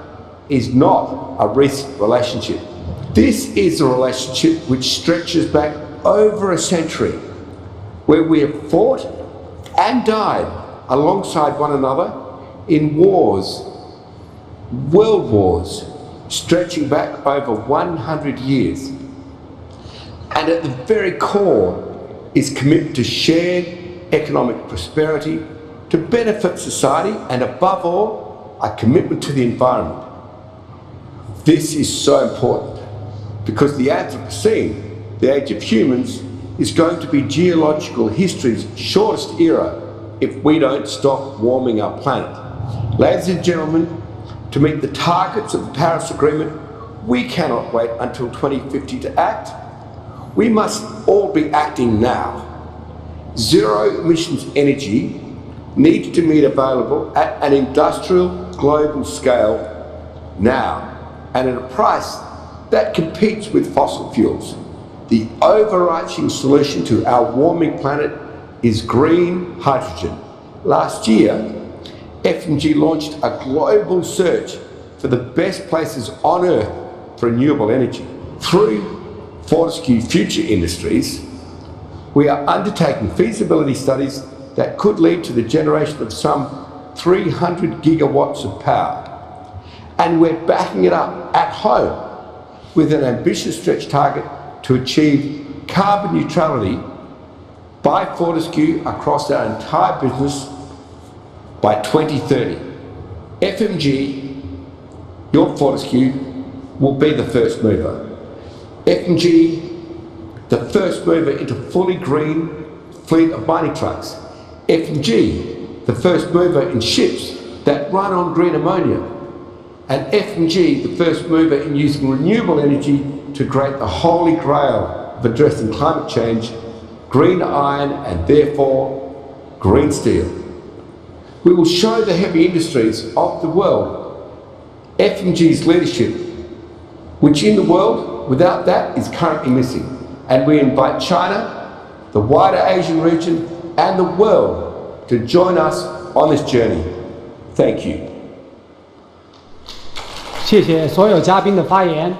[SPEAKER 12] is not a recent relationship. This is a relationship which stretches back over a century, where we have fought and died alongside one another in wars, world wars, stretching back over 100 years. And at the very core is commitment to shared economic prosperity, to benefit society, and above all, a commitment to the environment. This is so important because the Anthropocene, the age of humans, is going to be geological history's shortest era if we don't stop warming our planet. Ladies and gentlemen, to meet the targets of the Paris Agreement, we cannot wait until 2050 to act. We must all be acting now. Zero emissions energy needs to be available at an industrial global scale now, and at a price that competes with fossil fuels. The overarching solution to our warming planet is green hydrogen. Last year, FMG launched a global search for the best places on Earth for renewable energy. Through Fortescue Future Industries, we are undertaking feasibility studies that could lead to the generation of some 300 gigawatts of power. And we're backing it up at home with an ambitious stretch target to achieve carbon neutrality by Fortescue across our entire business by 2030. FMG, your Fortescue, will be the first mover. FMG, the first mover into fully green fleet of mining trucks. FMG, the first mover in ships that run on green ammonia. And FMG, the first mover in using renewable energy to create the holy grail of addressing climate change green iron and therefore green steel. We will show the heavy industries of the world FMG's leadership, which in the world, without that, is currently missing. And we invite China, the wider Asian region, and the world to join us on this journey. Thank you.
[SPEAKER 1] 谢谢所有嘉宾的发言。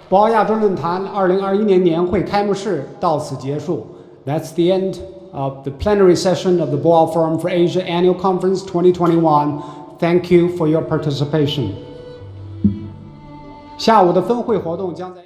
[SPEAKER 1] 博鳌亚洲论坛2021年年会开幕式到此结束。That's the end of the plenary session of the Boao Forum for Asia Annual Conference 2021. Thank you for your participation. 下午的分会活动将在